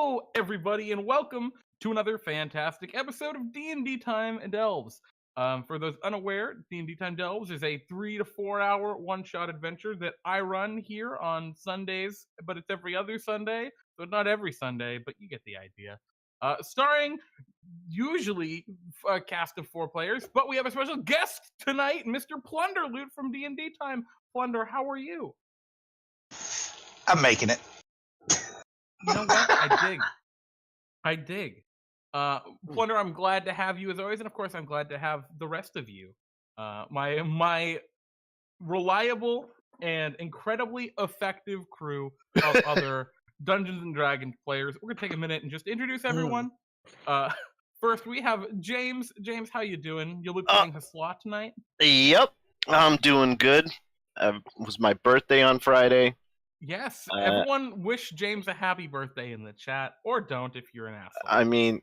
Hello, everybody, and welcome to another fantastic episode of DnDTime Delves. For those unaware, DnDTime Delves is a 3 to 4 hour one-shot adventure that I run here on Sundays, but it's every other Sunday, so not every Sunday, but you get the idea. Starring usually a cast of 4 players, but we have a special guest tonight, Mr. Plunderloot from DnDTime. Plunder, how are you? I'm making it. You know what? I dig. Plunder, I'm glad to have you as always, and of course I'm glad to have the rest of you. My reliable and incredibly effective crew of other Dungeons and Dragons players. We're gonna take a minute and just introduce everyone. First we have James. James, how you doing? You'll be playing Hasla tonight? Yep, I'm doing good. It was my birthday on Friday. Yes, everyone wish James a happy birthday in the chat, or don't if you're an asshole. I mean,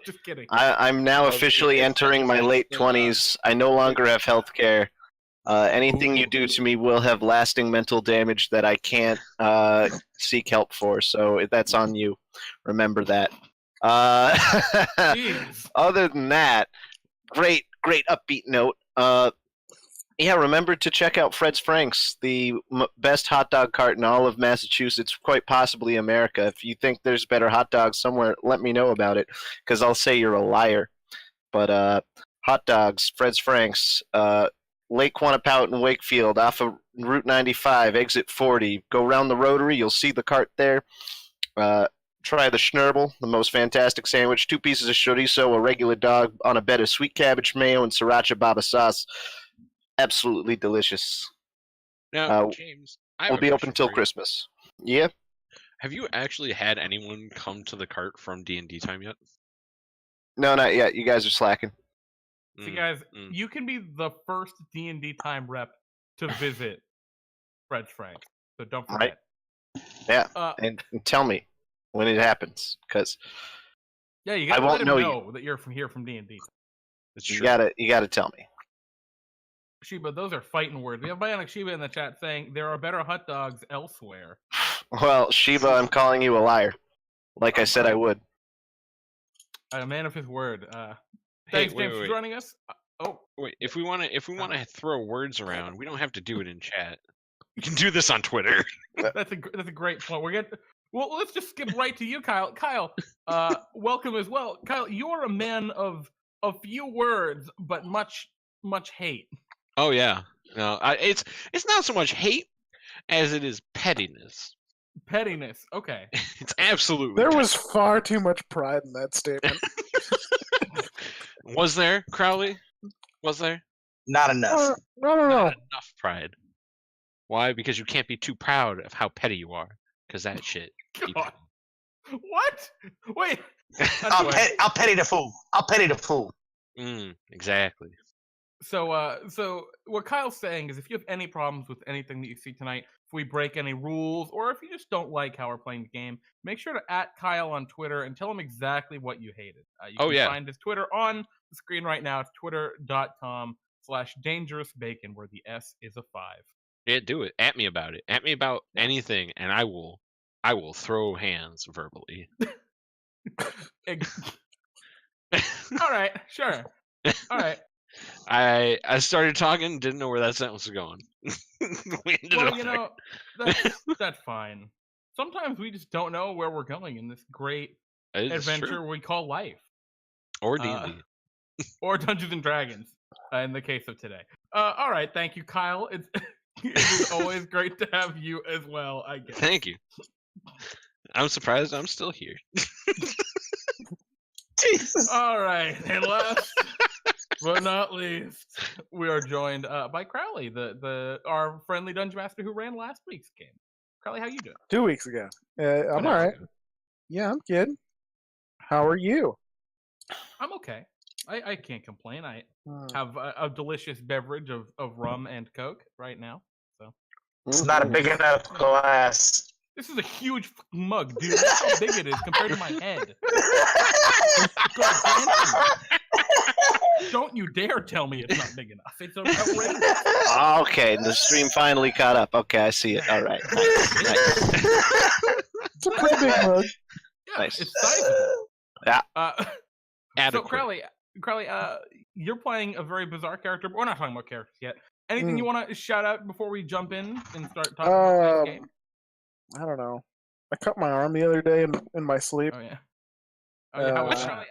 Just kidding. I'm now officially entering my late 20s. I no longer have health care. Anything you do to me will have lasting mental damage that I can't seek help for, so that's on you. Remember that. Other than that, great upbeat note. Yeah, remember to check out Fred's Franks, the best hot dog cart in all of Massachusetts, quite possibly America. If you think there's better hot dogs somewhere, let me know about it, because I'll say you're a liar. But hot dogs, Fred's Franks, Lake Quannapout in Wakefield, off of Route 95, exit 40. Go around the Rotary, you'll see the cart there. Try the Schnurble, the most fantastic sandwich. 2 pieces of chorizo, a regular dog on a bed of sweet cabbage mayo and sriracha baba sauce. Absolutely delicious. Now, James, we'll be open till Christmas. Yeah. Have you actually had anyone come to the cart from DnDTime yet? No, not yet. You guys are slacking. See, guys, you can be the first DnDTime rep to visit Fred's Frank, so don't forget. Right. Yeah, and tell me when it happens, because yeah, you gotta let him know that you're from here from D&D. You gotta tell me. Sheba, those are fighting words. We have Bionic Sheba in the chat saying there are better hot dogs elsewhere. Well, Sheba, I'm calling you a liar. Like I said I would. A man of his word. Thanks, James, for joining us. Wait, if we want to throw words around, we don't have to do it in chat. We can do this on Twitter. That's a great point. Well, let's just skip right to you, Kyle. Kyle, welcome as well. Kyle, you're a man of a few words, but much hate. Oh yeah, no, it's not so much hate as it is pettiness. Pettiness, okay. It's absolutely. There was far too much pride in that statement. Was there, Crowley? Was there? Not enough. No. Not enough pride. Why? Because you can't be too proud of how petty you are. Because that shit. God. What? Wait. I'll petty the fool. I'll petty the fool. Exactly. So what Kyle's saying is if you have any problems with anything that you see tonight, if we break any rules, or if you just don't like how we're playing the game, make sure to @ Kyle on Twitter and tell him exactly what you hated. You can find his Twitter on the screen right now. It's twitter.com/dangerousbacon, where the S is a 5. Yeah, do it. At me about it. At me about anything, and I will throw hands verbally. All right, sure. All right. I started talking, didn't know where that sentence was going. That's fine. Sometimes we just don't know where we're going in this great adventure we call life. Or D&D. Or Dungeons and Dragons, in the case of today. All right, thank you, Kyle. It is always great to have you as well, I guess. Thank you. I'm surprised I'm still here. Jesus. All right, and last but not least, we are joined by Crowley, our friendly dungeon master who ran last week's game. Crowley, how you doing? 2 weeks ago. I'm all right. Yeah, I'm good. How are you? I'm okay. I can't complain. I have a delicious beverage of rum and Coke right now. So it's not a big enough glass. This is a huge mug, dude. That's how big it is compared to my head. Don't you dare tell me it's not big enough. It's outrageous. Okay, the stream finally caught up. Okay, I see it. All right. Nice. It's a pretty big mug. Nice. It's sizable. Yeah. So Adequate. Crowley, you're playing a very bizarre character, but we're not talking about characters yet. Anything you want to shout out before we jump in and start talking about this game? I don't know. I cut my arm the other day in my sleep. Oh yeah. Oh yeah. How was Crowley?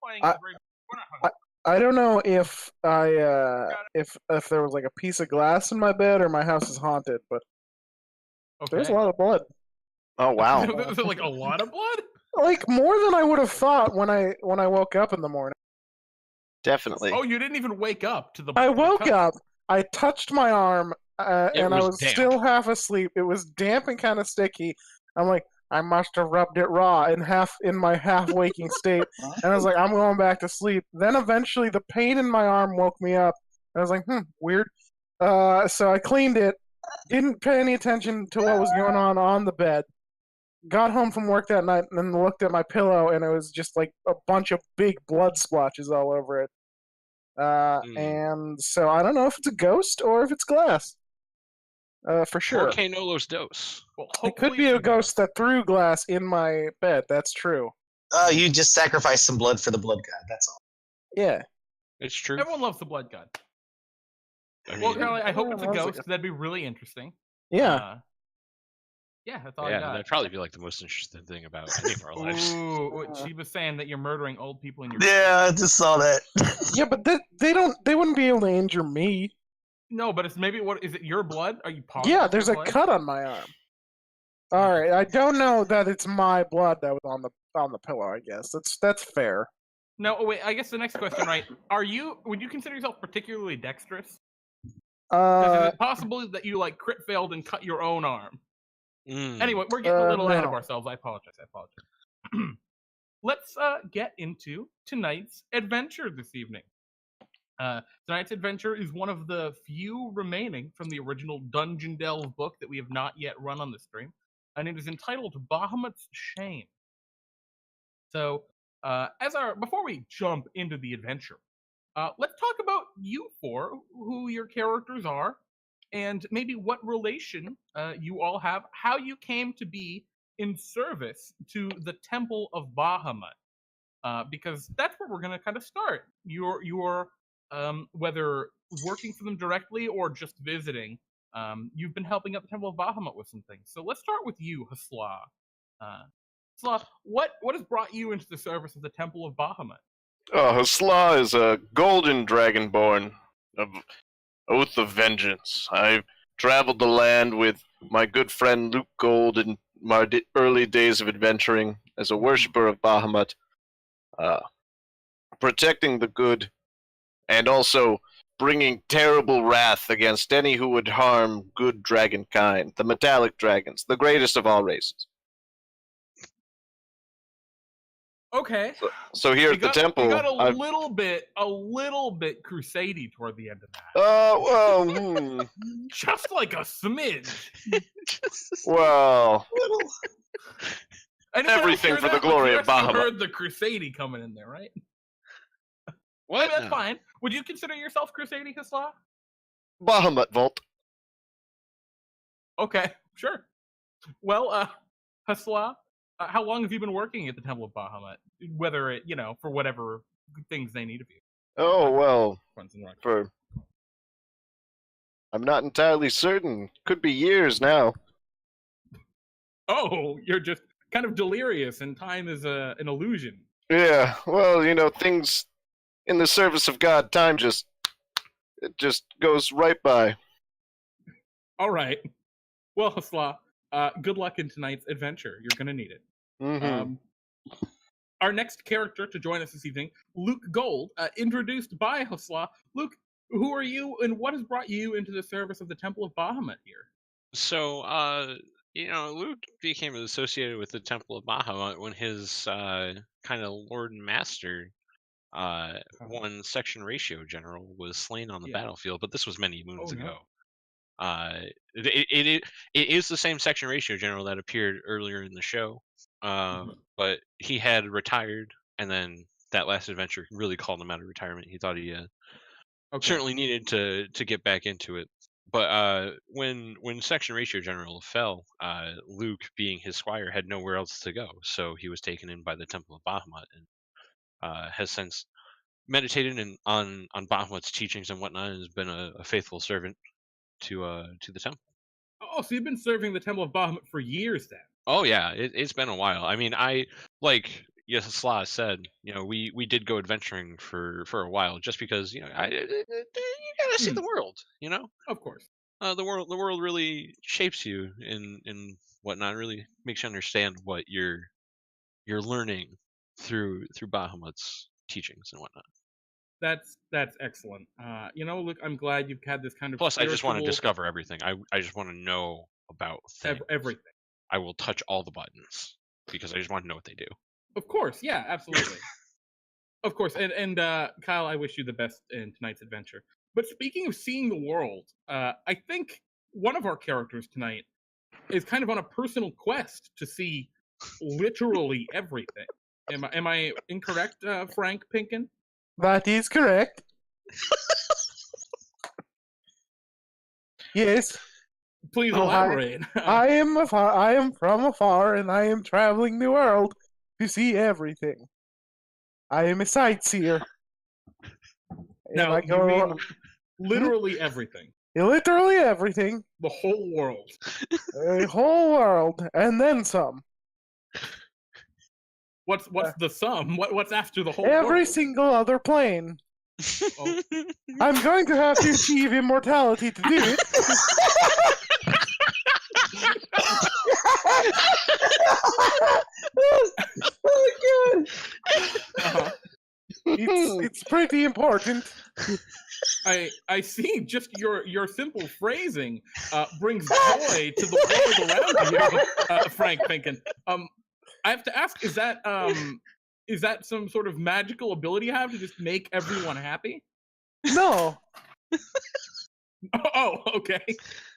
Playing a very. We're not talking about. I don't know if if there was like a piece of glass in my bed or my house is haunted, but there's a lot of blood. Oh wow. Is it like a lot of blood? Like more than I would have thought when I woke up in the morning. Definitely. Oh, you didn't even wake up to the. I woke up. I touched my arm, and I was damp. still half asleep. It was damp and kind of sticky. I'm like, I must have rubbed it raw in my half waking state. And I was like, I'm going back to sleep. Then eventually the pain in my arm woke me up. I was like, weird. So I cleaned it. Didn't pay any attention to what was going on the bed. Got home from work that night and then looked at my pillow, and it was just like a bunch of big blood splotches all over it. And so I don't know if it's a ghost or if it's glass. For sure. Porque no los dos. Well, It could be a ghost that threw glass in my bed. That's true. You just sacrificed some blood for the blood god. That's all. Yeah. It's true. Everyone loves the blood god. I Well, mean, Crowley, I hope it's a Everyone loves ghost. That'd be really interesting. Yeah. Yeah, that's all I yeah, got. that'd probably be like the most interesting thing about any of our lives. Ooh, she was saying that you're murdering old people in your. Yeah, I just saw that. Yeah, but they wouldn't be able to injure me. No, but it's maybe what is it? Your blood? Are you positive? Yeah, it's there's your a blood? cut on my arm. All right, I don't know that it's my blood that was on the pillow. I guess that's fair. No, wait. I guess the next question, right? Would you consider yourself particularly dexterous? 'Cause is it possible that you like crit failed and cut your own arm? Anyway, we're getting a little ahead of ourselves. I apologize. Let's get into tonight's adventure this evening. Tonight's adventure is one of the few remaining from the original Dungeon Delve book that we have not yet run on the stream, and it is entitled Bahamut's Shame. So, before we jump into the adventure, let's talk about you four, who your characters are, and maybe what relation you all have, how you came to be in service to the Temple of Bahamut, because that's where we're going to kind of start. Your whether working for them directly or just visiting, you've been helping out the Temple of Bahamut with some things. So let's start with you, Hasla. Hasla, what has brought you into the service of the Temple of Bahamut? Hasla is a golden dragonborn of Oath of Vengeance. I've traveled the land with my good friend Luke Gold in my early days of adventuring as a worshipper of Bahamut, protecting the good and also bringing terrible wrath against any who would harm good dragon kind, the metallic dragons, the greatest of all races. Okay. So here at the temple, you got a little bit crusadey toward the end of that. Well, Just like a smidge. well, Anyone everything else for hear the that? glory You of Bahamut. heard the crusadey coming in there, right? What? I mean, that's No. fine. Would you consider yourself crusadey, Hasla? Bahamut Vault. Okay, sure. Well, Hasla, how long have you been working at the Temple of Bahamut? Whether it, for whatever things they need of you. Oh, well, Friends and right. for... I'm not entirely certain. Could be years now. Oh, you're just kind of delirious, and time is an illusion. Yeah, well, things in the service of God, time just goes right by. All right. Well, Hasla, good luck in tonight's adventure. You're going to need it. Mm-hmm. Our next character to join us this evening, Luke Gold, introduced by Hasla. Luke, who are you, and what has brought you into the service of the Temple of Bahamut here? So, Luke became associated with the Temple of Bahamut when his kind of Lord and Master, one section ratio general, was slain on the battlefield. But this was many moons ago. It is the same section ratio general that appeared earlier in the show, but he had retired, and then that last adventure really called him out of retirement. He thought he certainly needed to get back into it. But when Section Ratio General fell, Luke, being his squire, had nowhere else to go, so he was taken in by the Temple of Bahamut, and has since meditated on Bahamut's teachings and whatnot, and has been a faithful servant to the temple. Oh, so you've been serving the Temple of Bahamut for years then? Oh yeah, it's been a while. I mean, like Yasla said, we did go adventuring for a while, just because you gotta see the world, Of course. the world really shapes you in whatnot, really makes you understand what you're learning through Bahamut's teachings and whatnot. That's excellent. Look, I'm glad you've had this kind of. Plus, I just want to spiritual- discover everything. I just want to know about things. everything. I will touch all the buttons because I just want to know what they do. Of course, yeah, absolutely. Of course, and Kyle, I wish you the best in tonight's adventure. But speaking of seeing the world, I think one of our characters tonight is kind of on a personal quest to see literally everything. Am I incorrect, Frank Pinkan? That is correct. Yes. Please Oh, hi. elaborate. I am from afar, and I am traveling the world to see everything. I am a sightseer. Now, I you go mean literally everything. literally everything, The whole world. the whole world, and then some. What's the sum? What's after the whole Every world? single other plane. Oh. I'm going to have to achieve immortality to do it. Oh, God. Uh-huh. It's pretty important. I see. Just your simple phrasing brings joy to the world around you, Frank Pinkan. I have to ask: is that some sort of magical ability you have to just make everyone happy? No. Oh, okay,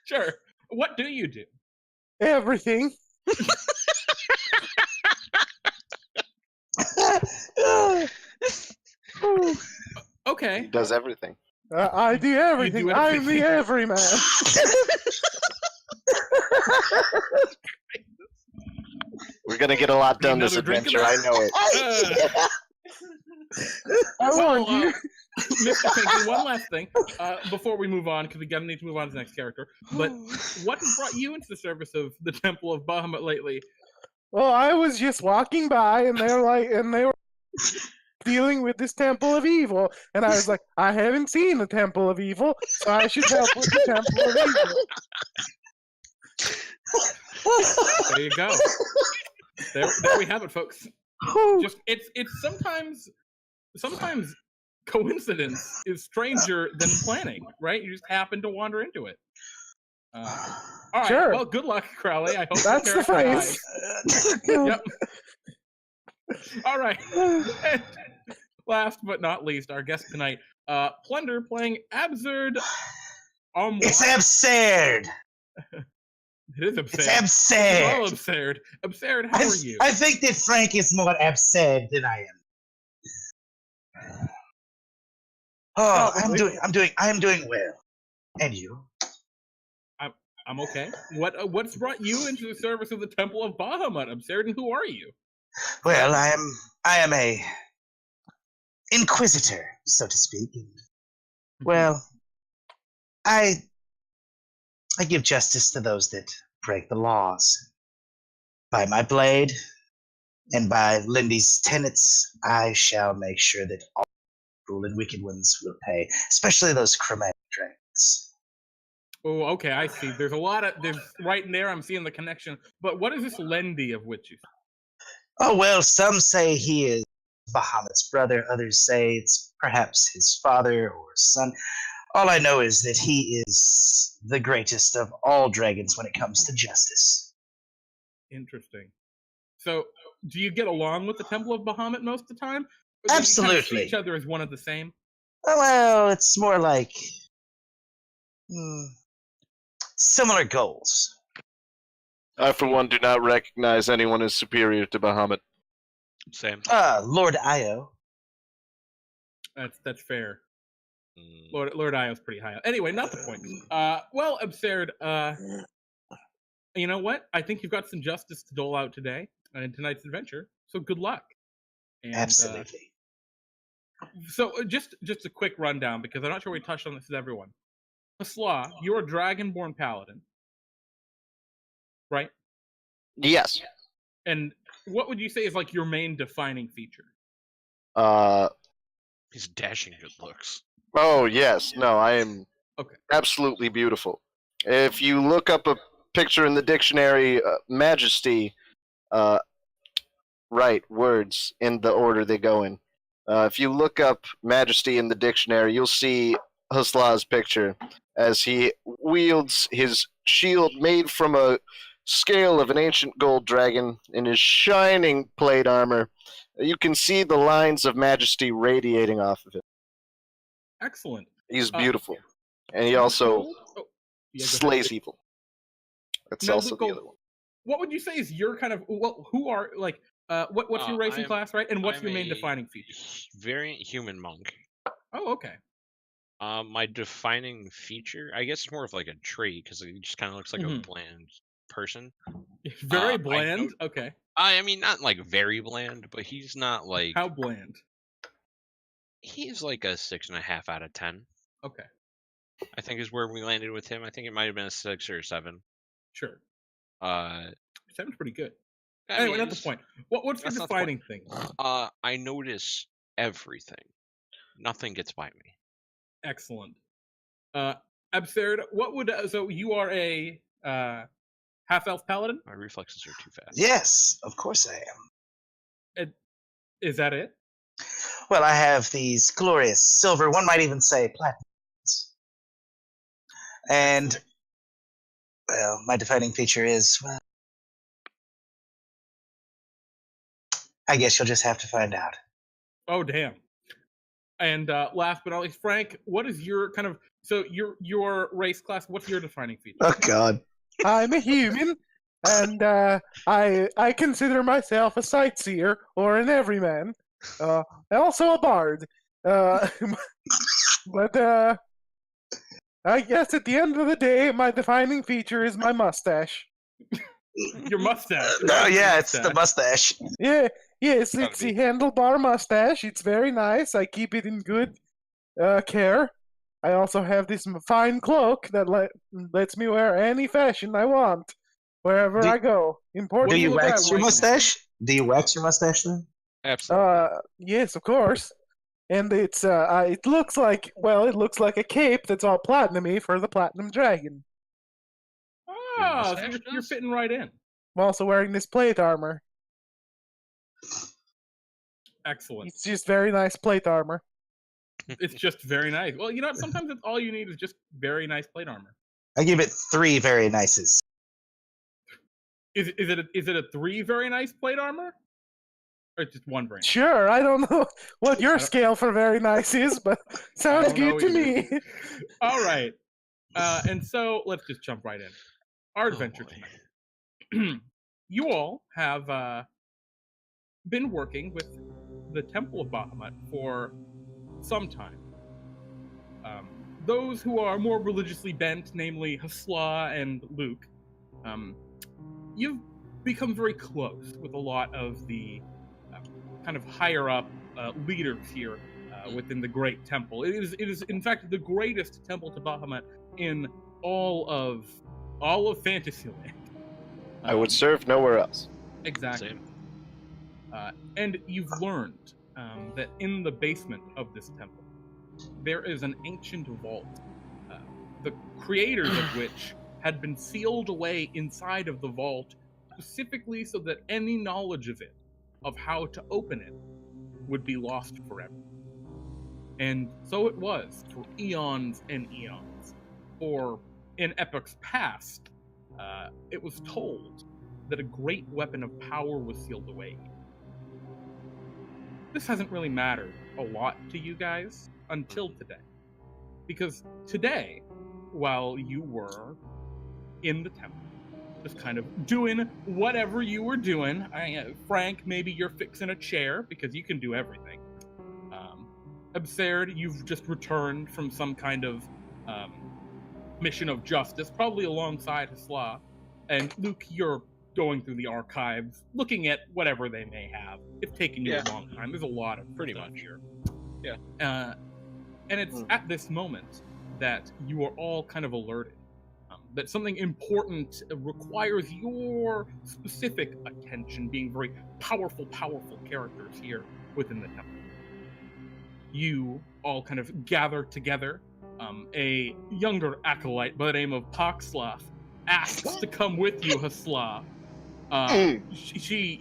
sure. What do you do? Everything. Okay. He does everything. I do everything. do I'm everything. the everyman. We're gonna get a lot done this Another drink of adventure. I that? know it. I Well, warned you. Mr. Pinky, one last thing before we move on, because we gotta need to move on to the next character. But what has brought you into the service of the Temple of Bahamut lately? Well, I was just walking by, and they were dealing with this temple of evil, and I was like, I haven't seen the temple of evil, so I should help with the temple of evil. There you go. There we have it, folks. Just it's sometimes coincidence is stranger than planning, right? You just happen to wander into it. All right. Sure. Well, good luck, Crowley. I hope That's your the character phrase. dies. Yep. All right. And last but not least, our guest tonight, Plunder, playing Absurd. It's absurd. It is absurd. It's It's absurd. all absurd. Absurd, how are you? I think that Frank is more absurd than I am. Oh, I am doing well. And you? I'm okay. What's brought you into the service of the Temple of Bahamut, Absurd, and who are you? Well, I am a inquisitor, so to speak. Well, I give justice to those that break the laws. By my blade and by Lindy's tenets, I shall make sure that all cruel and wicked ones will pay, especially those chromatic dragons. Oh, okay, I see. There's right in there. I'm seeing the connection. But what is this Lendy of which you? Oh, well, some say he is Bahamut's brother. Others say it's perhaps his father or son. All I know is that he is the greatest of all dragons when it comes to justice. Interesting. So, do you get along with the Temple of Bahamut most of the time? Or do you kind of see Absolutely. each other as one of the same? Well, it's more like similar goals. I, for one, do not recognize anyone as superior to Bahamut. Same. Lord Io. That's fair. Lord Io's pretty high up. Anyway, not the point. Well, absurd. You know what? I think you've got some justice to dole out today in tonight's adventure. So good luck. And, Absolutely. So just a quick rundown, because I'm not sure we touched on this with everyone. Slaw, you're a dragonborn paladin, right? Yes. And what would you say is like your main defining feature? His dashing good looks. Oh yes. No, I am Okay. absolutely beautiful. If you look up a picture in the dictionary, majesty, right words in the order they go in. If you look up majesty in the dictionary, you'll see Huslah's picture as he wields his shield made from a scale of an ancient gold dragon in his shining plate armor. You can see the lines of majesty radiating off of it. Excellent. He's beautiful. And he also slays evil. That's Now, also Luke, the other one. What would you say is your kind of who are like what's your race and class, right? And what's your main defining feature? Variant human monk. Oh, okay. My defining feature, I guess, it's more of like a trait because he just kind of looks like a bland person. Very bland. Okay. I mean, not like very bland, but he's not like how bland. He's like a 6.5 out of 10. Okay. I think is where we landed with him. I think it might have been a 6 or a 7. Sure. 7's pretty good. Anyway, not the point. What's your defining thing? I notice everything. Nothing gets by me. Excellent. Absurd. What would so you are a half-elf paladin? My reflexes are too fast. Yes, of course I am. Is that it? Well, I have these glorious silver, one might even say platinum. And, well, my defining feature is, well, I guess you'll just have to find out. Oh, damn. And last but not least, Frank, what is your kind of, so your race class, what's your defining feature? Oh, God. I'm a human, and I consider myself a sightseer or an everyman. Also a bard. But I guess at the end of the day, my defining feature is my mustache. Your mustache. Oh, yeah, it's the mustache. Yeah, yes, it's the handlebar mustache. It's very nice. I keep it in good care. I also have this fine cloak that lets me wear any fashion I want, wherever I go. Important. Do you wax your mustache? Do you wax your mustache then? Absolutely. Yes, of course. And it's it looks like a cape that's all platinum-y for the platinum dragon. Oh, so you're fitting right in. I'm also wearing this plate armor. Excellent. It's just very nice plate armor. It's just very nice. Well, you know what? Sometimes it's all you need is just very nice plate armor. I give it 3 very nices. Is it a 3 very nice plate armor? Or just 1 very nice? Sure, I don't know what your scale for very nice is, but sounds good to me. All right. And so let's just jump right in. Our adventure tonight. You all have been working with the Temple of Bahamut for some time. Those who are more religiously bent, namely Huslah and Luke, you've become very close with a lot of the kind of higher up leaders here within the Great Temple. It is in fact the greatest temple to Bahamut in all of Fantasyland. I would serve nowhere else. Exactly. Same. And you've learned that in the basement of this temple, there is an ancient vault, the creators of which had been sealed away inside of the vault specifically so that any knowledge of it, of how to open it, would be lost forever. And so it was for eons and eons. For in epochs past, it was told that a great weapon of power was sealed away. This hasn't really mattered a lot to you guys until today. Because today, while you were in the temple, just kind of doing whatever you were doing, Frank, maybe you're fixing a chair, because you can do everything. Absurd, you've just returned from some kind of mission of justice, probably alongside Hasla. And Luke, you're going through the archives, looking at whatever they may have. It's taken you a long time. There's a lot of Pretty stuff much. here. Yeah. And it's at this moment that you are all kind of alerted that something important requires your specific attention, being very powerful characters here within the temple. You all kind of gather together. A younger acolyte by the name of Poxloth asks to come with you, Hasla. She,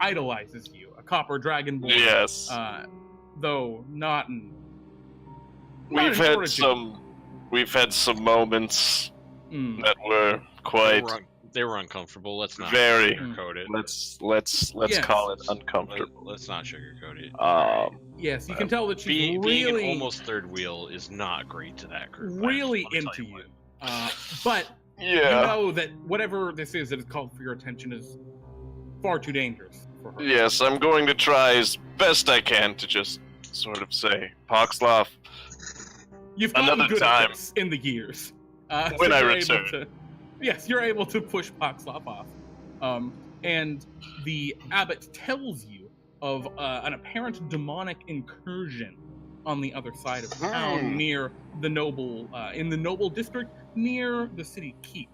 idolizes you, a copper dragonborn. Yes. Though not in. We've had some moments that were quite. They were uncomfortable. Let's not very sugarcoat it. Let's call it uncomfortable. Let's not sugarcoat it. Yes, you can tell that she's being really an almost third wheel is not great to that group. really into you. But you know that whatever this is that is called for your attention is far too dangerous for her. Yes, I'm going to try as best I can to just sort of say, Poxloth. You've gotten Another good time. at this in the years. When I you're return. able to, yes, you're able to push Poxloth off. And the abbot tells you of an apparent demonic incursion on the other side of town near the noble, in the noble district near the city keep.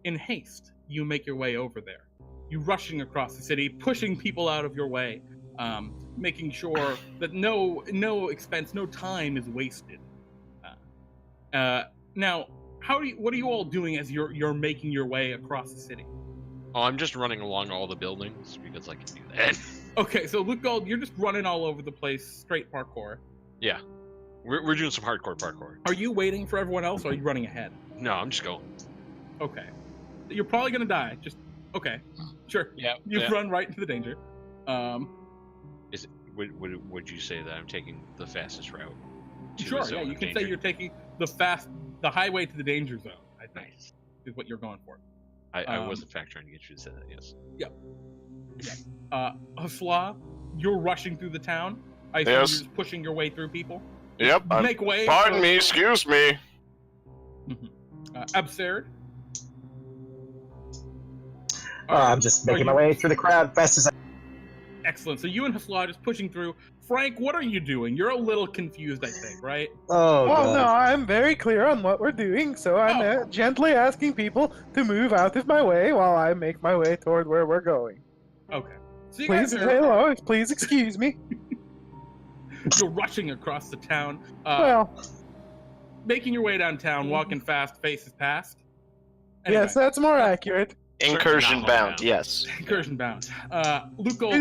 In haste, you make your way over there. You rushing across the city, pushing people out of your way, making sure that no expense, no time is wasted. Now, what are you all doing as you're making your way across the city? Oh, I'm just running along all the buildings because I can do that. Okay, so Luke Gold, you're just running all over the place, straight parkour. Yeah, we're doing some hardcore parkour. Are you waiting for everyone else, or are you running ahead? No, I'm just going. Okay, you're probably gonna die. Just okay, sure. Yeah, You run right into the danger. Would you say that I'm taking the fastest route? Sure. Yeah, you can say you're taking the highway to the danger zone. I think is what you're going for. I was in fact trying to get you to say that. Yes. Yeah. Hasla, you're rushing through the town. I assume Yes. you're just pushing your way through people. Yep. Make way. Pardon me, excuse me. Absurd. I'm just making my way through the crowd fast as I. Excellent. So you and Hasla are just pushing through. Frank, what are you doing? You're a little confused, I think, right? Oh, Well, no, God. I'm very clear on what we're doing, so I'm gently asking people to move out of my way while I make my way toward where we're going. Okay. So you Please guys say hello. Please excuse me. you're rushing across the town. Well, Making your way downtown, walking fast, faces past. Anyway, yes, that's more accurate. Incursion not bound, homebound. yes. incursion bound. Luke Gold,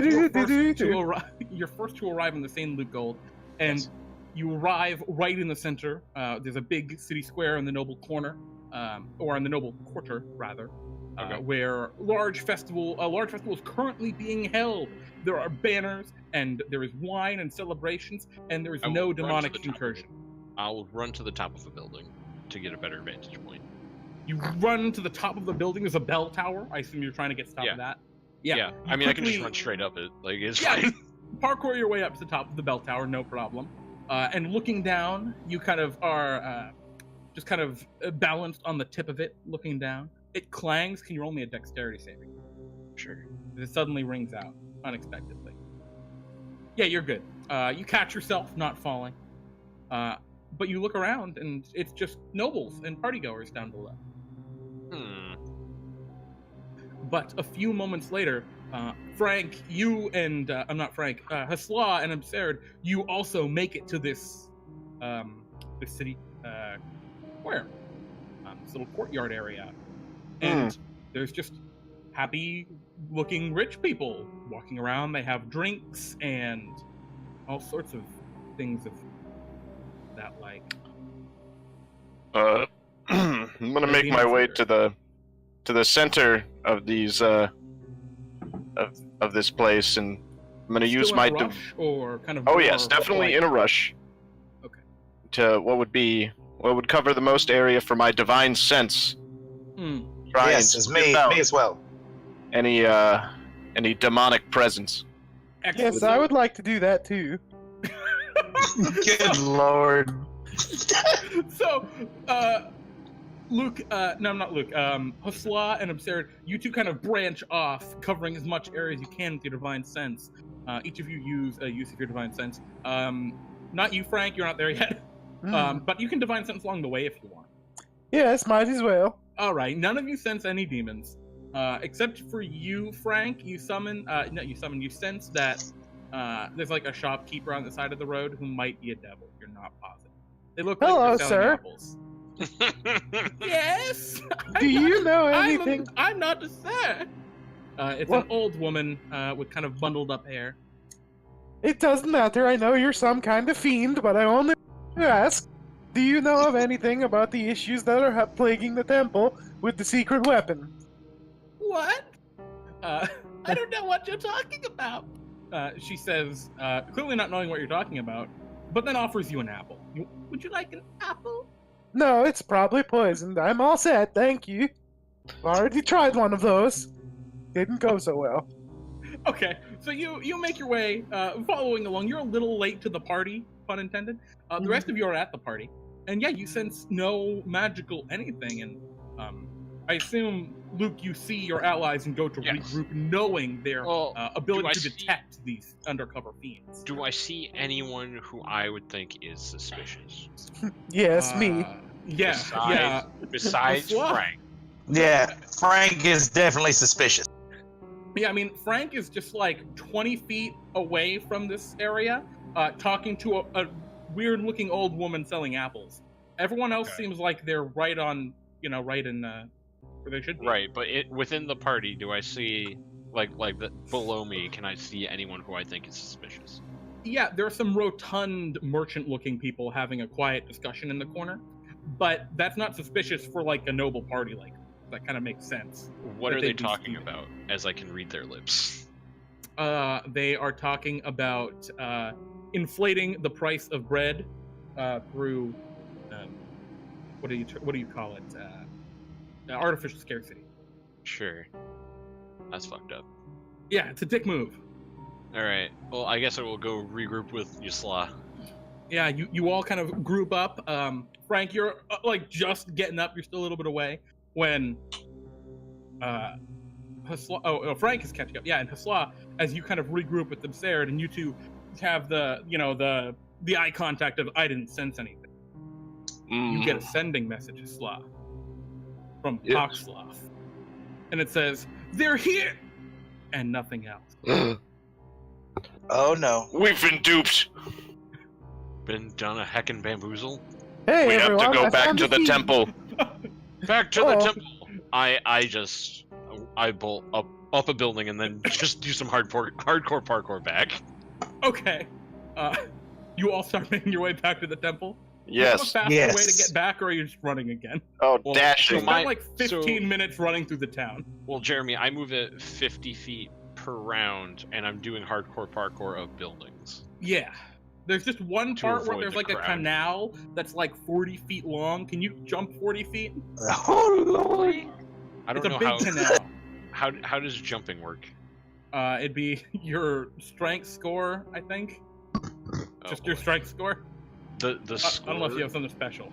you're first to arrive on the scene, Luke Gold, and you arrive right in the center. There's a big city square in the Noble Corner, or in the Noble Quarter, rather, where a large festival is currently being held. There are banners, and there is wine and celebrations, and there is I will no run to demonic the top of incursion. I'll run to the top of a building to get a better vantage point. You run to the top of the building. There's a bell tower. I assume you're trying to get to the top of that. Yeah. I mean, I can just quickly- run straight up it. Like, it's Yeah, fine. parkour your way up to the top of the bell tower, no problem. And looking down, you kind of are just kind of balanced on the tip of it, looking down. It clangs. Can you roll me a dexterity saving? Sure. It suddenly rings out unexpectedly. Yeah, you're good. You catch yourself not falling. But you look around, and it's just nobles and partygoers down below. But a few moments later, Frank, you and I'm not Frank, Hasla and Absurd, you also make it to this city square, this little courtyard area, and there's just happy-looking rich people walking around. They have drinks and all sorts of things of that like. I'm gonna make my way to the center of these of this place, and I'm gonna use Still my in a rush, or kind of. oh more yes, definitely in a rush. Okay. To what would cover the most area for my divine sense. Try Yes, and as sniff me out as well. any demonic presence. Excellent. Yes, I would like to do that too. Good lord. So, Luke, no, not Luke, Hasla and Absurd, you two kind of branch off, covering as much area as you can with your Divine Sense. Each of you use a use of your Divine Sense. Not you, Frank, you're not there yet. But you can Divine Sense along the way if you want. Yes, might as well. Alright, none of you sense any demons. Except for you, Frank, you sense that there's like a shopkeeper on the side of the road who might be a devil. You're not positive. They look like Hello, they're selling sir. apples. Yes. Do you know anything? I'm not a sir. It's an old woman with kind of bundled up hair. It doesn't matter. I know you're some kind of fiend, but I only ask. Do you know of anything about the issues that are plaguing the temple with the secret weapon? What? I don't know what you're talking about. She says, clearly not knowing what you're talking about, but then offers you an apple. Would you like an apple? No, it's probably poisoned. I'm all set, thank you. Already tried one of those. Didn't go so well. Okay, so you make your way, following along. You're a little late to the party, pun intended. The rest of you are at the party. And yeah, you sense no magical anything, and I assume, Luke, you see your allies and go to regroup, knowing their ability to detect these undercover fiends. Do I see anyone who I would think is suspicious? Yes, me. Yeah, Besides Frank. Yeah, Frank is definitely suspicious. Yeah, I mean, Frank is just like 20 feet away from this area, talking to a weird-looking old woman selling apples. Everyone else seems like they're right on, right in where they should be. Right, but within the party, do I see, below me, can I see anyone who I think is suspicious? Yeah, there are some rotund merchant-looking people having a quiet discussion in the corner, but that's not suspicious for, like, a noble party like that. That kind of makes sense. What are they talking about, as I can read their lips? They are talking about inflating the price of bread through what do you call it? Artificial scarcity. Sure. That's fucked up. Yeah, it's a dick move. Alright, well, I guess I will go regroup with Yusla. Yeah, you all kind of group up. Frank, you're just getting up. You're still a little bit away when Hasla, Frank is catching up. Yeah, and Hasla, as you kind of regroup with Absurd, and you two have the eye contact of I didn't sense anything. You get a sending message, Hasla, from Toxloff, and it says they're here, and nothing else. Oh no, we've been duped. Been done a heckin' bamboozle. Hey, We have everyone, to go I back found to the fiend. temple. Back to the temple. I bolt up a building and then just do some hardcore parkour back. Okay. You all start making your way back to the temple? Yes. Is there a faster way to get back, or are you just running again? Oh, Well, dashing. It's like 15 minutes running through the town. Well, Jeremy, I move at 50 feet per round, and I'm doing hardcore parkour of buildings. Yeah. There's just one To part where avoid there's the like a crowd. canal that's like 40 feet long. Can you jump 40 feet? Oh lord. I don't It's know a big canal. how does jumping work? It'd be your strength score, I think. Oh, Just your boy. strength score. The score. Unless you have something special.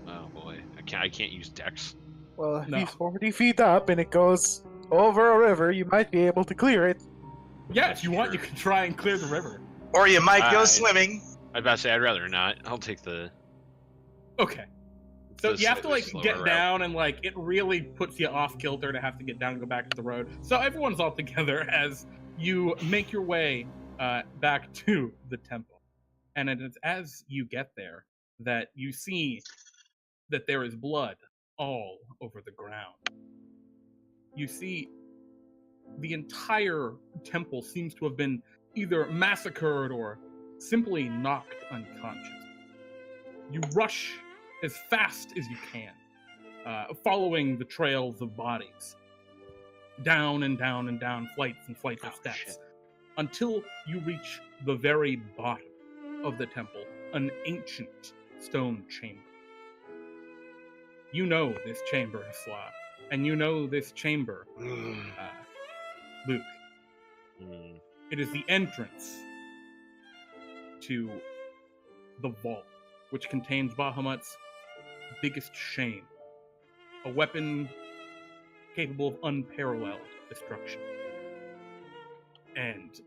Oh boy, I can't use Dex. Well, if No. he's 40 feet up and it goes over a river, you might be able to clear it. Yeah, That's if you want, you true. can try and clear the river. Or you might go I- swimming. I'd about to say I'd rather not. I'll take the. Okay. So the you have to slightly like slower get route. down, and like it really puts you off kilter to have to get down and go back to the road. So everyone's all together as you make your way back to the temple. And it is as you get there that you see that there is blood all over the ground. You see the entire temple seems to have been either massacred or simply knocked unconscious. You rush as fast as you can, following the trails of bodies, down and down and down, flights and flights of steps, shit. until you reach the very bottom of the temple, an ancient stone chamber. You know this chamber, Hasla, and you know this chamber, Luke. Hmm. It is the entrance to the vault, which contains Bahamut's biggest shame. A weapon capable of unparalleled destruction. And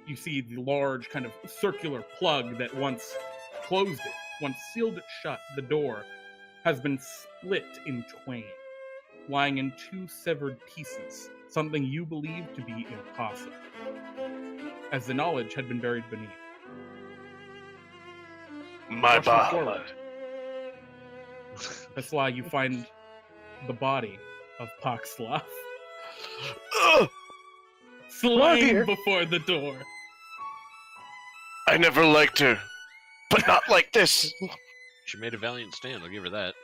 you see the large kind of circular plug that once closed it, once sealed it shut, the door, has been split in twain, lying in 2 severed pieces, something you believed to be impossible, as the knowledge had been buried beneath. My Rushing Bahamut. forward, that's why you find the body of TrustAFlumph Ugh! slain before the door. I never liked her, but not like this. She made a valiant stand. I'll give her that.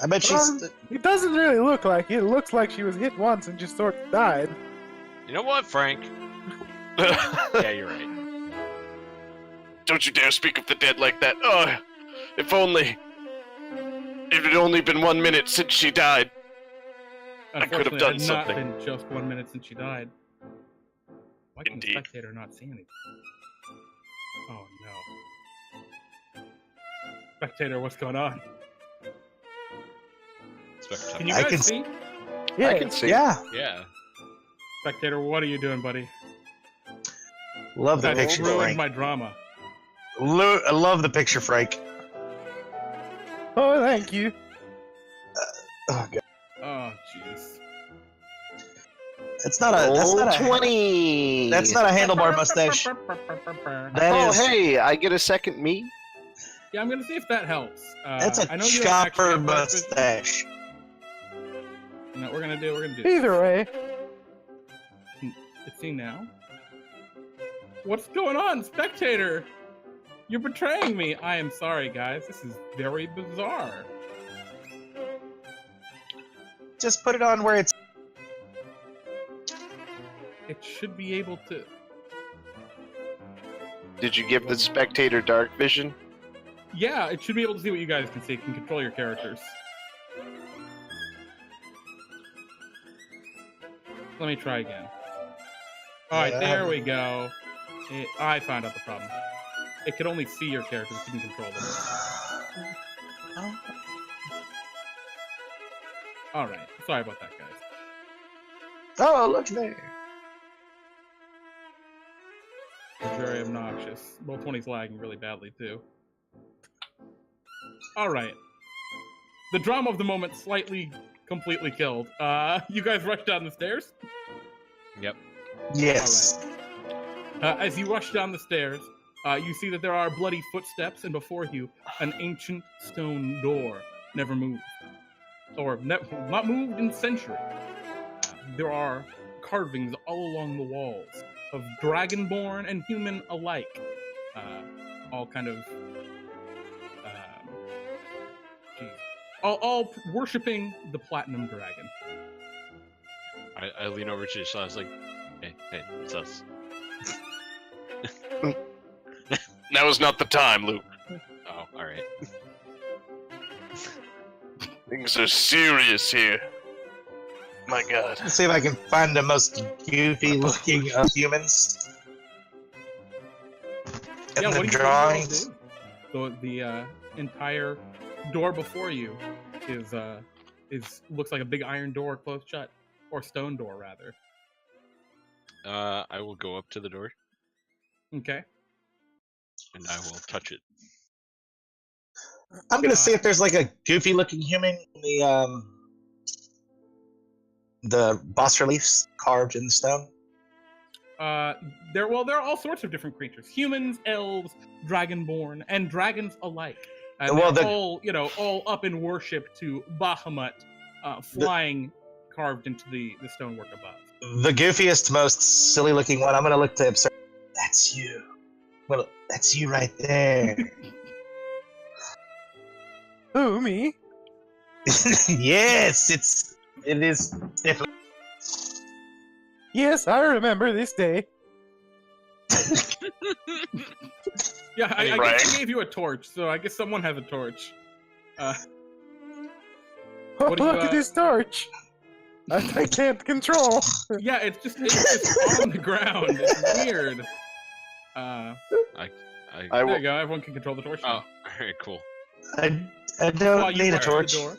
I bet she's. It doesn't really look like it. It looks like she was hit once and just sort of died. You know what, Frank? Yeah, you're right. Don't you dare speak of the dead like that. Oh, if only. It had only been 1 minute since she died. I could have done something. It had not been just 1 minute since she died. Why can the Indeed. spectator not see anything? Oh no. Spectator, what's going on? Spectator. Can you I guys can- see? Yeah. I can see. Yeah, Yeah. Spectator, what are you doing, buddy? love the That picture, ruined Frank. my drama. I love the picture, Frank. Oh, thank you. Oh god, Oh, jeez. it's not a. That's not a. 20. That's not a handlebar mustache. That Oh, is. hey, I get a second me? Yeah, I'm gonna see if that helps. That's a I know you don't actually chopper have breakfast. mustache. You know what we're gonna do? We're gonna do. Either way. It's seen now. What's going on, Spectator? You're betraying me. I am sorry, guys. This is very bizarre. Just put it on where it's. It should be able to. Did you give the spectator dark vision? Yeah, it should be able to see what you guys can see. It can control your characters. Let me try again. Alright, Yeah. there we go. I found out the problem. It can only see your characters, it couldn't control them. Alright, sorry about that, guys. Oh, look there. It's very obnoxious. Roll 20's lagging really badly, too. Alright. The drama of the moment slightly, completely killed. You guys rush down the stairs? Yep. Yes. As you rush down the stairs, you see that there are bloody footsteps, and before you, an ancient stone door, never moved. Or not moved in centuries. There are carvings all along the walls of dragonborn and human alike. All kind of... all worshipping the platinum dragon. I lean over to Joshua. I was like, hey, it's us. Now is not the time, Luke. Oh, alright. Things are serious here. My god. Let's see if I can find the most goofy looking of humans. In Yeah, the what do you drawings. do? The entire door before you is looks like a big iron door closed shut, or stone door rather. I will go up to the door Okay. and I will touch it. I'm gonna see if there's like a goofy looking human in the boss reliefs carved in the stone. There are all sorts of different creatures: humans, elves, dragonborn, and dragons alike. And Well, they're the- all up in worship to Bahamut, flying carved into the stonework above. The goofiest, most silly looking one. I'm gonna look to observe. That's you. Well, that's you right there. Who, me? Yes, it is definitely. Yes, I remember this day. Yeah, I Right. guess I gave you a torch, so I guess someone has a torch. Oh, What do you, look at this torch. I can't control. Yeah, it's just on the ground. It's weird. I I There will. you go. Everyone can control the torch. Oh, now. alright, cool. I While don't you need a rush to the torch. door.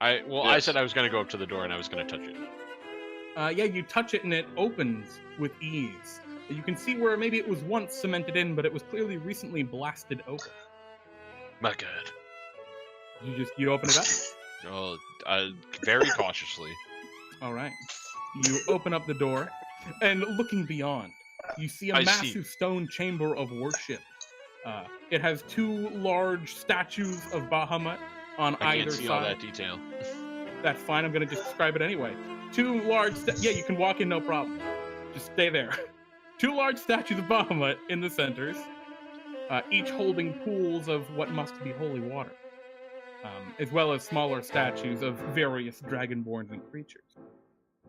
I Yes. said I was gonna go up to the door and I was gonna touch it. Yeah, you touch it and it opens with ease. You can see where maybe it was once cemented in, but it was clearly recently blasted open. My God. You open it up. Oh, very cautiously. All right. You open up the door, and looking beyond, you see a I see. massive stone chamber of worship. It has 2 large statues of Bahamut on I either can't see side. all that detail. That's fine. I'm going to just describe it anyway. 2 large... yeah, you can walk in, no problem. Just stay there. 2 large statues of Bahamut in the centers, each holding pools of what must be holy water, as well as smaller statues of various dragonborns and creatures.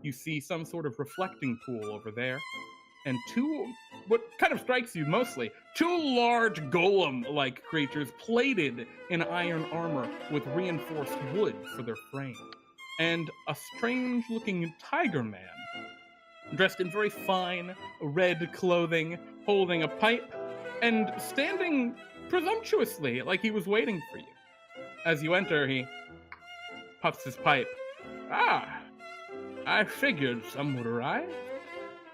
You see some sort of reflecting pool over there, and 2, what kind of strikes you mostly, 2 large golem-like creatures plated in iron armor with reinforced wood for their frame, and a strange-looking tiger man, dressed in very fine red clothing, holding a pipe, and standing presumptuously like he was waiting for you. As you enter, he puffs his pipe. Ah, I figured some would arrive.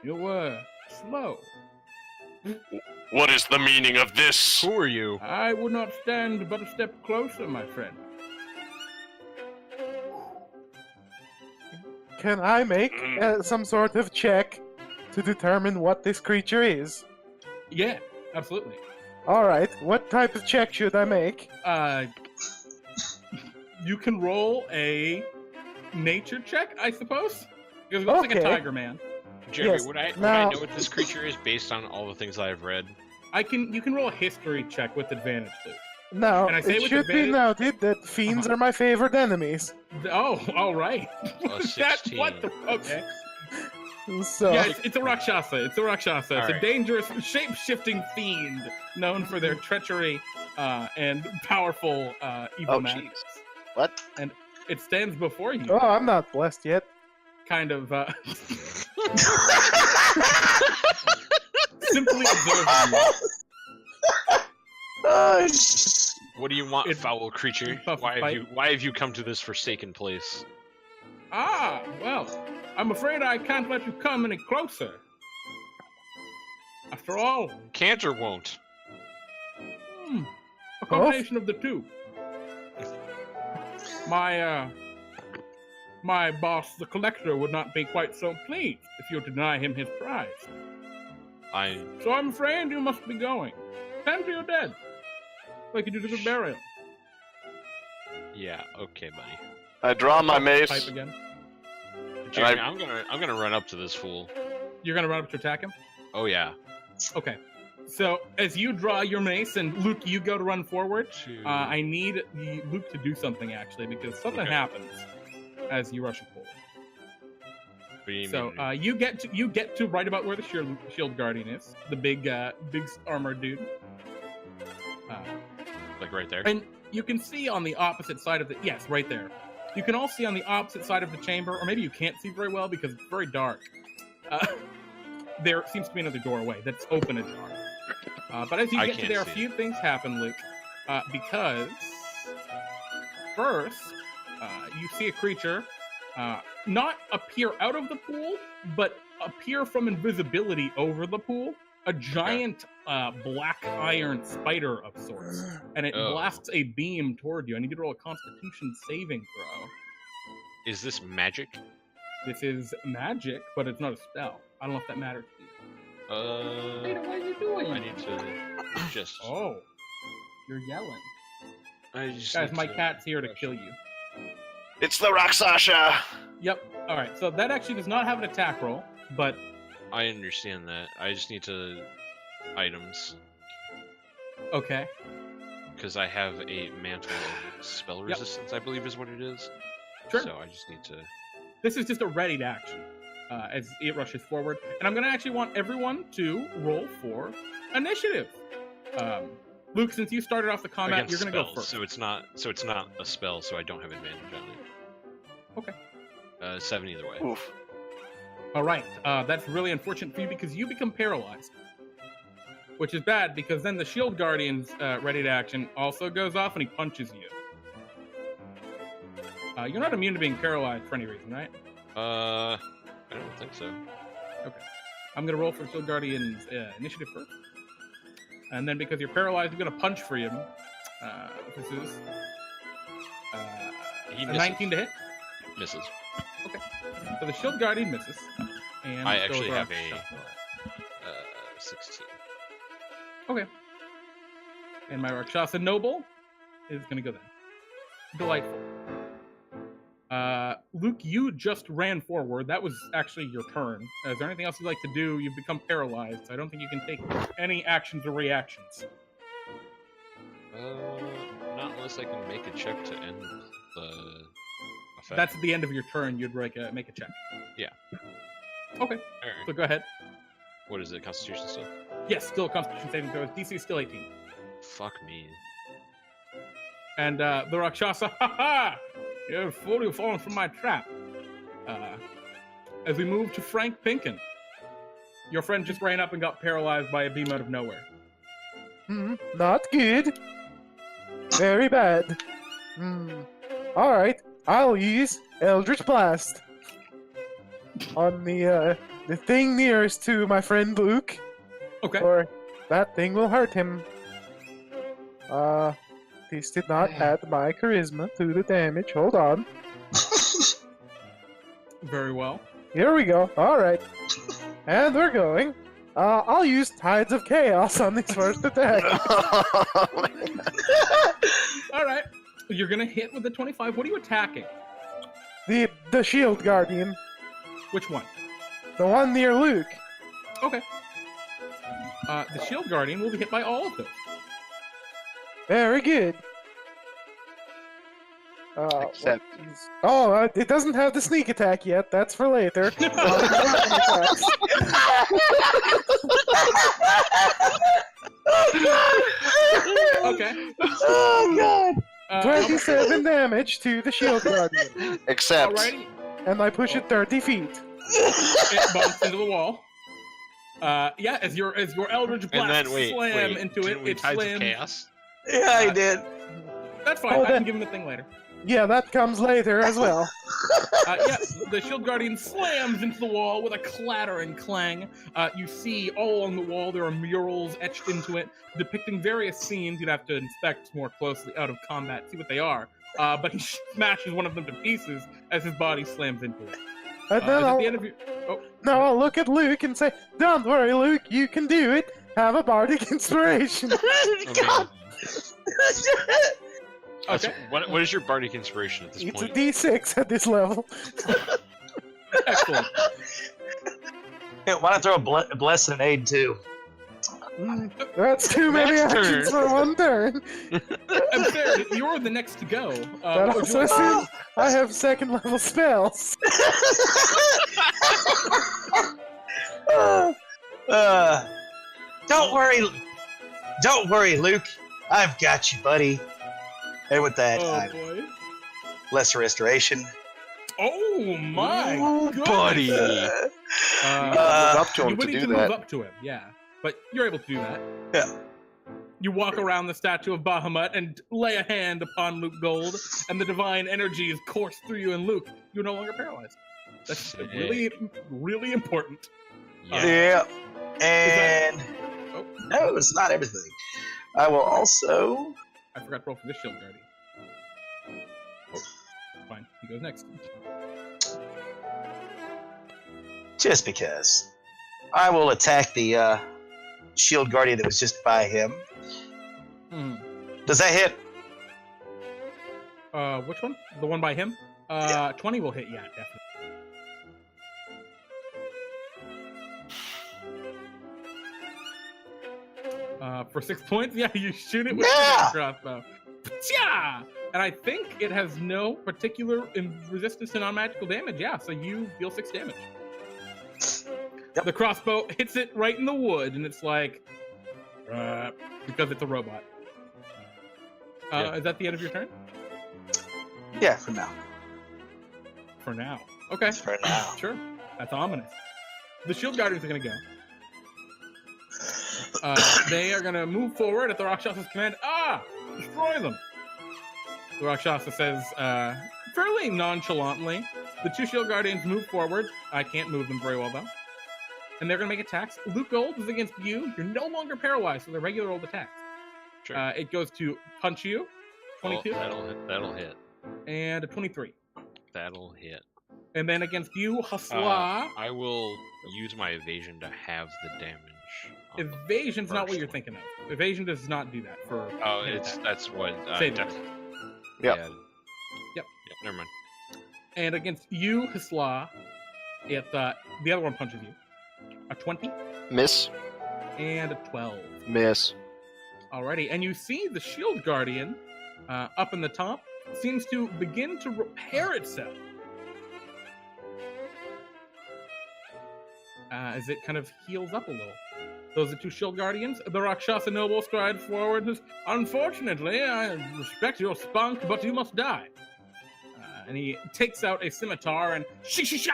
You were slow. What is the meaning of this? Who are you? I would not stand but a step closer, my friend. Can I make some sort of check to determine what this creature is? Yeah, absolutely. Alright, what type of check should I make? You can roll a nature check, I suppose? Because it looks like a Okay. tiger man. Jeremy, Yes, would I now- know what this creature is based on all the things I've read? You can roll a history check with advantage, Luke. Now, Can I say it with should be advantage? noted that fiends Uh-huh. are my favorite enemies. Oh, all right. Plus That's 16. what the okay. So, Yeah, it's a rakshasa. It's a rakshasa. It's a Alright. dangerous, shape-shifting fiend known for their treachery and powerful evil Oh, magic. jeez. What? It stands before you, oh, I'm not blessed yet. kind of simply observing you. Oh, What do you want, It- foul creature? puff Why pipe. have you come to this forsaken place? Ah, well, I'm afraid I can't let you come any closer. After all, Can't or won't? a combination of the two. My boss, the collector, would not be quite so pleased if you deny him his prize. So I'm afraid you must be going. Tend to your dead, like you do to the burial. Yeah, okay, buddy. I draw my Pipe mace. again. Jeremy, I'm gonna run up to this fool. You're gonna run up to attack him. Oh yeah. Okay. So as you draw your mace and Luke, you go to run forward. I need Luke to do something actually because something Okay. happens as you rush forward. What do you So mean? you get to right about where the shield guardian is, the big armored dude. Like right there. And you can see on the opposite side of the yes, right there. You can all see on the opposite side of the chamber, or maybe you can't see very well because it's very dark. There seems to be another doorway that's open ajar. But as you I get to can't there, a see few things happen, Luke. Because first, you see a creature not appear out of the pool, but appear from invisibility over the pool. A giant black iron spider of sorts, and it Oh. blasts a beam toward you. I need you to roll a Constitution saving throw. Is this magic? This is magic, but it's not a spell. I don't know if that matters to you. Beta, what are you doing? I need to just. Oh, you're yelling. I just Guys, need my to- cat's here to kill you. It's the Rakshasa. Yep. All right. So that actually does not have an attack roll, but I understand that. I just need to items okay. because I have a mantle of spell Yep. resistance. I believe is what it is. Sure. So I just need to. This is just a readied action as it rushes forward, and I'm going to actually want everyone to roll for initiative. Luke, since you started off the combat, Against you're going to go spells, first. So it's not a spell, so I don't have advantage on it. Okay. 7 either way. Oof. All right. That's really unfortunate for you because you become paralyzed. which is bad because then the Shield Guardian's ready to action also goes off and he punches you. You're not immune to being paralyzed for any reason, right? I don't think so. Okay. I'm going to roll for Shield Guardian's initiative first. And then because you're paralyzed, I'm going to punch for him. This is a 19 to hit. Misses. Okay. So the Shield Guardian misses. And I so actually is have Rakshasa. a 16. Okay. And my Rakshasa Noble is going to go then. Delightful. Luke, you just ran forward. That was actually your turn. Is there anything else you'd like to do? You've become paralyzed. So I don't think you can take any actions or reactions. Not unless I can make a check to end the effect. That's at the end of your turn. You'd make a check. Yeah. Okay. Alright. So go ahead. What is it? Constitution still? Yes, still a Constitution saving throw. DC is still 18. Fuck me. And the Rakshasa, ha! You've fully fallen from my trap. As we move to Frank Pinkan, your friend just ran up and got paralyzed by a beam out of nowhere. Not good. Very bad. Alright, I'll use Eldritch Blast on the thing nearest to my friend Luke. Okay. Or that thing will hurt him. This did not add my charisma to the damage. Hold on. Very well. Here we go. Alright. And we're going. I'll use Tides of Chaos on this first attack. Alright. You're gonna hit with the 25. What are you attacking? The Shield Guardian. Which one? The one near Luke. Okay. The Shield Guardian will be hit by all of those. Very good. Except- It doesn't have the sneak attack yet. That's for later. Okay. Oh god! 27 damage to the Shield Guardian. Except. Alrighty. And I push it 30 feet. It bumps into the wall. Yeah, as your Eldritch Blast And then slam into didn't it, we it Tides of slams. Chaos? Yeah, I did. That's fine. Oh, I can then- give him the thing later. Yeah, that comes later as well. Yeah, the Shield Guardian slams into the wall with a clatter and clang. You see all along the wall there are murals etched into it depicting various scenes you'd have to inspect more closely out of combat, see what they are. But he smashes one of them to pieces as his body slams into it. And then At the end of your... I'll look at Luke and say, "Don't worry, Luke, you can do it. Have a bardic inspiration." Okay. Okay. What is your bardic inspiration at this It's a point? D6 at this level. Excellent. Yeah, why not throw a bless and an aid too? That's too many Next actions turn. for one turn. And Sarah, you're the next to go. That would you also like- assumes I have second level spells. Don't worry, Luke. I've got you, buddy. And with that, Oh boy. lesser restoration. Oh my Ooh, goodness. buddy. Move Uh, up to you him would to need do to that. move up to him, yeah. But you're able to do that. Yeah. You walk around the statue of Bahamut and lay a hand upon Luke Gold, and the divine energies course through you, and Luke, you're no longer paralyzed. That's Sick. really, really important. Yeah. And Oh, no, it's not everything. I will also. I forgot to roll for this Shield Guardian. Oh, fine. He goes next. Just because. I will attack the shield guardian that was just by him. Hmm. Does that hit? Which one? The one by him? 20 will hit, yeah, definitely. For 6 points, yeah, you shoot it with Yeah! the crossbow. Yeah! And I think it has no particular resistance to non-magical damage, yeah, so you deal 6 damage. Yep. The crossbow hits it right in the wood, and it's like, because it's a robot. Yeah. Is that the end of your turn? Yeah, for now. For now. Okay. For now. Sure. That's ominous. The shield guardians are gonna go. They are going to move forward at the Rakshasa's command. Destroy them! The Rakshasa says, fairly nonchalantly, the 2 Shield Guardians move forward. I can't move them very well, though. And they're going to make attacks. Luke Gold is against you. You're no longer paralyzed, so they're regular old attacks. Sure. It goes to punch you. 22. That'll hit. And a 23. That'll hit. And then against you, Hasla. I will use my evasion to have the damage. Evasion's not what you're thinking of. Evasion does not do that for. That's what. Save Yep. Yep. Never mind. And against you, Hasla, the other one punches you. A 20 Miss. and a 12. Miss. Alrighty, and you see the Shield Guardian up in the top seems to begin to repair itself. As it kind of heals up a little. Those are 2 Shield Guardians. The Rakshasa Noble strides forward and says, unfortunately, I respect your spunk, but you must die. And he takes out a scimitar and sha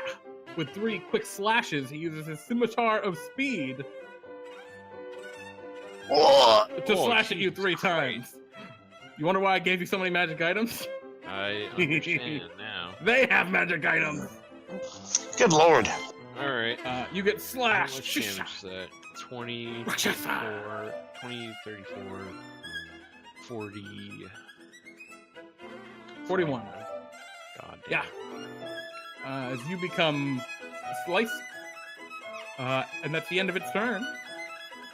with 3 quick slashes. He uses his scimitar of speed to slash at you 3 times. You wonder why I gave you so many magic items? I understand now. They have magic items. Good lord. All right. You get How slashed. much damage is that? 20, 34, 20, 34, 40. 41. God damn. Yeah. As you become sliced, and that's the end of its turn.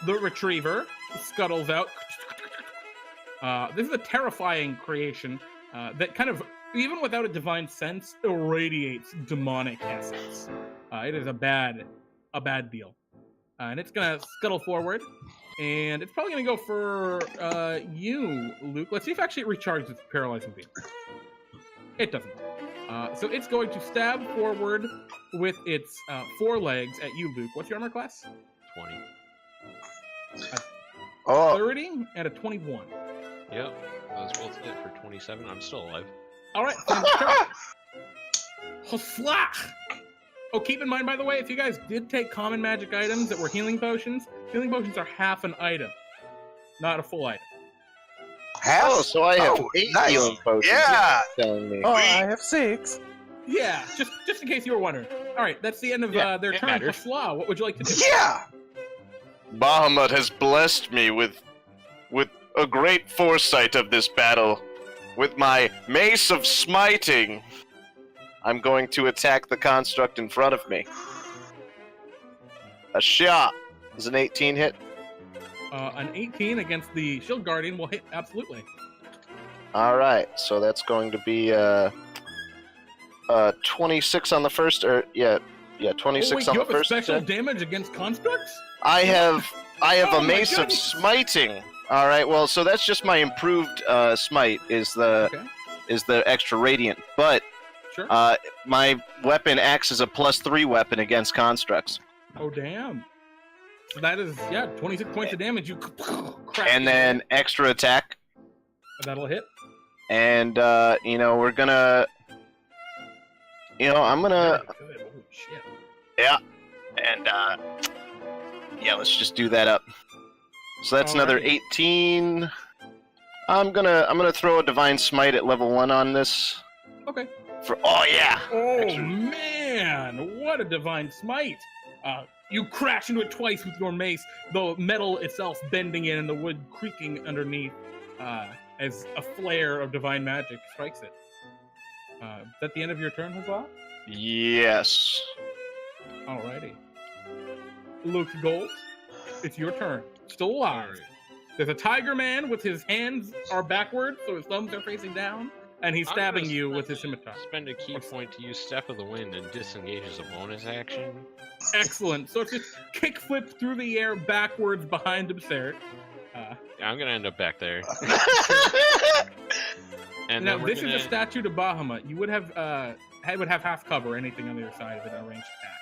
The Retriever scuttles out. This is a terrifying creation that kind of, even without a divine sense, irradiates demonic essence. It is a bad deal. And it's gonna scuttle forward, and it's probably gonna go for you, Luke. Let's see if actually it recharges its paralyzing beam. It doesn't. So it's going to stab forward with its forelegs at you, Luke. What's your armor class? 20. 30 and a 21. Yep. Those both hit for 27. I'm still alive. All right. Hosla! Oh, keep in mind, by the way, if you guys did take common magic items that were healing potions are half an item, not a full item. Half? Oh, so I have 8 nice. healing potions. Yeah. Telling me. Oh, I have 6. Yeah, just in case you were wondering. All right, that's the end of their it turn. matters. Hosla, what would you like to do? Yeah. Bahamut has blessed me with a great foresight of this battle. With my Mace of Smiting, I'm going to attack the construct in front of me. A shot. Is an 18 hit? An 18 against the Shield Guardian will hit absolutely. Alright, so that's going to be 26 on the first, 26 you on the have a first. special damage against constructs? I have Oh a my Mace of goodness. Smiting. Alright, well, so that's just my improved smite, is the extra radiant, but Sure. my weapon acts as a +3 weapon against constructs. Oh, damn. So that is, 26 points of damage. You crack. And then extra attack. That'll hit. And, we're gonna... I'm gonna... Very good. Holy shit. Yeah. And, let's just do that up. So that's another Alrighty. 18. I'm gonna throw a Divine Smite at level 1 on this. Okay. Oh, yeah! Oh, Extra. man. What a divine smite. You crash into it twice with your mace, the metal itself bending in and the wood creaking underneath as a flare of divine magic strikes it. Is that the end of your turn, Huzzah? Yes. Alrighty. Luke Gold, it's your turn. Still alive. Alright. There's a tiger man with his hands are backward, so his thumbs are facing down, and he's I'm stabbing gonna you with his scimitar. Spend a key point to use Step of the Wind and disengage as a bonus action. Excellent. So it's just kick flips through the air backwards behind Absurd. Yeah, I'm gonna end up back there. And Now then we're this gonna... is a statue to Bahamut. You would have half cover anything on the other side of it, a ranged attack.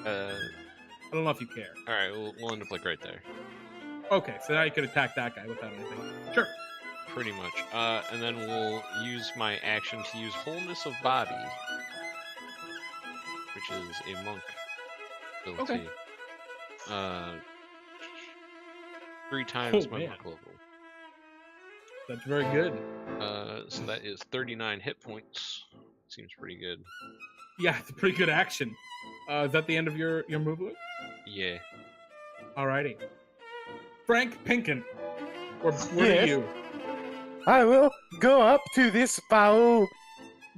I don't know if you care. All right, we'll end up like right there, Okay, so now you could attack that guy without anything. Sure. pretty much. And then we'll use my action to use Wholeness of Body, which is a monk ability. Okay. 3 times my man. luck level. That's very good. So that is 39 hit points. Seems pretty good. Yeah, it's a pretty good action. Is that the end of your movement? Yeah. Alrighty. Frank Pinkan. Where Yes. are you? I will go up to this foul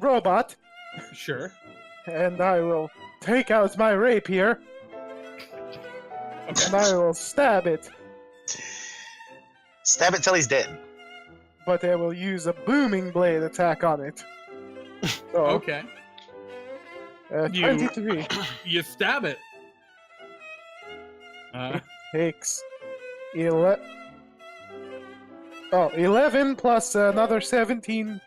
robot, Sure. and I will take out my rapier, Okay. and I will stab it. Stab it till he's dead. But I will use a booming blade attack on it. So, Okay. You- 23 You stab it. takes 11 plus another 17.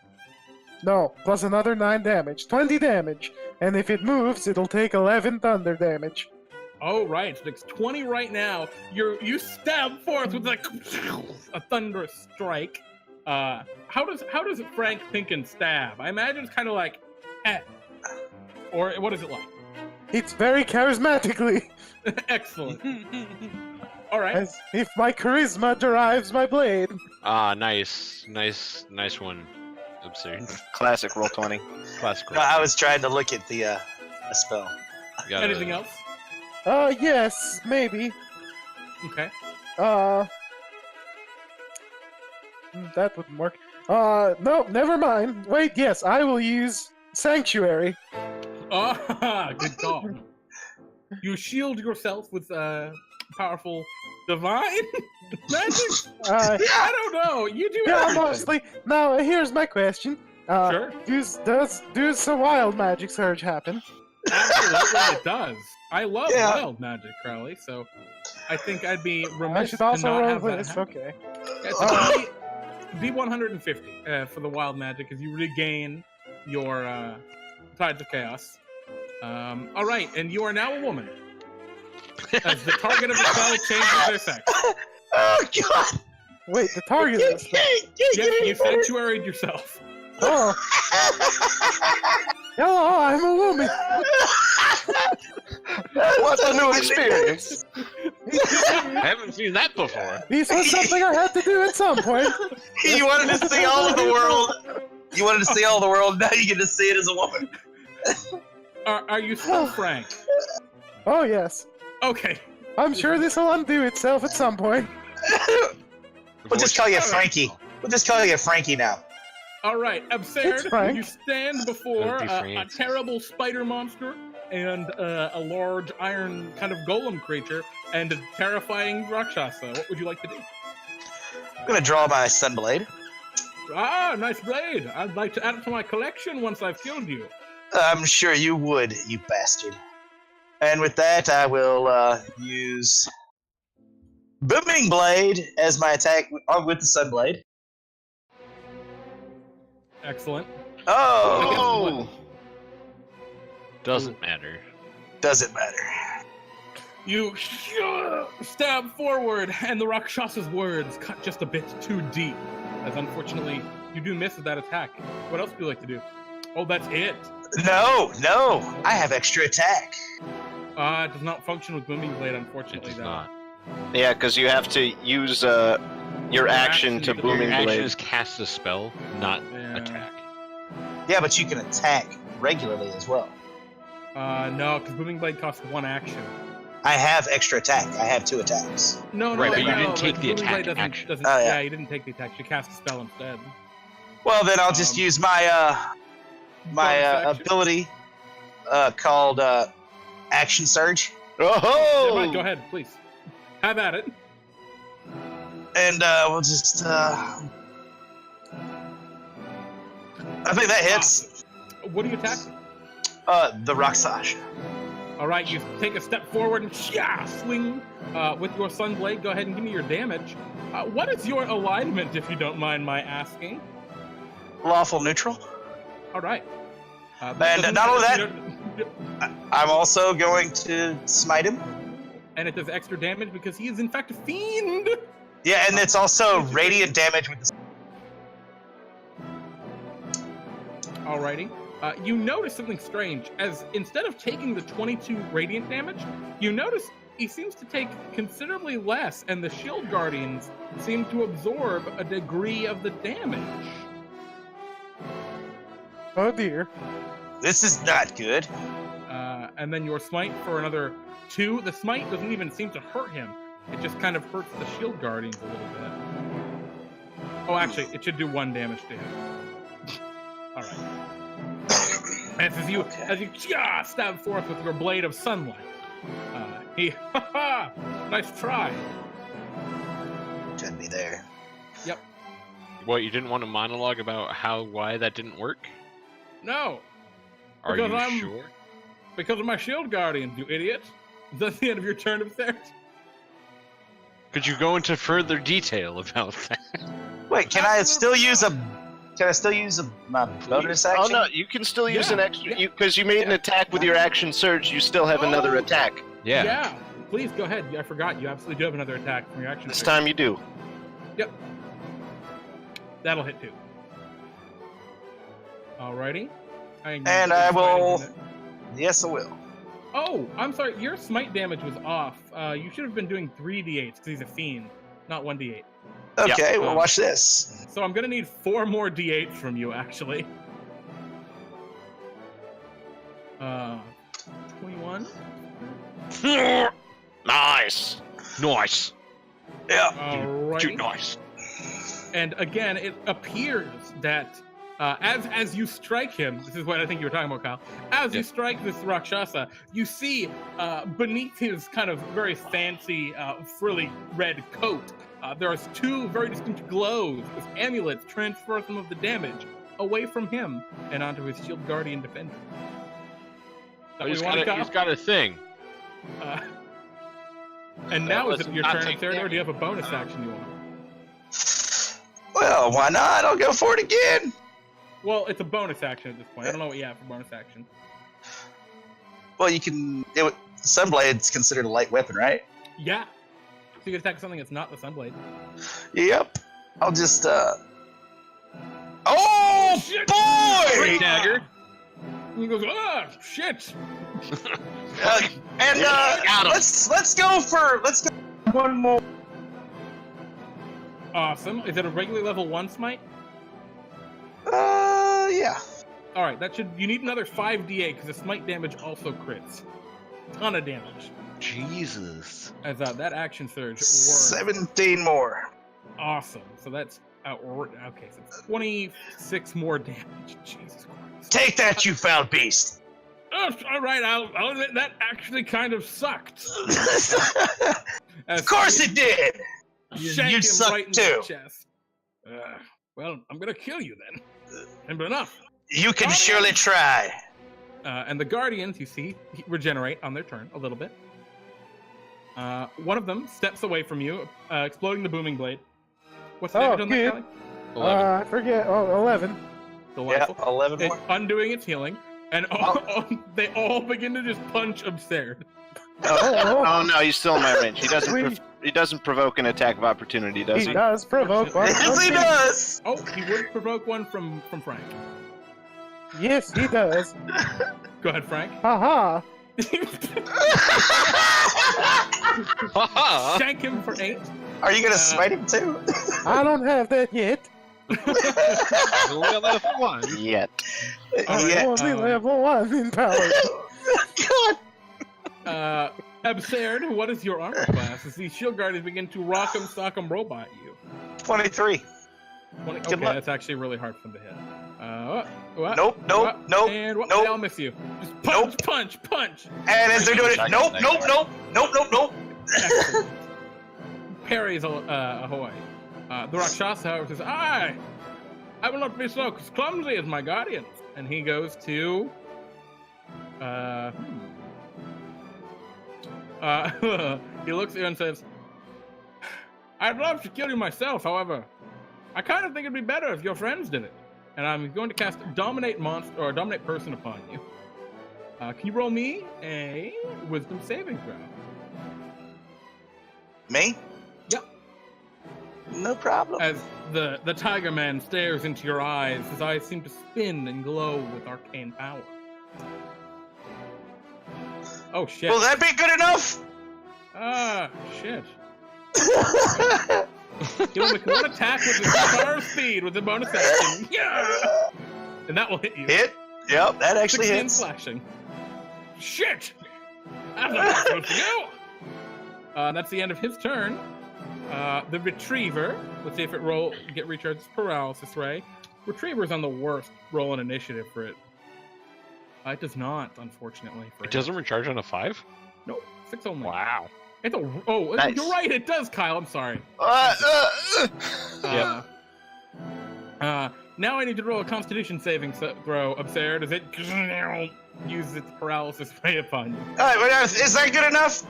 No, plus another 9 damage. 20 damage. And if it moves, it'll take 11 thunder damage. Oh right, so it's 20 right now. You stab forth with like a thunderous strike. How does Frank Pinkan stab? I imagine it's kind of like, or what is it like? It's very charismatically, Excellent. All right. as if my charisma derives my blade. Ah, nice one. Absurd. Classic roll 20. Classic. No, I was trying to look at the spell. Anything else? Yes, maybe. Okay. That wouldn't work. No, never mind. Wait, yes, I will use Sanctuary. Ah, good call. You shield yourself with powerful divine magic. I don't know. You do Yeah, everything. mostly. Now, here's my question. Sure. Does some wild magic surge happen? Absolutely, it does. I love Yeah. wild magic, Crowley. So I think I'd be I remiss should to also not roll have that this. happen. Okay. It's a D150 for the wild magic as you regain your Tides of Chaos. All right, and you are now a woman. As the target of the spell changes their sex. Oh god! Wait, the target of the spell. Yep, you sanctuaried yourself. Oh. Hello, I'm a woman. What a new experience! I haven't seen that before. This was something I had to do at some point. You wanted to see all of the world. You wanted to see all the world. Now you get to see it as a woman. Are you still Frank? Oh yes. Okay. I'm sure this will undo itself at some point. We'll just call you Frankie. We'll just call you Frankie now. All right, It's Absurd, Frank. you stand before That'd be a Frank. terrible spider monster and a large iron kind of golem creature and a terrifying rakshasa. What would you like to do? I'm gonna draw my Sunblade. Ah, nice blade. I'd like to add it to my collection once I've killed you. I'm sure you would, you bastard. And with that, I will use Booming Blade as my attack with the Sunblade. Excellent. Oh! Doesn't matter. Doesn't matter. You stab forward, and the Rakshasa's words cut just a bit too deep. As unfortunately, you do miss with that attack. What else would you like to do? Oh, that's it. No, I have extra attack. It does not function with Booming Blade, unfortunately. It's though. not. Yeah, because you have to use your action to action to- booming Your action blade. is cast a spell, not Yeah. attack. Yeah, but you can attack regularly as well. No, because Booming Blade costs one action. I have extra attack. I have 2 attacks. No, Right, but you no, didn't take the Booming Blade attack doesn't, action. Doesn't, Oh, yeah. yeah, you didn't take the attack. You cast a spell instead. Well, then I'll just use my Bonus action. ability called Action Surge, Oh! Yeah, Mike, go ahead, please. Have at it. and we'll just. I think that hits. What are you attacking? The Rakshasa. All right, you take a step forward and swing with your Sunblade. Go ahead and give me your damage. What is your alignment, if you don't mind my asking? Lawful neutral. All right. And doesn't- not only that- you know, I'm also going to smite him. and it does extra damage because he is in fact a fiend. Yeah, and it's also radiant damage with the. Alrighty. You notice something strange, as instead of taking the 22 radiant damage, you notice he seems to take considerably less, and the shield guardians seem to absorb a degree of the damage. Oh dear. This is not good. And then your smite for another 2. The smite doesn't even seem to hurt him. It just kind of hurts the shield guardians a little bit. Oh, actually, it should do 1 damage to him. All right. As you stab forth with your blade of sunlight, nice try. Should be there. Yep. What, you didn't want to monologue about why that didn't work? No. Are Because you sure? Because of my shield guardians, you idiot. Is that the end of your turn upstairs? Could you go into further detail about that? Wait, can I still use a my bonus action? Oh no, you can still use an extra because you made an Yeah. attack with your action surge. You still have another attack. Yeah. Please go ahead. I forgot. You absolutely do have another attack from your action. This surge. time you do. Yep. That'll hit 2. Alrighty. And I will. Yes, I will. Oh, I'm sorry. Your smite damage was off. You should have been doing 3d8s because he's a fiend, not 1d8. Okay, well, watch this. So I'm gonna need 4 more d8s from you, actually. 21. Nice. Nice. Yeah. Alrighty. Nice. And again, it appears that as you strike him, this is what I think you were talking about, Kyle. As you strike this Rakshasa, you see beneath his kind of very fancy, frilly red coat, there are 2 very distinct glows with amulets transfer some of the damage away from him and onto his shield guardian defender. He's got a thing. And now is it your not turn take up there, or damage. do you have a bonus action you want? Well, why not? I'll go for it again. Well, it's a bonus action at this point. I don't know what you have for bonus action. Well, you can. Sunblade's considered a light weapon, right? Yeah. So you can attack something that's not the Sunblade. Yep. I'll just. Oh Shit! boy! Great dagger. And he goes, shit! And Got him. let's go 1 more. Awesome. Is it a regular level 1 smite? Yeah. Alright, you need another 5d8 because the smite damage also crits. Ton of damage. Jesus. As that action surge works. 17 more. Awesome. So that's okay, so it's 26 more damage. Jesus Christ. Take that, you foul beast. Oh, alright, I'll admit that actually kind of sucked. Of course it did. Shank You him suck right in too. the chest. Well, I'm gonna kill you then. Simple enough. You can Guardians! surely try. And the Guardians, you see, regenerate on their turn a little bit. One of them steps away from you, exploding the booming blade. What's the damage on that, good. Kelly? 11. I forget. Oh, 11. Delightful. Yeah, 11 It's more. undoing its healing, and they all begin to just punch Absurd. Oh no, he's still in my range. He doesn't provoke an attack of opportunity, does He he? does provoke one. Yes, he does. Oh, he would provoke one from Frank. Yes, he does. Go ahead, Frank. Haha. Shank him for 8. Are you gonna smite him too? I don't have that yet. Only level 1. Yet. Alright, Yeah. Only level 1 in power. God. Absurd, what is your armor class? As these shield guardians begin to rock'em sock'em robot you. 23. 20, Good okay, luck. that's actually really hard for them to hit. What? Nope, nope, What? nope, And what? nope. I'll miss you. Just punch, punch. And as they're doing it, nope, nope, nope, nope, nope, nope. Excellent. Parries ahoy. The Rakshasa, however, says, I will not be so clumsy as my guardians. And he goes to... he looks at you and says, I'd love to kill you myself, however, I kind of think it'd be better if your friends did it. And I'm going to cast Dominate Monster, or Dominate Person upon you. Can you roll me a Wisdom saving throw? Me? Yep. No problem. As the Tiger Man stares into your eyes, his eyes seem to spin and glow with arcane power. Oh shit. Will that be good enough? Ah, shit. You only can one attack with the star speed with the bonus action. Yeah! And that will hit you. Hit? Yep, that actually 16 hits. slashing. Shit! That's not supposed to go! That's the end of his turn. The Retriever. Let's see if it get recharges paralysis ray. Retriever's on the worst roll in initiative for it. It does not, unfortunately. It doesn't recharge on a 5? No, 6 only. Wow. It's a Nice. You're right. It does, Kyle. I'm sorry. Yep. Now I need to roll a Constitution saving throw. Absurd. Does it use its paralysis ray upon you? Alright, is that good enough?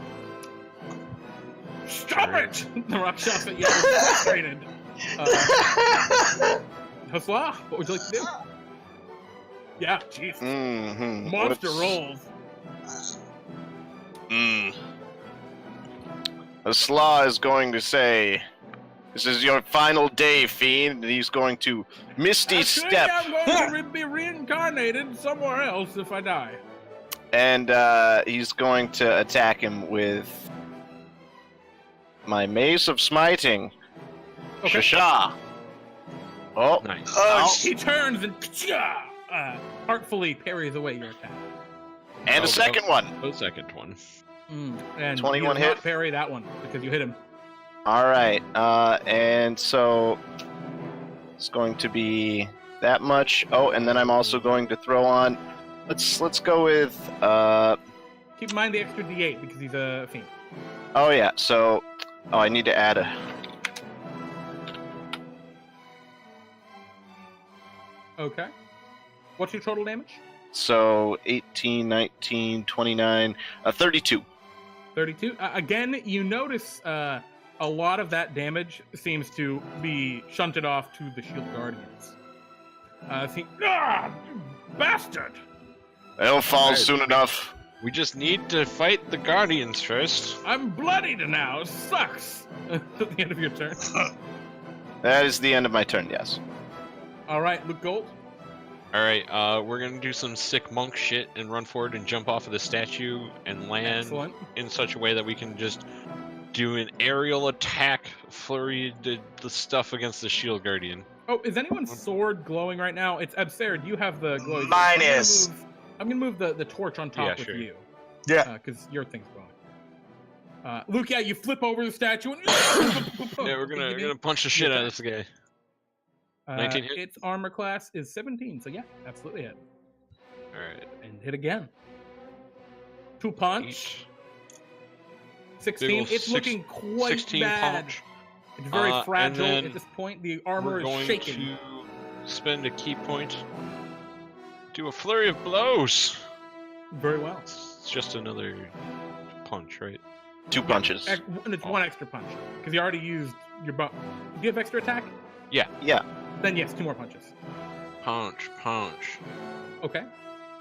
Stop it! The Rakshasa is frustrated. Hasla, what would you like to do? Yeah, jeez. Mm-hmm. Monster rolls. The Slaw is going to say, "This is your final day, Fiend," and he's going to Misty Actually, Step. I'm going to be reincarnated somewhere else if I die. And he's going to attack him with my Mace of Smiting. Okay. Shasha. Oh, Nice. He turns and artfully parries away your attack. and a second one. The second one. And 21 you do not hit. parry that one because you hit him. All right, and so it's going to be that much. Oh, and then I'm also going to throw on. Let's go with. Keep in mind the extra D8 because he's a fiend. Oh yeah. So, I need to add a. Okay. What's your total damage? So 18, 19, 29, 32. 32. Again, you notice a lot of that damage seems to be shunted off to the Shield Guardians. You bastard! They'll fall Alright. soon enough. We just need to fight the Guardians first. I'm bloodied now. It sucks. At the end of your turn. That is the end of my turn. Yes. All right, Luke Gold. Alright, we're gonna do some sick monk shit and run forward and jump off of the statue and land Excellent. in such a way that we can just do an aerial attack, flurry the stuff against the Shield Guardian. Oh, is anyone's sword glowing right now? It's absurd. You have the glow. Mine is. I'm gonna move the torch on top Yeah, with sure. you. Yeah. Because your thing's glowing. Luke, yeah, you flip over the statue and Yeah, we're gonna punch the shit out of this guy. 19 hit? Its armor class is 17, so yeah, absolutely hit. Alright. And hit again. 2 punch. Each. 16. Big ol' It's looking quite 16 bad. punch. It's very and fragile then at this point. The armor We're is going shaking. to spend a key point. Do a flurry of blows. Very well. It's just another punch, right? 2 punches. And it's 1 extra punch. Because you already used your bow. Do you have extra attack? Yeah. Then yes, 2 more punches. Punch. Okay.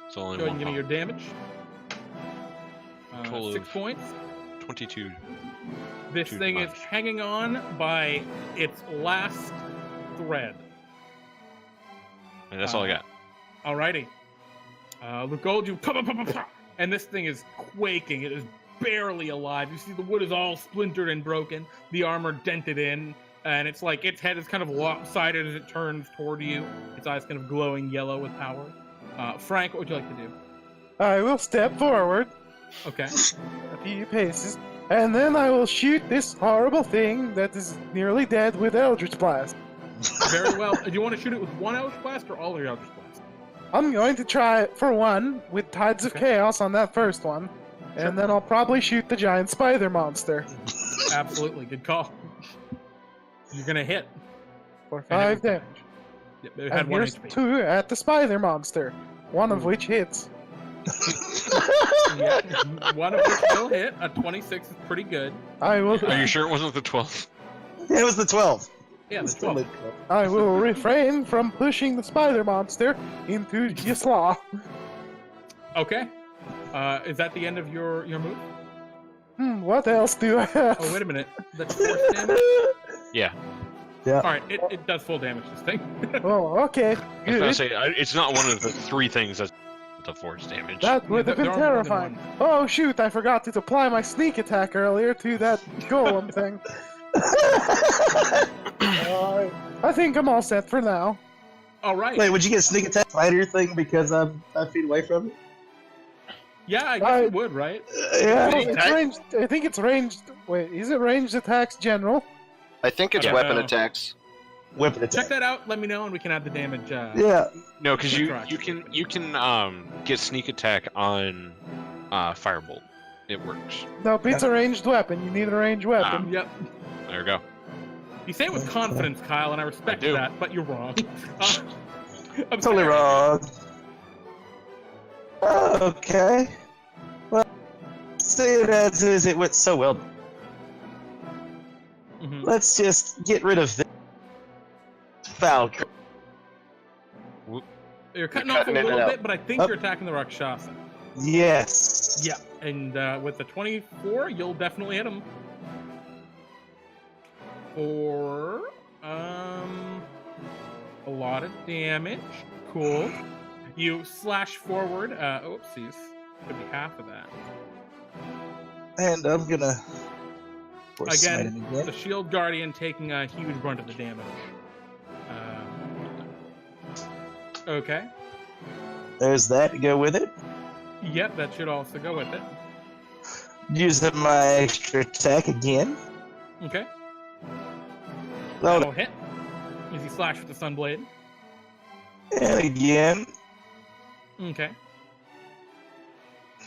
It's only Go ahead one and give me your punch. damage. Total 6 of points. 22. This Two thing is punch. hanging on by its last thread. And that's all I got. Alrighty. Luke Gold, you and this thing is quaking. It is barely alive. You see the wood is all splintered and broken. The armor dented in. And it's like its head is kind of lopsided as it turns toward you. Its eyes kind of glowing yellow with power. Frank, what would you like to do? I will step forward Okay. a few paces, and then I will shoot this horrible thing that is nearly dead with Eldritch Blast. Very well. Do you want to shoot it with 1 Eldritch Blast or all of your Eldritch Blast? I'm going to try it for 1 with Tides of Okay. Chaos on that first one, Sure. and then I'll probably shoot the giant spider monster Absolutely. Good call. You're going to hit. for And it 5 was- damage. Yep, it had And 1 here's HP. 2 at the spider monster, one of which hits. Yeah, one of which will hit. A 26 is pretty good. I will. Are you sure it wasn't the 12? It was the 12. Yeah, the 12. I will refrain from pushing the spider monster into your slaw. Okay. Is that the end of your move? What else do I have? Oh, wait a minute. That's force damage? Yeah. Alright, it does full damage, this thing. Oh, okay. I was gonna Good. say, it's not one of the 3 things that to force damage. That would have been there are more than terrifying. one. Oh shoot, I forgot to apply my sneak attack earlier to that golem thing. I think I'm all set for now. All right. Wait, would you get a sneak attack spider thing because I'm 5 feet away from it? Yeah, I guess you would, right? Yeah. Oh, it's ranged. I think it's ranged. Wait, is it ranged attacks general? I think it's Yeah. weapon attacks. Weapon attack. Check that out. Let me know, and we can add the damage. Yeah. No, because Correct. you can get sneak attack on firebolt. It works. Nope, it's a ranged weapon. You need a ranged weapon. Yep. There we go. You say it with confidence, Kyle, and I respect I do. that, but you're wrong. I'm Totally sorry. wrong. Okay. Well, seeing as it went so well, Mhm. let's just get rid of this foul. You're cutting You're off a cutting it little out. bit, but I think Oh. you're attacking the Rakshasa. Yes. Yeah, and with the 24, you'll definitely hit him. For a lot of damage. Cool. You slash forward. Oopsies. Could be half of that. And I'm gonna. force smite Again, him the Shield Guardian taking a huge brunt of the damage. Okay. There's that to go with it. Yep, that should also go with it. Using my extra attack again. Okay. Load That'll hit. Easy slash with the Sunblade. and again. Okay.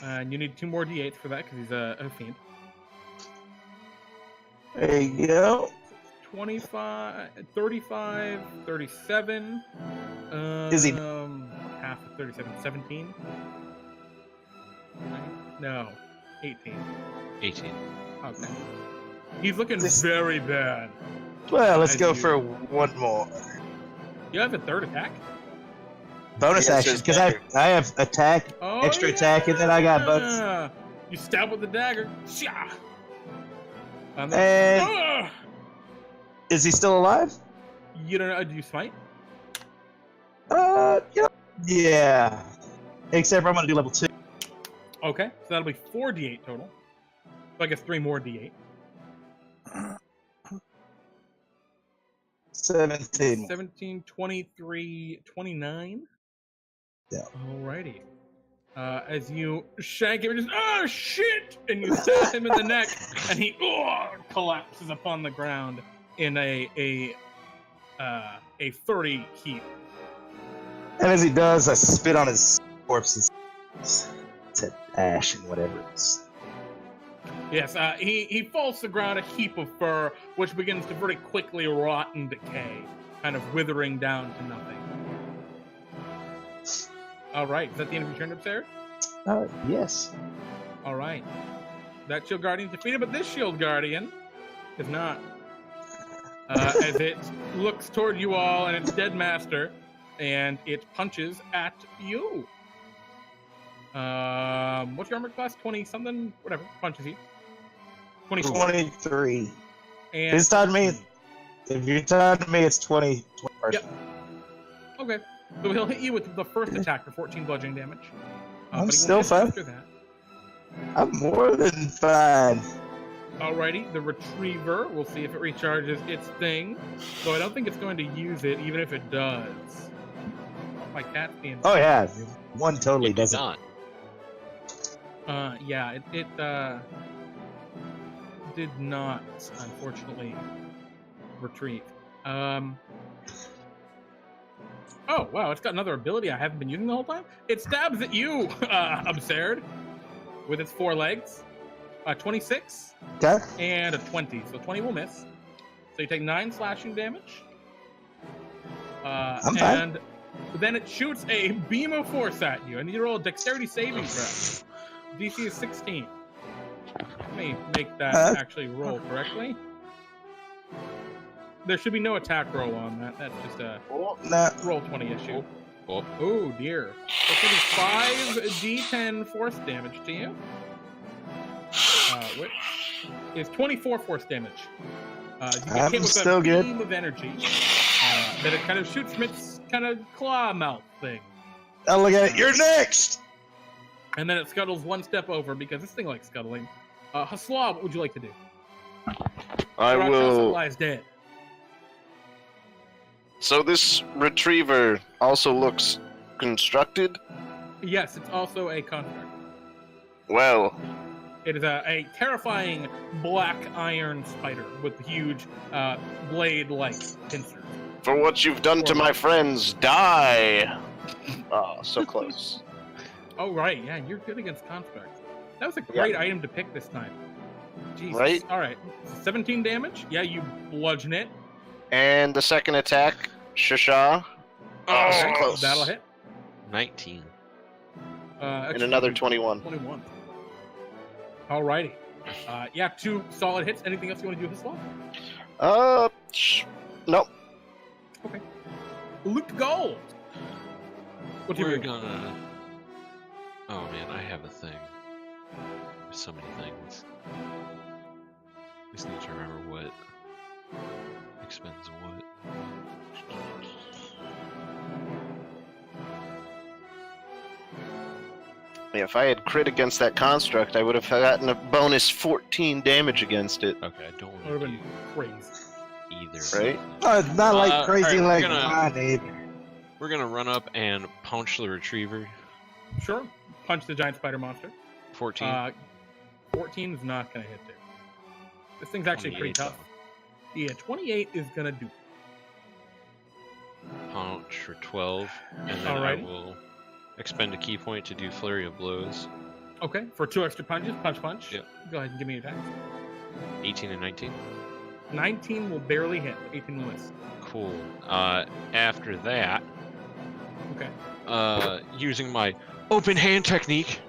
And you need 2 more d8s for that because he's a fiend. There you go. 25, 35, 37. Is he- Half of 37, 17? No, 18. 18. Okay. He's looking This- very bad. Well, let's As go you- for one more. You have a third attack? Bonus Yes, action, it's because better. I have attack, Oh, extra attack, and then I got bonus. yeah! You stab with the dagger. Shah! And And Ah! is he still alive? You don't know. Do you smite? Yeah. Except I'm gonna do level 2. Okay, so that'll be 4 d8 total. So I guess 3 more d8. 17. 17, 23, 29. Yeah. Alrighty. As you shank him, just oh shit, and you stab him in the neck, and he collapses upon the ground in a 30 heap. And as he does, I spit on his corpse and said ash and whatever it is. Yes, he falls to the ground, a heap of fur, which begins to very quickly rot and decay, kind of withering down to nothing. All right, is that the end of your turn, Absurd? Yes. All right. That Shield Guardian's defeated, but this Shield Guardian is not. As it looks toward you all and its dead master, and it punches at you. What's your armor class? 20 something? Whatever. Punches you. 24. 23. And It's time to me. If you're talking to me, it's 20. 20 Yep. Okay. So he'll hit you with the first attack for 14 bludgeoning damage. I'm but he still won't hit fine. after that. I'm more than fine. Alrighty, the Retriever. We'll see if it recharges its thing. So I don't think it's going to use it, even if it does. My cat's being. Oh, yeah. One totally It did doesn't. not. Yeah, it did not, unfortunately, retrieve. Oh, wow, it's got another ability I haven't been using the whole time. It stabs at you, Absurd, with its 4 legs. 26 Okay. and a 20. So 20 will miss. So you take 9 slashing damage. I'm fine. And then it shoots a beam of force at you. I need to roll a dexterity saving throw. DC is 16. Let me make that actually roll correctly. There should be no attack roll on that. That's just a Nah. roll 20 issue. Oh. Oh dear. That's going to be 5 d10 force damage to you. Which is 24 force damage. You get I'm hit with still a good. beam of energy that it kind of shoots from its kind of claw mouth thing. Oh, look at it. You're next. And then it scuttles one step over because this thing likes scuttling. Hasla, what would you like to do? I Rakshasa will. lies dead. So this retriever also looks constructed. Yes, it's also a construct. Well, It is a terrifying black iron spider with huge blade-like pincers. for what you've done to my friends, die. Oh, so close. Oh, right. Yeah, you're good against constructs. That was a great item to pick this time. Jesus. Right? All right. 17 damage. Yeah, you bludgeon it. And the second attack, Shasha. Oh, so Okay, close. That'll hit. 19. And Actually, another 21. 21. Alrighty. Yeah, 2 solid hits. Anything else you want to do with this one? Nope. Loot gold. What's We're your gonna. Oh man, I have a thing. There's so many things. I just need to remember what expends what. Yeah, if I had crit against that construct, I would have gotten a bonus 14 damage against it. Okay, I don't That would want have to been do crazy. either. Right? Oh, it's not like Alright, crazy we're like gonna- mine either. We're gonna run up and punch the retriever. Sure. Punch the giant spider monster. 14. 14 is not going to hit there. This thing's actually pretty 28 tough. Yeah, 28 is going to do. Punch for 12, and then I Alrighty. will expend a key point to do flurry of blows. Okay, for 2 extra punches, punch. Yep. Go ahead and give me your attacks. 18 and 19. 19 will barely hit. 18 will miss. Cool. After that, Okay. using my open hand technique,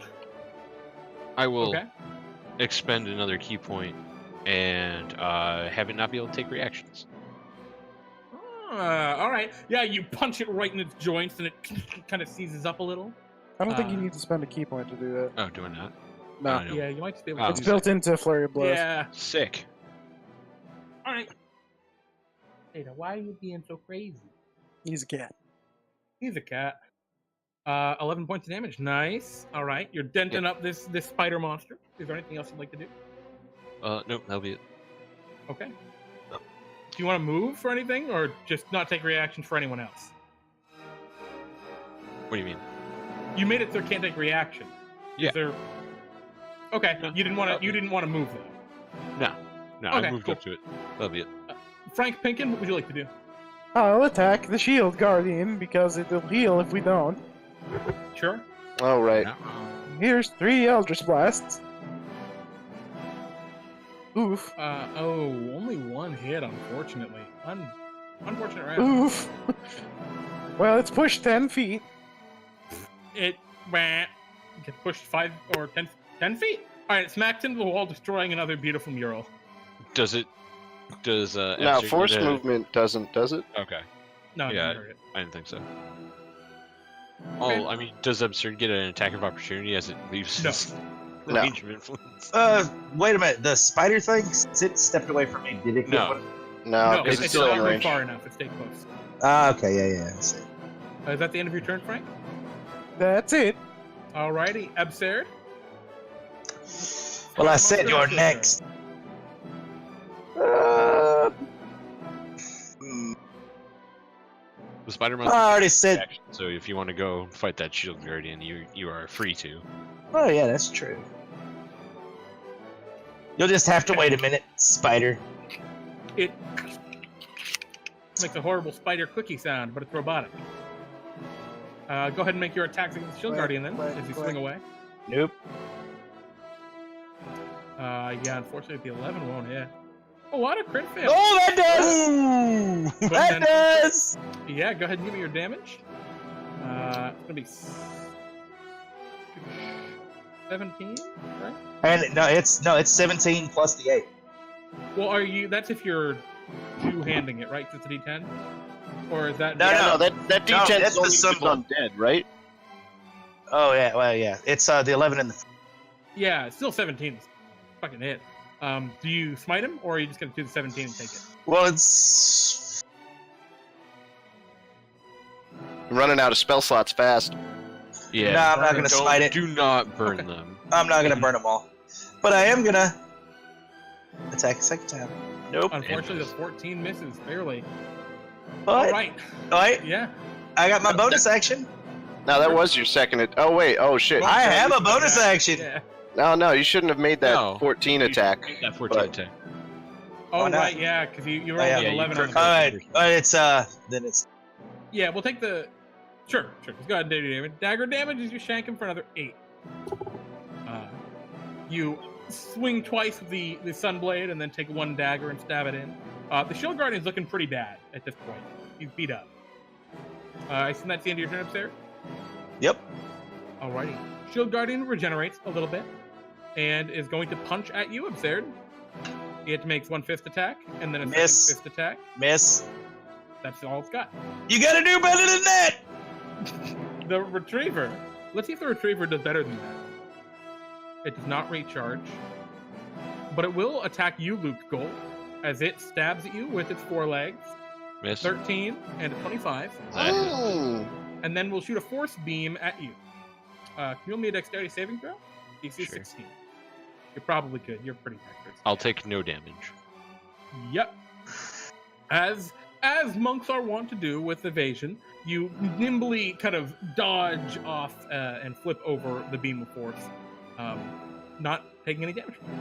I will Okay. expend another key point and have it not be able to take reactions. All right. Yeah, you punch it right in its joints, and it kind of seizes up a little. I don't think you need to spend a key point to do that. Oh, do I not? No. I know. Yeah, you might just be able Oh. to It's do built into Flurry of that. Blows. Yeah. Sick. All right. Hey, now why are you being so crazy? He's a cat. He's a cat. 11 points of damage. Nice. All right. You're denting up this spider monster. Is there anything else you'd like to do? Nope, that'll be it. Okay. Do you want to move for anything, or just not take reactions for anyone else? What do you mean? You made it so it can't take reaction. Yeah. Is there... Okay. No. You didn't want to. You didn't want to move though. No, Okay, I moved cool. up to it. That'll be it. Frank Pinkan, what would you like to do? I'll attack the Shield Guardian because it'll heal if we don't. Sure. All right. Not wrong. Here's 3 Eldritch Blasts. Oof. Only 1 hit, unfortunately. Unfortunate round. Oof. Well, it's pushed 10 feet. It gets pushed 5 or 10 feet. All right, it smacks into the wall, destroying another beautiful mural. Does it? Does No, Absert force get a- movement doesn't, does it? Okay, No, it Yeah. didn't hurt it. I didn't think so. Okay. Oh, I mean, does Absurd get an attack of opportunity as it leaves No. his No. range of influence? Wait a minute. The spider thing stepped away from me. Did it? No. No, No, because it's it's still not in very range. far enough. It stayed close. Okay. Yeah. I see. Is that the end of your turn, Frank? That's it. Alrighty, Absurd. Well, I said you're next. The Spider-Man. I already said. So if you want to go fight that Shield Guardian, you are free to. Oh yeah, that's true. You'll just have to wait a minute, spider. It makes a horrible spider cookie sound, but it's robotic. Go ahead and make your attacks against the Shield Quack, Guardian then, quack, as you quack. swing away. Nope. Yeah, unfortunately, the 11 won't hit. A lot of crit fail. Oh, that does. But That then- does. Yeah, go ahead and give me your damage. It's gonna be 17, right? And it's 17 plus the 8. Well, are you? That's if you're two-handing it, right? 'Cause it's a D10, or is that? No, Yeah, no. no, that No, D10 that's is the only if it's symbol. undead, right? Oh yeah, well yeah. It's the 11 and the. Yeah, it's still 17. Fucking hit. Do you smite him, or are you just gonna do the 17 and take it? Well, it's. I'm running out of spell slots fast. Yeah. No, I'm not gonna Don't- smite it. Do not burn Okay. them. I'm not gonna burn them all. But I am gonna attack a second time. Nope. Unfortunately, the 14 misses barely. But All right. wait, Yeah. I got my bonus action. No, that was your second. Oh wait. Oh shit. I have a bonus action. Yeah. No, you shouldn't have made that No. 14 attack. That 14 But- attack. Oh Why not? right, yeah, because you rolled yeah. an Yeah, you 11 on the crit- All first. right, it's then it's Yeah, we'll take the. Sure. Just go ahead and do your damage. Dagger damage is you shank him for another 8. You swing twice with the Sunblade and then take one dagger and stab it in. The Shield Guardian's looking pretty bad at this point. He's beat up. I assume that's the end of your turn, Absurd? Yep. Alrighty. Shield Guardian regenerates a little bit and is going to punch at you, Absurd. It makes one fist attack and then a Miss. second fist attack. miss. That's all it's got. You gotta do better than that. The Retriever. Let's see if the Retriever does better than that. It does not recharge. But it will attack you, Luke Gold, as it stabs at you with its forelegs. Miss. 13 and a 25. Mm. And then we'll shoot a force beam at you. Can you roll me a dexterity saving throw? DC Sure. 16. You're probably good. You're pretty dexterous. I'll take no damage. Yep. As monks are wont to do with evasion, you nimbly kind of dodge off and flip over the beam of force, not taking any damage from it.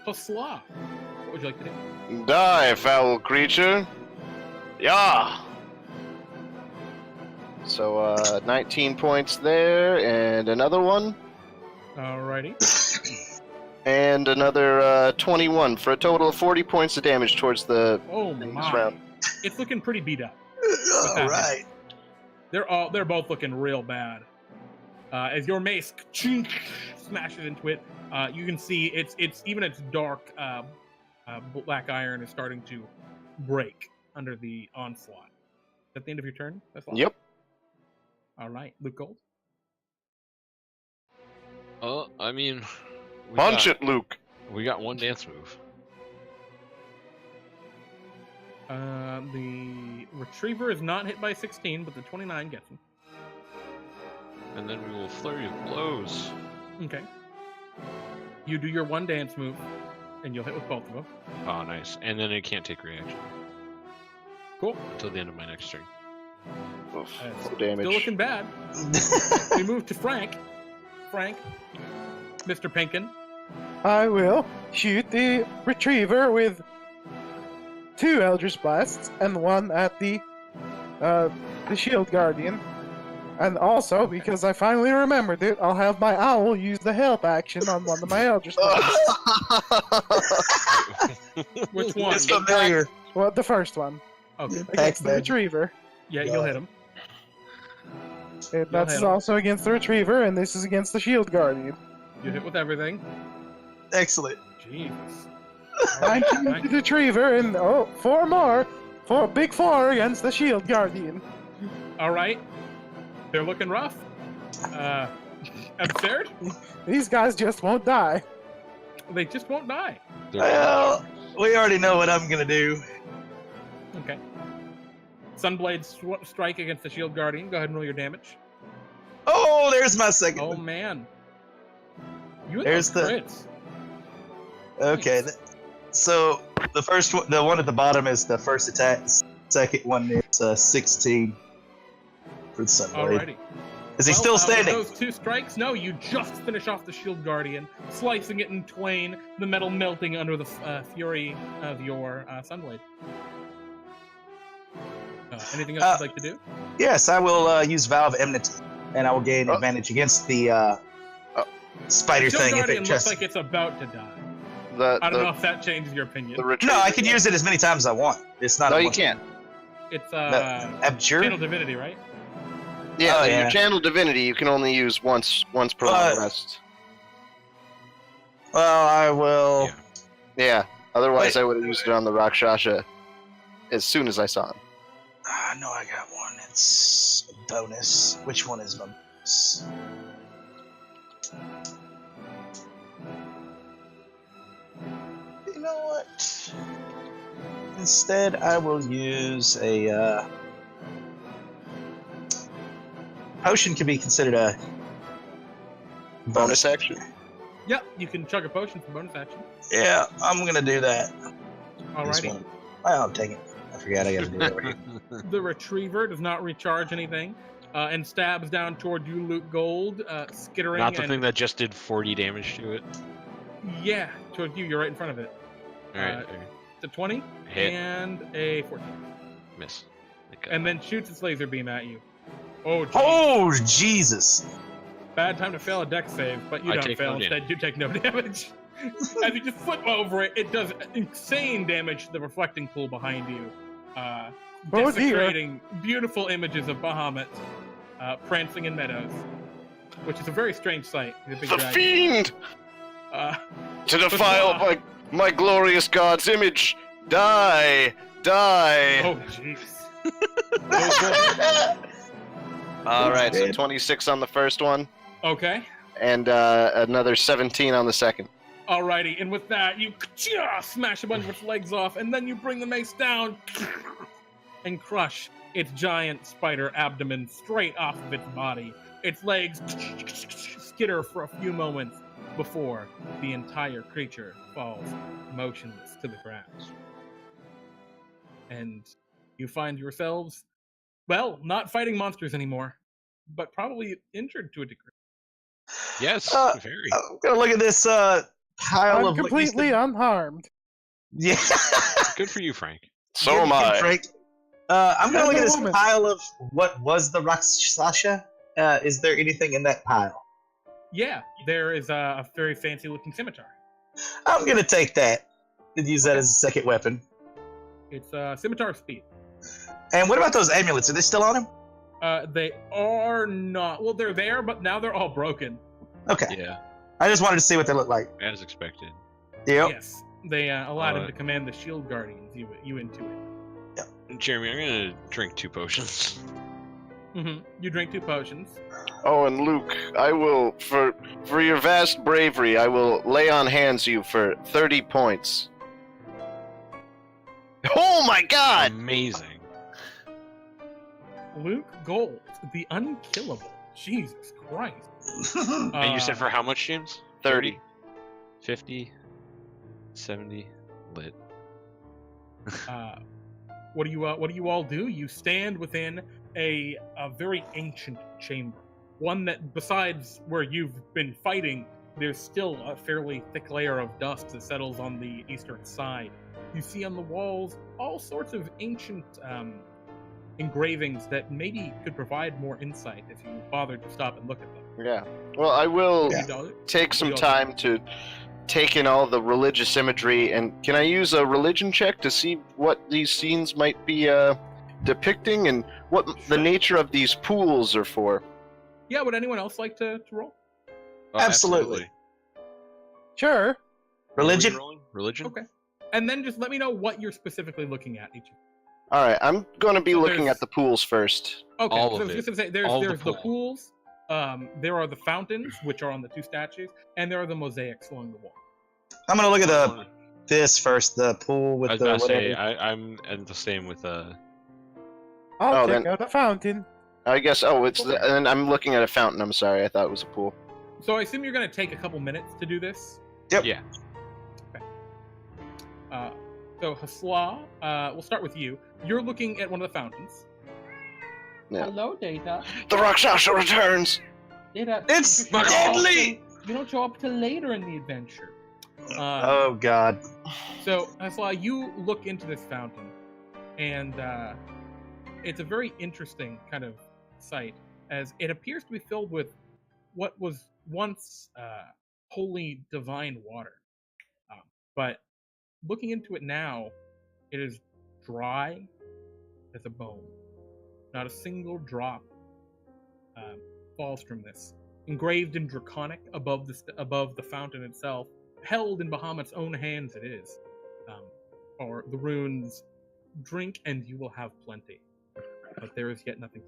So Slaw, what would you like to do? Die, foul creature. Yeah. So 19 points there, and another one, Alrighty. and another 21 for a total of 40 points of damage towards the. Oh This my! round. It's looking pretty beat up. All right. They're both looking real bad. As your mace smashes into it, you can see it's even its dark black iron is starting to break under the onslaught. Is that the end of your turn? That's all. Yep. All right, Luke Gold. I mean, Punch it, Luke. We got one dance move. The Retriever is not hit by 16, but the 29 gets him. And then we will flurry of blows. Okay. You do your one dance move, and you'll hit with both of them. Oh, nice. And then it can't take reaction Cool. until the end of my next turn. Oof, That's full damage. Still looking bad. We move to Frank. Frank, Mr. Pinkan. I will shoot the Retriever with 2 Eldritch Blasts and one at the Shield Guardian. And also, because I finally remembered it, I'll have my owl use the help action on one of my Eldritch Blasts. Which one? It's familiar. Well, the first one. Okay. Against the Pac-Man. Retriever. Yeah, you'll hit him. And that's hit him. also against the Retriever, and this is against the Shield Guardian. You hit with everything. Excellent. Jesus. 19 Alright. to the Retriever, and 4 more. 4 big 4 against the Shield Guardian. All right. They're looking rough. Absurd? These guys just won't die. They just won't die. Well, we already know what I'm gonna do. Okay. Sunblade strike against the Shield Guardian. Go ahead and roll your damage. Oh, there's my second Oh one. man. You There's those the- crits. Okay, so the first one, the one at the bottom is the first attack. The second one is 16 for the Sunblade. Alrighty. Is he Well, still with standing? those 2 strikes? No, you just finish off the Shield Guardian, slicing it in twain, the metal melting under the fury of your Sunblade. Anything else you'd like to do? Yes, I will use Vow of Enmity, and I will gain advantage against the spider Shield thing if Guardian it looks just. like it's about to die. The, I don't the, know if that changes your opinion. the retriever. No, I can use it as many times as I want. It's not. No, a you one- can't. It's Abjure? Channel Divinity, right? Yeah, Oh, your yeah. channel divinity you can only use once per long rest. Well, I will. Yeah. Yeah. Otherwise, Wait. I would have used it on the Rakshasa as soon as I saw him. I know I got one. It's a bonus. Which one is my bonus? You know what? Instead, I will use a. potion can be considered a Bonus action. Yep, you can chug a potion for bonus action. Yeah, I'm gonna do that. This Alrighty. one. Well, dang it. I forgot I gotta do that over here. The retriever does not recharge anything, and stabs down toward you, Luke Gold, skittering. Not the and, thing that just did 40 damage to it. Yeah, toward you. You're right in front of it. Alright, It's a 20 hit, and a 14, miss. Okay. and then shoots its laser beam at you. Oh, geez. Oh, Jesus. Bad time to fail a dex save, but you I don't take fail no instead. You take no damage. As you just flip over it, it does insane damage to the reflecting pool behind you. Oh, dear. Desecrating beautiful images of Bahamut prancing in meadows, which is a very strange sight. He's a big The dragon. fiend! Uh, To defile my glorious god's image! Die! Die! oh, jeez. Alright, so 26 on the first one, Okay. and another 17 on the second. Alrighty, and with that, you smash a bunch of its legs off, and then you bring the mace down and crush its giant spider abdomen straight off of its body. Its legs skitter for a few moments before the entire creature falls motionless to the ground. And you find yourselves, well, not fighting monsters anymore, but probably injured to a degree. Yes, Uh, very. I'm gonna look at this pile I'm of what used to- completely unharmed. Yeah. Good for you, Frank. So Good- am good I. break. I'm gonna And look at the this woman. pile of what was the rakshasa. Is there anything in that pile? Yeah, there is a very fancy looking scimitar. I'm gonna take that and use that as a second weapon. It's scimitar speed. And what about those amulets? Are they still on him? They are not. Well, they're there, but now they're all broken. Okay. Yeah, I just wanted to see what they look like. as expected. Yep. Yes, they allowed him to command the shield guardians. You into it. Jeremy, I'm gonna drink 2 potions. You drink 2 potions. Oh, and Luke, I will, for your vast bravery, I will lay on hands you for 30 points. Oh my god! Amazing. Luke Gold, the unkillable. Jesus Christ. And you said for how much, James? 30. 50, 70, lit. What do you all do? You stand within a very ancient chamber. One that, besides where you've been fighting, there's still a fairly thick layer of dust that settles on the eastern side. You see on the walls all sorts of ancient engravings that maybe could provide more insight if you bothered to stop and look at them. Yeah. Well, I will Yeah. take some time to take in all the religious imagery, and can I use a religion check to see what these scenes might be depicting and what the nature of these pools are for? Yeah, would anyone else like to roll? Oh, Absolutely. Sure. Religion? What are we rolling? Religion? Okay. And then just let me know what you're specifically looking at each. Alright, I'm going to be So looking there's- at the pools first. Okay, All so of I was it. just gonna say there's All the the pool. pools, there are the fountains, which are on the 2 statues, and there are the mosaics along the wall. I'm gonna look at this first, the pool with I was the about to say, whatever. I'm the same with I'll Oh, check then- out the fountain. I guess, and I'm looking at a fountain, I'm sorry, I thought it was a pool. So I assume you're gonna take a couple minutes to do this. Yep. Yeah. So Hasla, we'll start with you. You're looking at one of the fountains. Yeah. Hello, Data. The Rakshasa returns! Data. It's you don't show up deadly! till- You don't show up till later in the adventure. Oh god. So, Hasla, you look into this fountain, and it's a very interesting kind of sight, as it appears to be filled with what was once holy divine water. But looking into it now, it is dry as a bone. Not a single drop falls from this. Engraved in draconic above the fountain itself, held in Bahamut's own hands it is, are the runes, "Drink and you will have plenty," but there is yet nothing.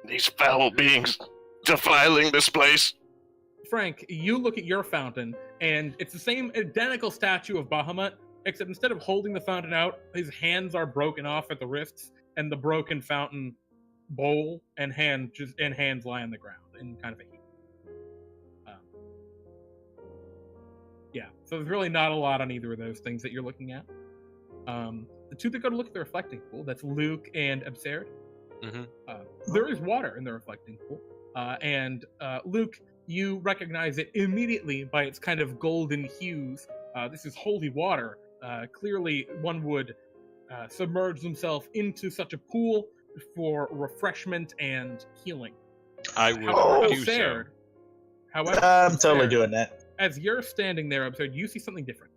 These foul beings defiling this place. Frank, you look at your fountain, and it's the same identical statue of Bahamut, except instead of holding the fountain out, his hands are broken off at the wrists, and the broken fountain bowl and hands lie on the ground in kind of a heap. Yeah, so there's really not a lot on either of those things that you're looking at. The two that go to look at the reflecting pool, that's Luke and Absurd. There is water in the reflecting pool, and Luke, you recognize it immediately by its kind of golden hues. This is holy water. Clearly, one would submerge themselves into such a pool for refreshment and healing. I would do so. Absurd, however, I'm totally Absurd, doing that. as you're standing there, Absurd, you see something different.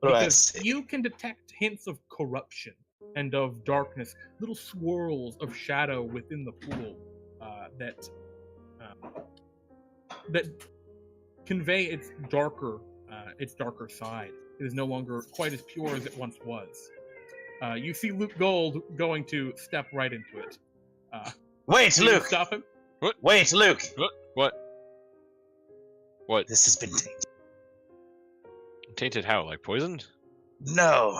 What do I Because see? you can detect hints of corruption and of darkness, little swirls of shadow within the pool that convey its darker side. It is no longer quite as pure as it once was. You see Luke Gold going to step right into it. Wait, Do you Luke! stop him? Wait, Luke! What? This has been tainted. Tainted how? Like poisoned? No,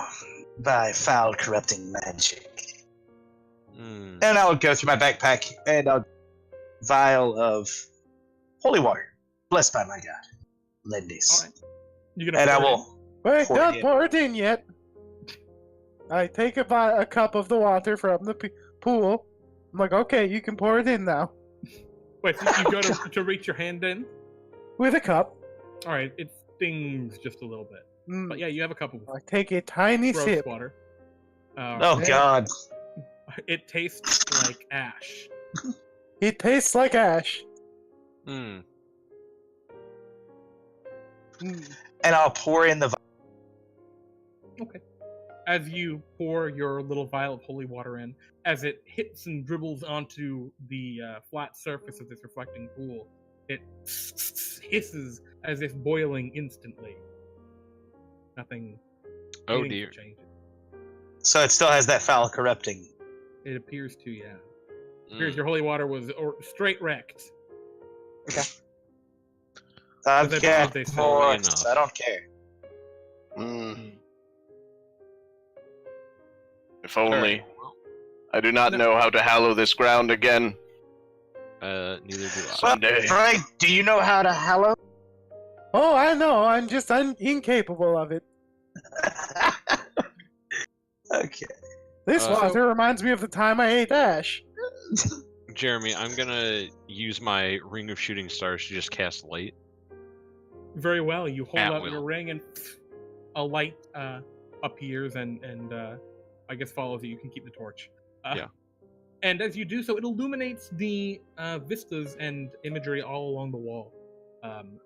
by foul, corrupting magic. Hmm. And I'll go through my backpack and I'll vial of holy water, blessed by my God, Lindis. All right. You gonna And I pour it in? will. Wait, Pour it don't in. pour it in yet. I take a cup of the water from the pool. I'm like, okay, you can pour it in now. Wait, so you go to reach your hand in? With a cup. All right, it stings just a little bit. But yeah, you have a cup of I take a tiny gross sip. water. Oh, man. God. It tastes like ash. It tastes like ash. Hmm. And I'll pour in the vial. Okay. As you pour your little vial of holy water in, as it hits and dribbles onto the flat surface of this reflecting pool, it hisses as if boiling instantly. Nothing. Oh meaningful dear. changes. So it still has that foul, corrupting. It appears to, yeah. Appears Mm. your holy water was straight wrecked. I'll They get probably say more. enough. I don't care. If only. Alright, I do not No. know how to hallow this ground again. neither do I. Well, Someday. Frank, do you know how to hallow? Oh, I know. I'm incapable of it. Okay. This So- water reminds me of the time I ate ash. Jeremy, I'm gonna use my ring of shooting stars to just cast light. Very well. You hold At up will. your ring, and a light appears and I guess follows you. You can keep the torch. Yeah. And as you do so, it illuminates the vistas and imagery all along the wall.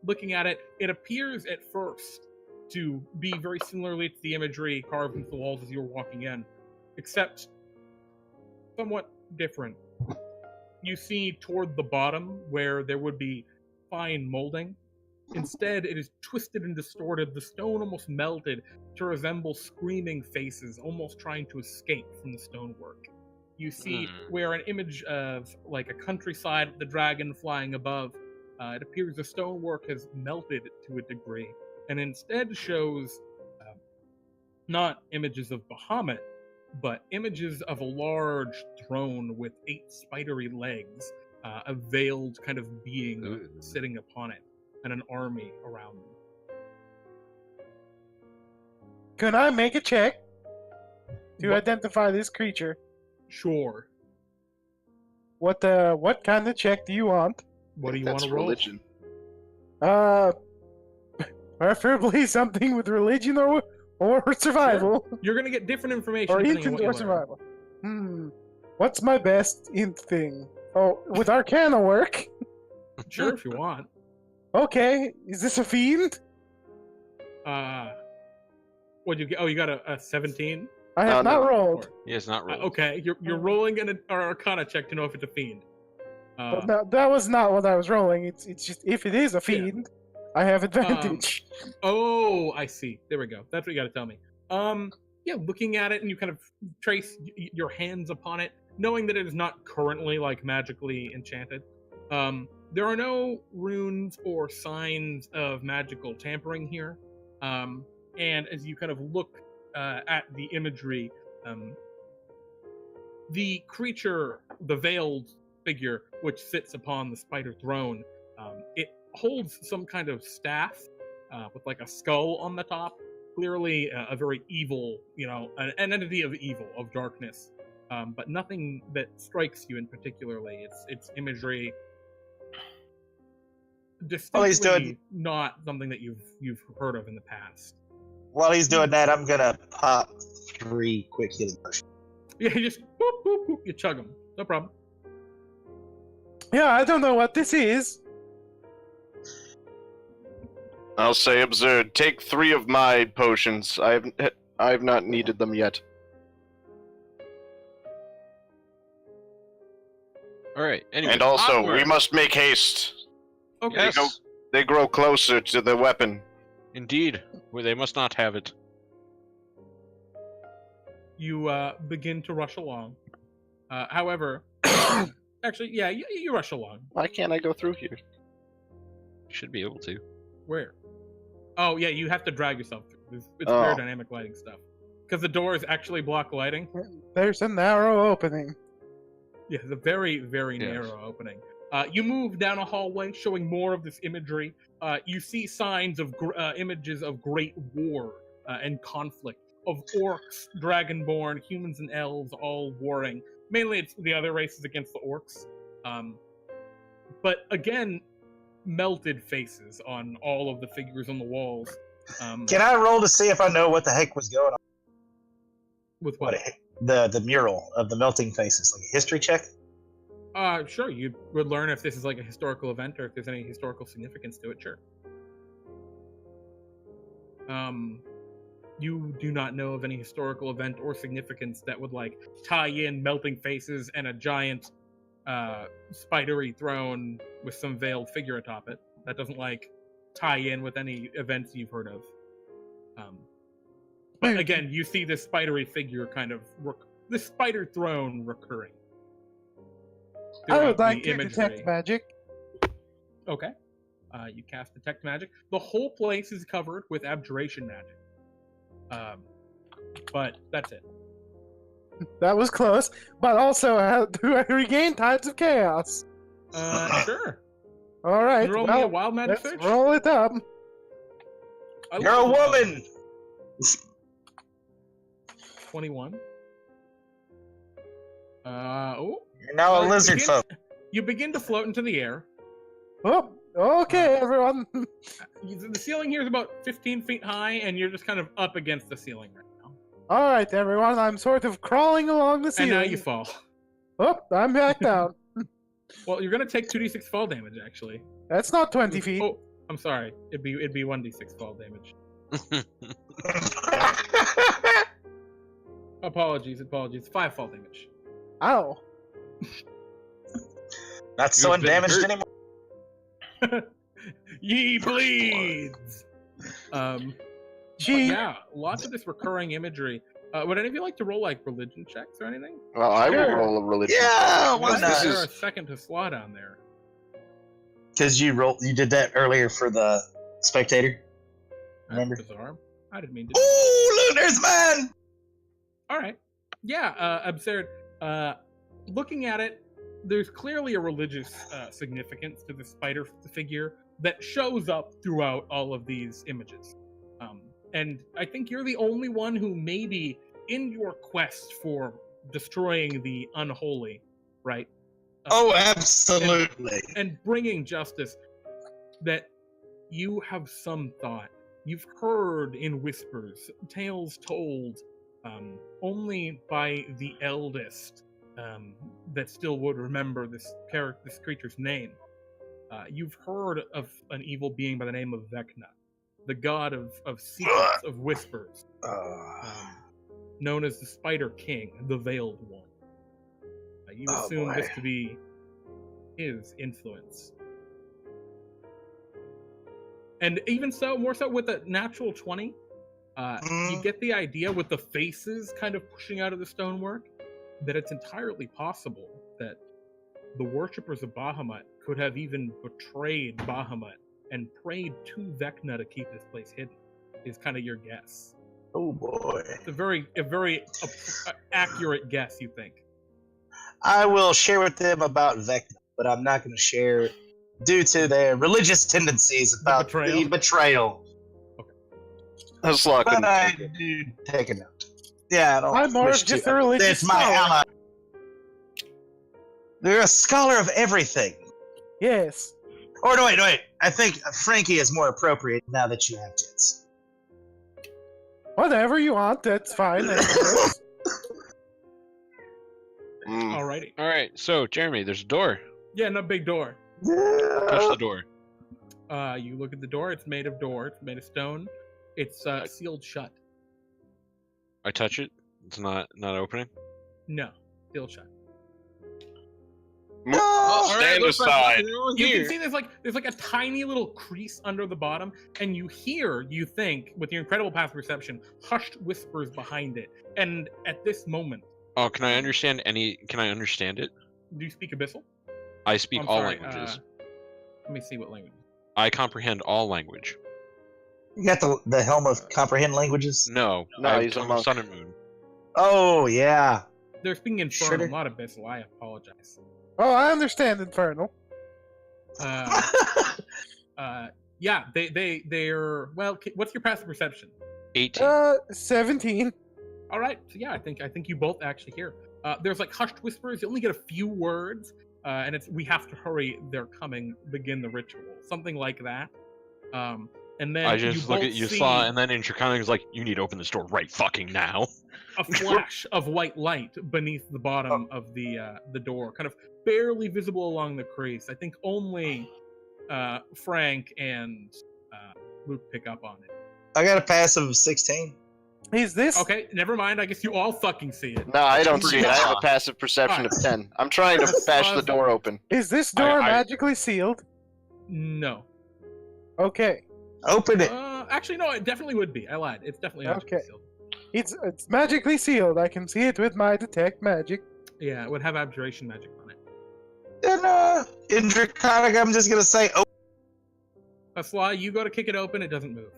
Looking at it, it appears at first to be very similarly to the imagery carved into the walls as you were walking in, except somewhat different. You see toward the bottom where there would be fine molding. Instead, it is twisted and distorted, the stone almost melted to resemble screaming faces, almost trying to escape from the stonework. You see where an image of like a countryside with the dragon flying above, it appears the stonework has melted to a degree, and instead shows not images of Bahamut, but images of a large throne with 8 spidery legs, a veiled kind of being Ooh. sitting upon it, and an army around them. Can I make a check to What- identify this creature? Sure. What kind of check do you want? What do you want That's to roll? religion. Preferably something with religion or survival. You're gonna get different information Or depending on instinct what or you learn. survival. What's my best int thing? Oh, with Arcana work? Sure, if you want. Okay, is this a fiend? What'd you get? Oh, you got a 17? I have not no. rolled. He has not rolled. Okay, you're rolling an Arcana check to know if it's a fiend. But no, that was not what I was rolling. It's just if it is a fiend, I have advantage. Oh, I see. There we go. That's what you got to tell me. Yeah, looking at it and you kind of trace your hands upon it, knowing that it is not currently like magically enchanted. There are no runes or signs of magical tampering here. And as you kind of look at the imagery, The creature, the veiled figure, which sits upon the spider throne, it holds some kind of staff with like a skull on the top. Clearly, a very evil, an entity of evil, of darkness, but nothing that strikes you in particularly. It's imagery. Distinctly not something that you've heard of in the past. While he's doing that, I'm gonna pop 3 quick healing potions. Yeah, you just boop, boop, boop, you chug them. No problem. Yeah, I don't know what this is. I'll say absurd. Take 3 of my potions. I have not needed them yet. All right. Anyway, And also, onward. we must make haste. Okay. Yes, They grow closer to the weapon. indeed. Well, they must not have it. You begin to rush along. However, actually, yeah, you rush along. Why can't I go through here? Should be able to. Where? Oh, yeah, you have to drag yourself through. It's Oh. weird dynamic lighting stuff. Because the doors actually block lighting. There's a narrow opening. Yeah, it's a very, very Yes. narrow opening. You move down a hallway showing more of this imagery. You see signs of images of great war and conflict, of orcs, dragonborn, humans, and elves all warring. Mainly it's the other races against the orcs. But again, melted faces on all of the figures on the walls. Can I roll to see if I know what the heck was going on? With what? The mural of the melting faces, like a history check? Sure, you would learn if this is like a historical event or if there's any historical significance to it, sure. You do not know of any historical event or significance that would like tie in melting faces and a giant spidery throne with some veiled figure atop it. That doesn't like tie in with any events you've heard of. But again, you see this spidery figure kind of this spider throne recurring. I would throughout like the to detect magic. Okay. You cast Detect Magic. The whole place is covered with Abjuration Magic. But that's it. That was close. But also, do I regain Tides of Chaos? Sure. All right. Roll me a Well, Wild Magic let's search. roll it up. I You're a love it. woman! 21. You're now a lizard begin, folk. You begin to float into the air. Oh, okay, everyone. The ceiling here is about 15 feet high, and you're just kind of up against the ceiling right now. All right, everyone. I'm sort of crawling along the And ceiling. now you fall. Oh, I'm back down. Well, you're gonna take 2d6 fall damage, actually. That's not 20 feet. Oh, I'm sorry. It'd be 1d6 fall damage. Apologies. 5 fall damage. Ow. Not so You've been undamaged hurt. anymore. Ye bleeds. But Gee. yeah, lots of this recurring imagery. Would any of you like to roll like religion checks or anything? Well, I will Sure. roll a religion. Yeah, why Is not? there a second to slaw down there? Because you did that earlier for the spectator. Remember? That's bizarre. I didn't mean to. Ooh, look, there's mine! All right. Yeah, absurd. Looking at it, there's clearly a religious significance to the spider figure that shows up throughout all of these images. And I think you're the only one who maybe in your quest for destroying the unholy, right? Oh, absolutely. And bringing justice, that you have some thought. You've heard in whispers, tales told only by the eldest that still would remember this creature's name. You've heard of an evil being by the name of Vecna, the god of secrets, of whispers, known as the Spider King, the Veiled One. You assume this to be his influence. And even so, more so with a natural 20, you get the idea with the faces kind of pushing out of the stonework that it's entirely possible that the worshippers of Bahamut could have even betrayed Bahamut and prayed to Vecna to keep this place hidden, is kind of your guess. Oh boy. It's a very accurate guess, you think. I will share with them about Vecna, but I'm not going to share due to their religious tendencies about the betrayal. That's luck. But I do take a note. Yeah, I don't I'm more wish of just to. a religious It's my scholar. ally. They're a scholar of everything. Yes. Or no, wait. I think Frankie is more appropriate now that you have tits. Whatever you want, that's fine. I guess. Alrighty. All right, so Jeremy, there's a door. Yeah, no big door. Touch the door. You look at the door. It's made of stone. It's sealed shut. I touch it. It's not opening. No, sealed shut. Stand aside. You can see there's like a tiny little crease under the bottom, and you think, with your incredible passive perception, hushed whispers behind it. And at this moment, Oh, can I understand it? do you speak Abyssal? I speak I'm all sorry, languages. Let me see what language. I comprehend all language. You got the helm of comprehend languages? No, No, I he's a come monk. Sun and Moon. Oh, yeah. They're speaking Infernal, Sure. not Abyssal. I apologize. Oh, I understand Infernal. Yeah, they're well. What's your passive perception? 18. 17. All right, so yeah, I think you both actually hear. There's like hushed whispers. You only get a few words, and it's we have to hurry. They're coming. Begin the ritual. Something like that. And then I just look both at you, see Slaw, and then Intraconing is like, "You need to open this door right fucking now." a flash of white light beneath the bottom of the door, kind of barely visible along the crease. I think only Frank and Luke pick up on it. I got a passive of 16. Is this? Okay, never mind. I guess you all fucking see it. No, I don't see it. I have a passive perception of 10. I'm trying to bash the door open. Is this door I- magically sealed? No. Okay. Open it. Actually, no. It definitely would be. I lied. It's definitely magically Okay. sealed. It's magically sealed. I can see it with my detect magic. Yeah, it would have abjuration magic on it. And, in Draconic, I'm just going to say, oh. Sly, you go to kick it open. It doesn't move.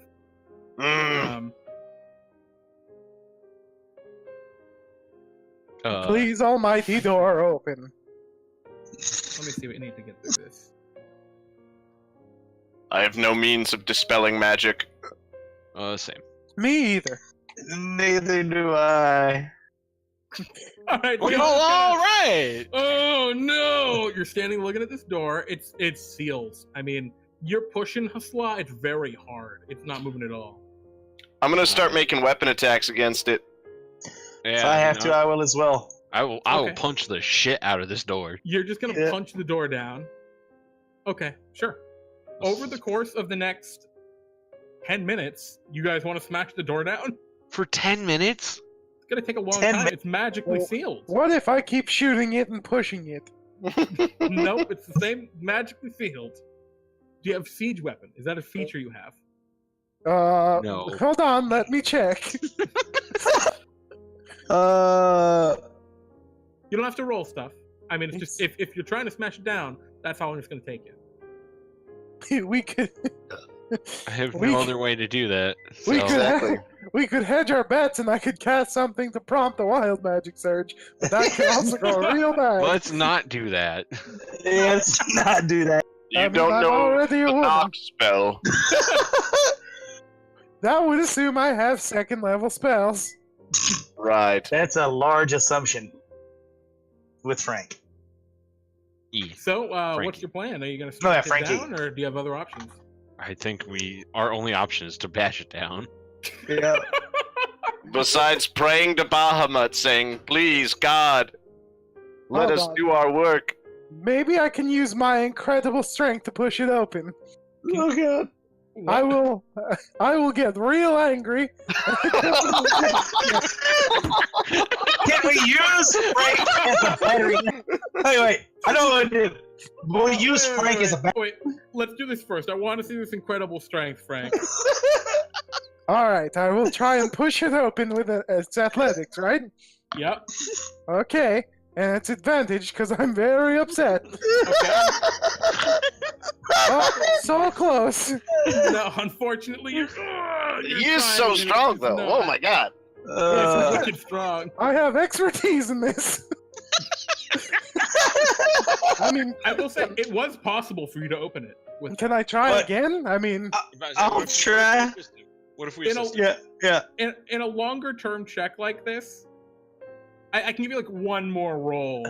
Please, almighty door, open. Let me see what you need to get through this. I have no means of dispelling magic. Same. Me either. Neither do I. All right. Well, so- all right. Oh no! You're standing looking at this door. It's sealed. I mean, you're pushing Hasla. It's very hard. It's not moving at all. I'm gonna start making weapon attacks against it. Yeah, If I have to, I will as well. I will Okay. punch the shit out of this door. You're just gonna Yeah. punch the door down. Okay, sure. Over the course of the next 10 minutes, you guys want to smash the door down? For 10 minutes? It's gonna take a long 10 time. min- It's magically Well- sealed. What if I keep shooting it and pushing it? Nope, it's the same. Magically sealed. Do you have siege weapon? Is that a feature you have? No. Hold on, let me check. You don't have to roll stuff. I mean, it's just if you're trying to smash it down, that's how long it's gonna take you. we could I have We no c- other way to do that. we so- could Exactly. we could hedge our bets, and I could cast something to prompt the wild magic surge, but that could also go real bad. Let's not do that. Yeah, let's not do that. You I mean, don't I'm know already a the woman. knock spell. That would assume I have second level spells. Right. That's a large assumption with Frank. E. So, what's Frankie. your plan? Are you gonna Oh, yeah, smash it Frankie. down, or do you have other options? I think our only option is to bash it down. Yeah. Besides praying to Bahamut, saying, "Please, God, let Hold us on. do our work." Maybe I can use my incredible strength to push it open. Oh, God. I will get real angry. Can we use Frank as a battery? Wait. I know what to do. We'll use Frank as a battery. Wait, let's do this first. I want to see this incredible strength, Frank. All right, I will try and push it open with it's athletics, right? Yep. Okay, and it's advantage because I'm very upset. Okay. Oh, so close. No, unfortunately, you're He is so trying, strong, it's though. not. Oh my God. It's Uh, wicked strong. I have expertise in this. I mean, I will say it was possible for you to open it. With can I try But- again? I mean, I'll try. What if we In a- assist? Yeah. in a longer term check like this, I can give you like one more roll,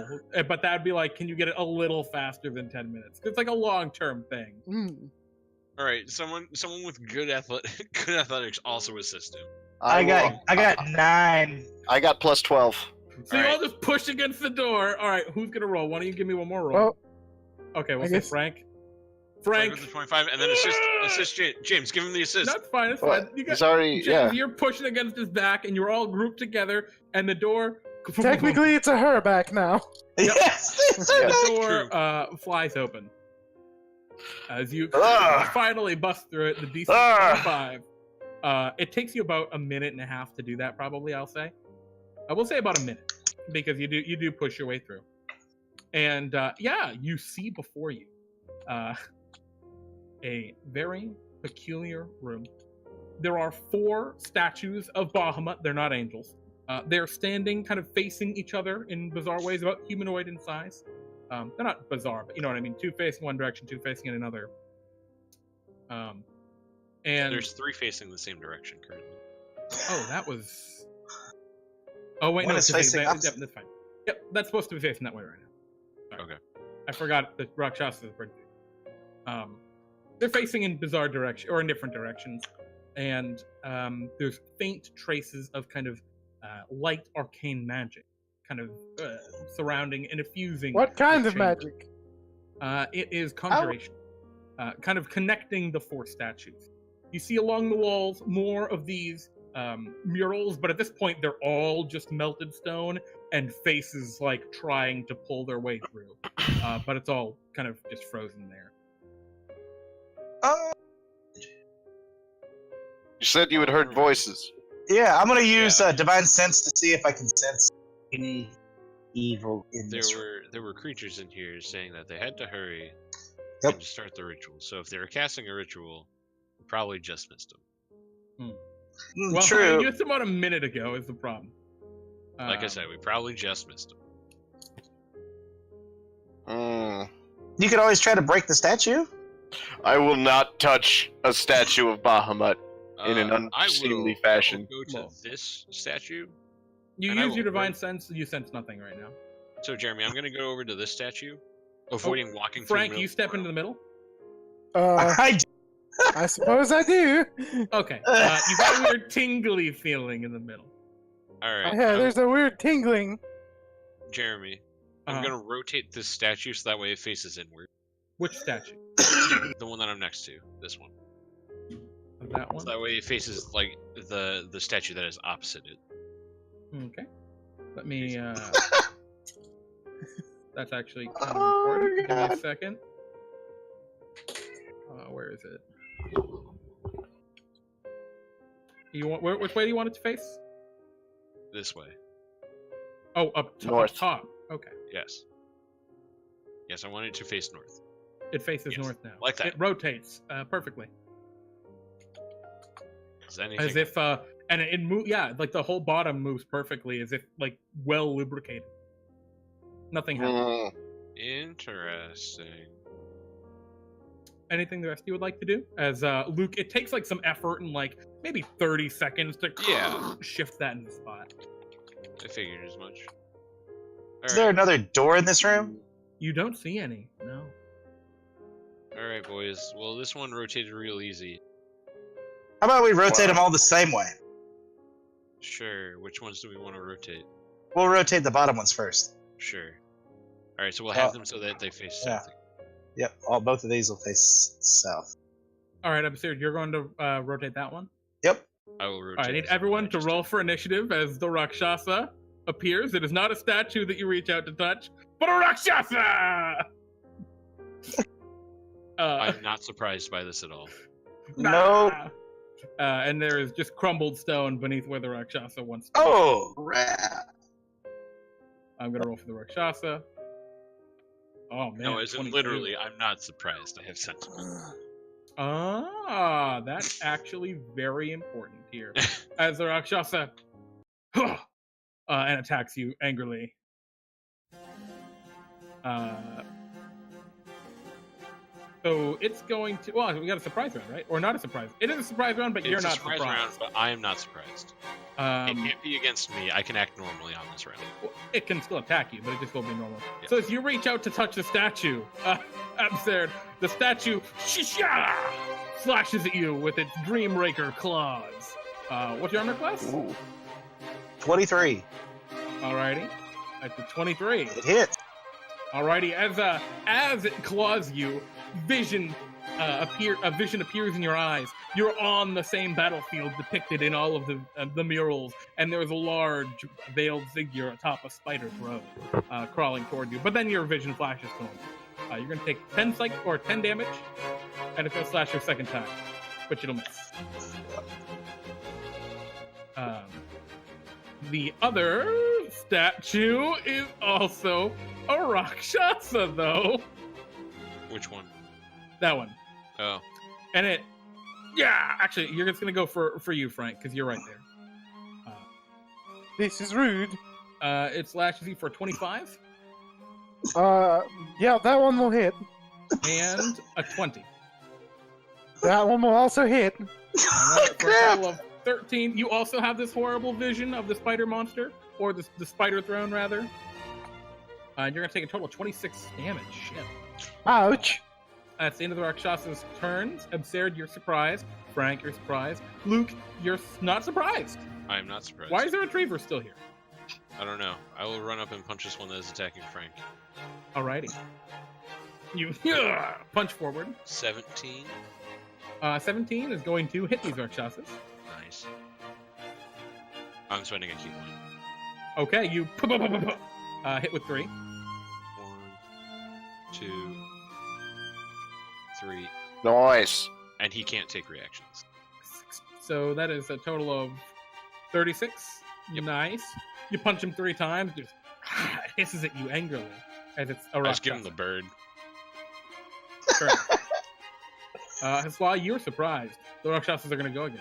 but that'd be like, can you get it a little faster than 10 minutes? 'Cause it's like a long term thing. All right, someone with good good athletics also assist him. I got 9. I got plus 12. So you Alright. all just push against the door. All right, who's gonna roll? Why don't you give me one more roll? well, Okay, we'll I say guess- Frank. Frank Frank. with the 25, and then assist James. Give him the assist. That's fine. It's What? fine. You He's got, already, James, yeah. you're pushing against his back, and you're all grouped together, and the door. technically, it's a her back now. Yes. the door True. flies open as you Ah. finally bust through it. The DC Ah. 25. It takes you about a minute and a half to do that. Probably, I'll say. I will say about a minute because you do push your way through, and yeah, you see before you a very peculiar room. There are 4 statues of Bahamut. They're not angels. They're standing kind of facing each other in bizarre ways, about humanoid in size. They're not bizarre, but you know what I mean. 2 facing one direction, 2 facing in another. And There's 3 facing the same direction currently. oh, that was. Oh wait, One no, is it's facing yep, opposite. that's fine. Yep, that's supposed to be facing that way right now. Sorry. Okay. I forgot the rakshasas were. They're facing in bizarre direction or in different directions, and there's faint traces of kind of light arcane magic, kind of surrounding and effusing. What kind the of chamber. magic? It is conjuration, kind of connecting the 4 statues. You see along the walls more of these murals, but at this point they're all just melted stone and faces like trying to pull their way through. But it's all kind of just frozen there. You said you had heard voices. Yeah, I'm gonna use Yeah. divine sense to see if I can sense any evil in this room. There were creatures in here saying that they had to hurry Yep. and start the ritual. So if they were casting a ritual, we probably just missed them. Well, True. just about a minute ago is the problem. Like I said, we probably just missed them. You could always try to break the statue. I will not touch a statue of Bahamut in an unseemly fashion. I will go to Well. this statue. you and I use will your divine break- sense. You sense nothing right now. So Jeremy, I'm gonna go over to this statue, avoiding walking. through the Frank, middle you of the step room. into the middle. I do. I suppose I do. Okay, you got a weird tingly feeling in the middle. All right. Yeah, there's a weird tingling. Jeremy. I'm Uh-huh. gonna rotate this statue so that way it faces inward. Which statue? The one that I'm next to. This one. That one. So that way it faces like the statue that is opposite it. Okay. Let me. That's actually kind of Oh, important. Give me a God. second. Where is it? You want? Which way do you want it to face? This way. Oh, up North. top. Okay. Yes. Yes, I want it to face north. It faces Yes, north now. like that. It rotates perfectly, Is anything? as if and it moves. Yeah, like the whole bottom moves perfectly, as if like well lubricated. Nothing happens. Interesting. Anything the rest of you would like to do? As Luke, it takes like some effort and like maybe 30 seconds to shift that in the spot. I figured as much. Is there another door in this room? You don't see any. No. All right, boys. Well, this one rotated real easy. How about we rotate Wow. them all the same way? Sure. Which ones do we want to rotate? We'll rotate the bottom ones first. Sure. All right, so we'll have them so that they face yeah. south. Yep, both of these will face south. All right, Absurd, you're going to rotate that one. Yep. I will rotate. All right, I need this one everyone that I to just roll did. for initiative as the Rakshasa appears. It is not a statue that you reach out to touch, but a Rakshasa! I'm not surprised by this at all. No. And there is just crumbled stone beneath where the Rakshasa once stood. Oh, crap. I'm going to roll for the Rakshasa. Oh, man. No, as in 22. literally, I'm not surprised. I have sentiment. Ah, that's actually very important here. As the Rakshasa and attacks you angrily. So it's going to. Well, we got a surprise round, right? Or not a surprise? It is a surprise round, but you're It's a not surprise surprised. round, but I am not surprised. It can't be against me. I can act normally on this round. Well, it can still attack you, but it just won't be normal. Yeah. So as you reach out to touch the statue, absurd, the statue slashes at you with its Dreamraker claws. What's your armor class? Ooh. 23. Alrighty, that's a 23. It hits. Alrighty, as it claws you, vision appears in your eyes. You're on the same battlefield depicted in all of the murals, and there's a large veiled figure atop a spider throne, crawling toward you. But then your vision flashes to him. You're gonna take 10 damage, and it's gonna slash your second time, but it'll miss. The other statue is also a rakshasa, though. Which one? That one. Oh. And actually, you're just gonna go for you, Frank, because you're right there. This is rude. It slashes you for 25 Yeah, that one will hit. and a 20. That one will also hit. For a total of 13. You also have this horrible vision of the spider monster, or the spider throne, rather. And you're gonna take a total of 26 damage. Shit. Ouch. That's the end of the Rakshasa's turns. Absurd, you're surprised. Frank, you're surprised. Luke, you're not surprised. I am not surprised. Why is the retriever still here? I don't know. I will run up and punch this one that is attacking Frank. Alrighty. You punch forward. 17. 17 is going to hit these Rakshasas. Nice. I'm spending a key point. Okay, you hit with 3. 1, 2, 3. Nice. And he can't take reactions. So that is a total of 36. Yep. Nice. You punch him 3 times. Just hisses at you angrily as it's a I just give him Rakshasa. the bird. Sure. Hasla, you're surprised. The Rakshasas are going to go again.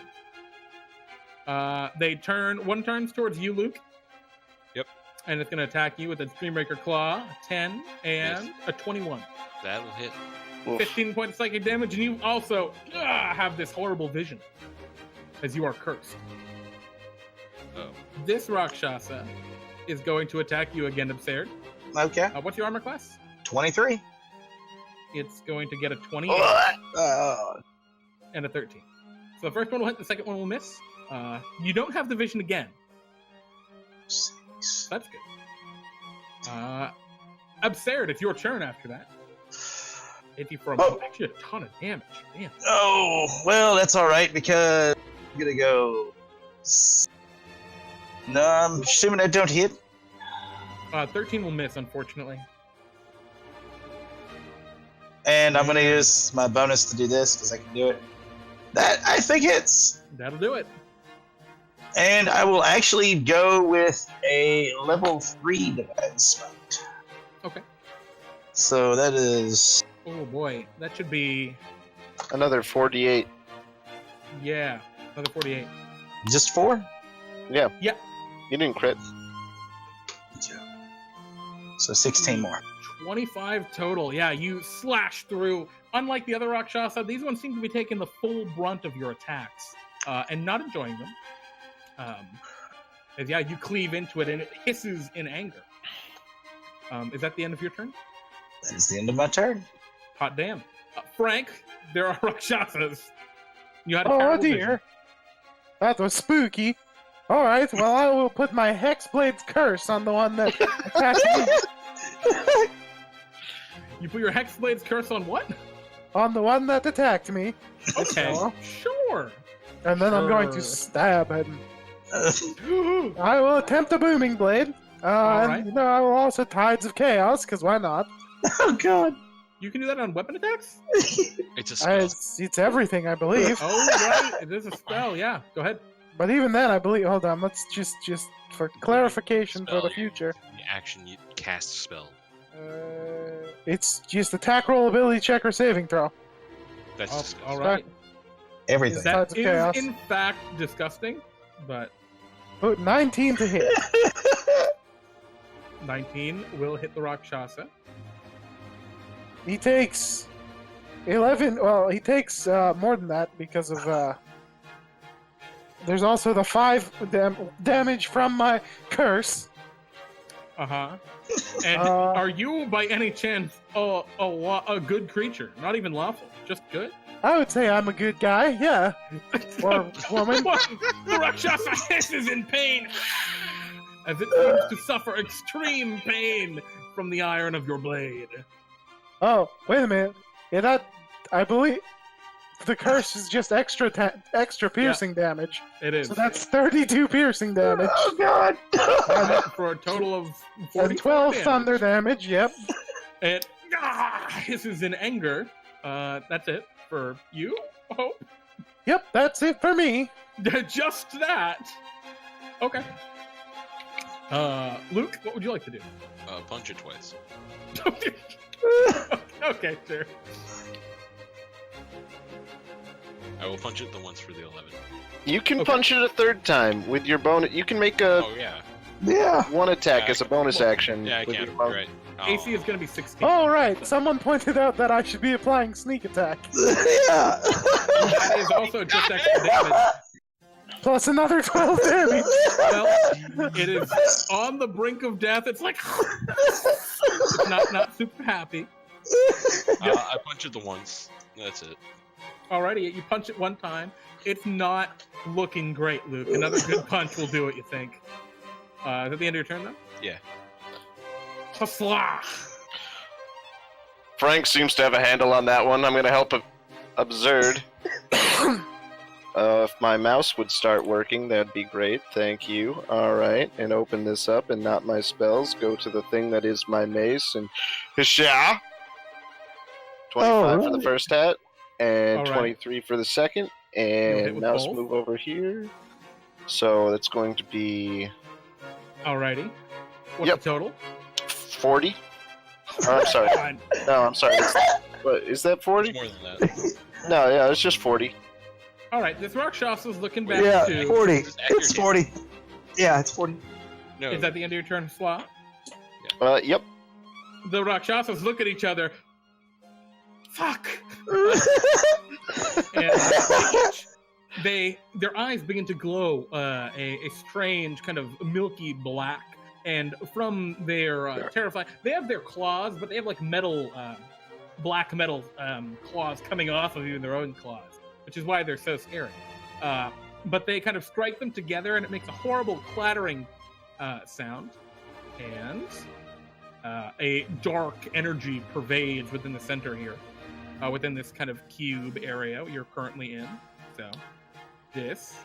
They turn. One turns towards you, Luke. Yep. And it's going to attack you with its Dreamraker Claw, 10, and a 21. That'll hit. 15 points of psychic damage, and you also have this horrible vision as you are cursed. Oh. This Rakshasa is going to attack you again, Absurd. Okay. What's your armor class? 23. It's going to get a 20 and a 13. So the first one will hit, the second one will miss. You don't have the vision again. That's good. Absurd, it's your turn after that. Hit you for actually a ton of damage. Damn. Oh, well, that's all right because I'm gonna go. No, I'm assuming I don't hit. 13 will miss, unfortunately. And I'm gonna use my bonus to do this because I can do it. That I think hits. That'll do it. And I will actually go with a level 3 divine smite. Okay. So that is. Oh boy, that should be. Another 48. Yeah, another 48. Just 4? Yeah. Yeah. You didn't crit. So 16 more. 25 total. Yeah, you slash through. Unlike the other Rakshasa, these ones seem to be taking the full brunt of your attacks and not enjoying them. As you cleave into it and it hisses in anger. Is that the end of your turn? That is the end of my turn. Hot damn. Frank, there are Rakshasas. You had a Oh terrible dear. vision. That was spooky. Alright, well I will put my Hexblade's curse on the one that attacked me. You put your Hexblade's curse on what? On the one that attacked me. Okay, So- sure. And then I'm going to Sure. stab him. I will attempt a booming blade. Alright. And I will also Tides of Chaos, because why not? Oh god. You can do that on weapon attacks? It's a spell. It's everything, I believe. Oh, right. It is a spell, yeah. Go ahead. But even then, I believe. Hold on, let's just for clarification for the future. The action you cast spell. It's just attack roll, ability check, or saving throw. That's Oh, disgusting. all right. Everything. That Tides of Chaos. is, in fact, disgusting, but Oh, 19 to hit. 19 will hit the Rakshasa. He takes 11. Well, he takes more than that because of. There's also the 5 damage from my curse. Uh-huh. And are you, by any chance, a good creature? Not even lawful, just good? I would say I'm a good guy, yeah. Or woman. The Rakshasa hisses in pain as it seems to suffer extreme pain from the iron of your blade. Oh, wait a minute. Yeah, I believe the curse is just extra piercing damage. It is. So that's 32 piercing damage. Oh god! For a total of 40 And 12 damage. thunder damage, yep. It hisses in anger. That's it for you, Hope. Yep, that's it for me. Just that. Okay. Luke, what would you like to do? Punch it twice. Okay, sure. I will punch it the once for the 11. You can Okay. punch it a third time with your bonus. You can make a Oh yeah. Yeah. one attack Yeah, as a bonus action. Yeah, I with can. your You're bonus. right. Oh. AC is going to be 16. Oh, right. Someone pointed out that I should be applying sneak attack. Yeah. That is also just extra damage. Plus another 12 damage. Well, it is on the brink of death. It's like it's not super happy. I punch it the once. That's it. Alrighty, you punch it one time. It's not looking great, Luke. Another good punch will do it, you think. Is that the end of your turn, though? Yeah. Haslah! Frank seems to have a handle on that one. I'm going to help Absurd. If my mouse would start working, that'd be great. Thank you. All right, and open this up, and not my spells. Go to the thing that is my mace, and Hisha! 25 for the Alright. first hat, and Alright. 23 for the second. You'll hit And with mouse both? move over here. So that's going to be Alrighty. What's Yep. the total? 40. Oh, I'm sorry. Fine. No, I'm sorry. What, is that 40? It's more than that. No, yeah, it's just 40. Alright, this Rakshasa's looking back Yeah, to... 40. It's accurate. It's 40. Yeah, it's 40. No. Is that the end of your turn, Haslah? Yep. The Rakshasas look at each other. Fuck! And their eyes begin to glow a strange kind of milky black, and from their terrifying, they have their claws, but they have like metal, black metal claws coming off of even their own claws, which is why they're so scary. But they kind of strike them together, and it makes a horrible clattering sound, and a dark energy pervades within the center here. Within this kind of cube area you're currently in. So, this.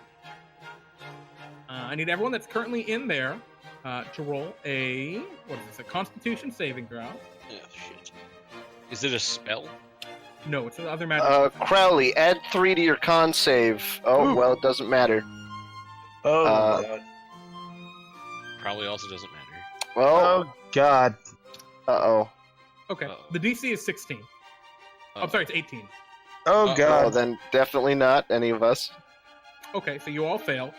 I need everyone that's currently in there to roll a Constitution saving throw. Oh, shit. Is it a spell? No, it's another magic. Crowley, add 3 to your con save. Oh, Ooh. well, it doesn't matter. Oh, Uh, god. Probably also doesn't matter. Well, Oh, god. uh-oh. Okay, uh-oh. the DC is 16. I'm sorry, it's 18. Oh, Uh-oh. Oh, god. then definitely not any of us. Okay, so you all fail.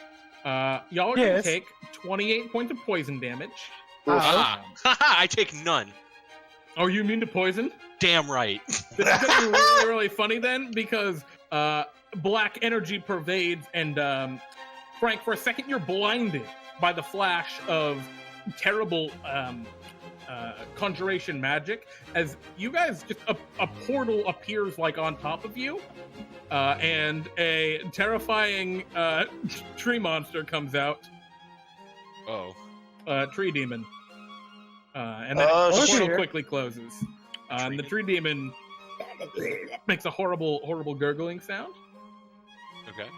Y'all are going to Yes. take 28 points of poison damage. Ah! I take none. Are you immune to poison? Damn right. This is going to be really, really funny then, because black energy pervades, and Frank, for a second you're blinded by the flash of terrible conjuration magic, as you guys just a portal appears like on top of you, and a terrifying tree monster comes out, tree demon, and then Oh, the portal shit. quickly closes. And the tree demon makes a horrible gurgling sound, Okay.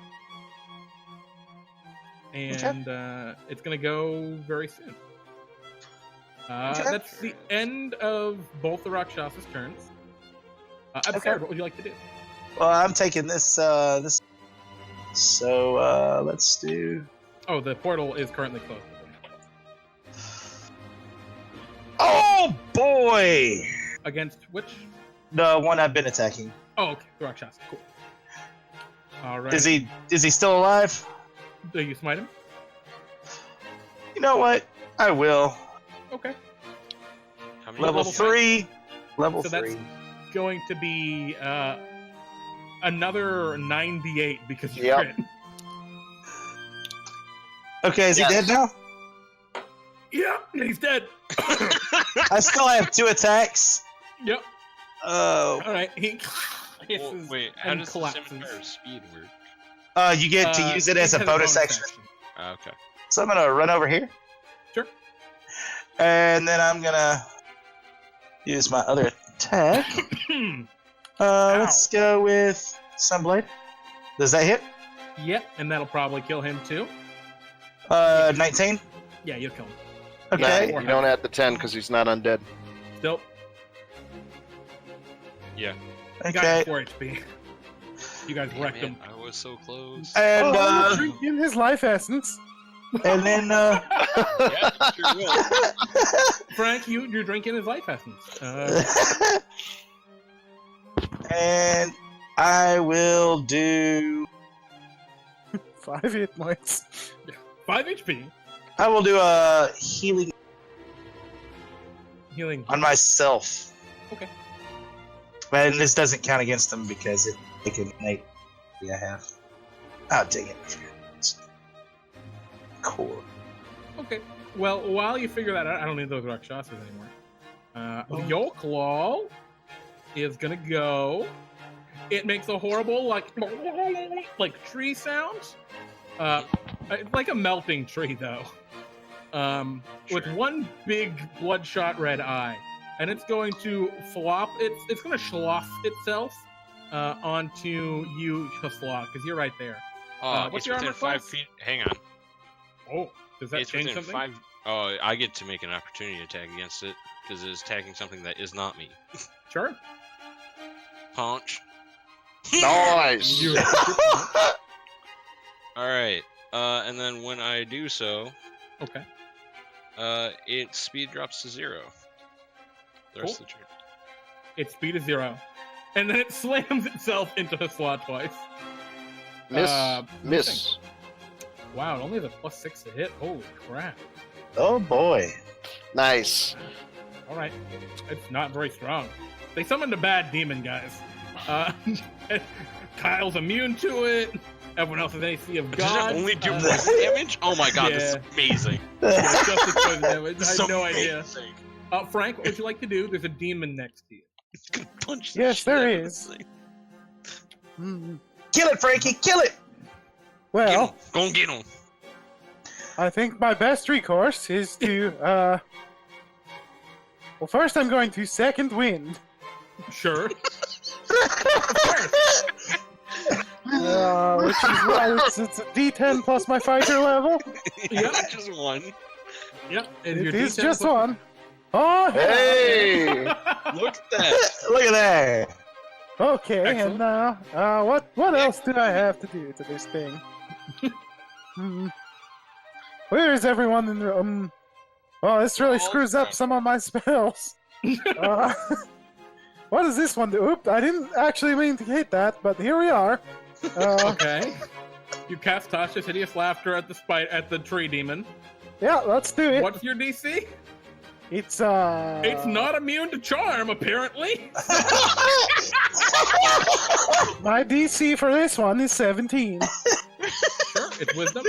and it's gonna go very soon. That's the end of both the Rakshasas' turns. Absurd, what would you like to do? Well, I'm taking this, So, let's do... Oh, the portal is currently closed. Oh, boy! Against which? The one I've been attacking. Oh, okay, the Rakshasa. Cool. All right. Is he still alive? Do you smite him? You know what? I will. Okay. How many Level level 3. Level So 3. going to be another 98 because you Yep. crit. Okay, is he dead now? Yeah, he's dead. I still have 2 attacks. Yep. Oh. All right. He Well, hisses wait, how and does the collapses. scimitar speed work? You get to use it as a has bonus action. Okay. So I'm gonna run over here. Sure. And then I'm gonna use my other attack. Let's go with Sunblade. Does that hit? Yep, and that'll probably kill him too. 19. Yeah, you'll kill him. Okay. Nah, you don't add the 10 because he's not undead. Still, Yeah. you got Okay. 4 HP. You guys Damn wrecked it, him. I was so close. And I'm drinking his life essence. and then Yeah, sure will. Frank, you're drinking his life essence. and I will do 5 hit points. 5 HP. I will do a healing Healing. on myself. Okay. And this doesn't count against them because it can make I have. Oh dang it. Cool. Okay. Well, while you figure that out, I don't need those rakshasas anymore. Yolklaw is gonna go. It makes a horrible like tree sound. It's like a melting tree though. With one big bloodshot red eye, and it's going to flop. It's going to schloff itself onto you, Schloff, because you're right there. What's It's your within armor 5 class? feet. Hang on. Oh, does that It's change within something? 5. Oh, I get to make an opportunity attack against it because it is attacking something that is not me. Sure. Punch. Nice. You- All right. And then when I do so, Okay. its speed drops to 0. The rest of the turn. Its speed is 0, and then it slams itself into the slot twice. Miss. Uh, Miss. Wow, it only has a +6 to hit. Holy crap! Oh boy. Nice. All right, it's not very strong. They summoned a bad demon, guys. Kyle's immune to it. Everyone else has AC of Does God. it only do poison damage? Oh my god, this is amazing. Yeah, it's just as poison damage. I This is have no idea. amazing. Frank, what would you like to do? There's a demon next to you. It's gonna punch the Yes, shit there out of is. this thing. Hmm. Kill it, Frankie, kill it! Well, Get him. Go and get him. I think my best recourse is to, well, first I'm going to second wind. Sure. Which is why it's a D10 plus my fighter level. Yeah. Just one. Yep. And It your is D10 just plus- one. Oh, hell. Hey! Look at that. Look at that! Okay, Excellent. and now, what else do I have to do to this thing? Where is everyone in the room? Oh, this really screws up some of my spells. What does this one do? Oop, I didn't actually mean to hit that, but here we are. Okay. You cast Tasha's Hideous Laughter at the tree demon. Yeah, let's do it. What's your DC? It's It's not immune to charm, apparently. My DC for this one is 17. Sure, it's wisdom.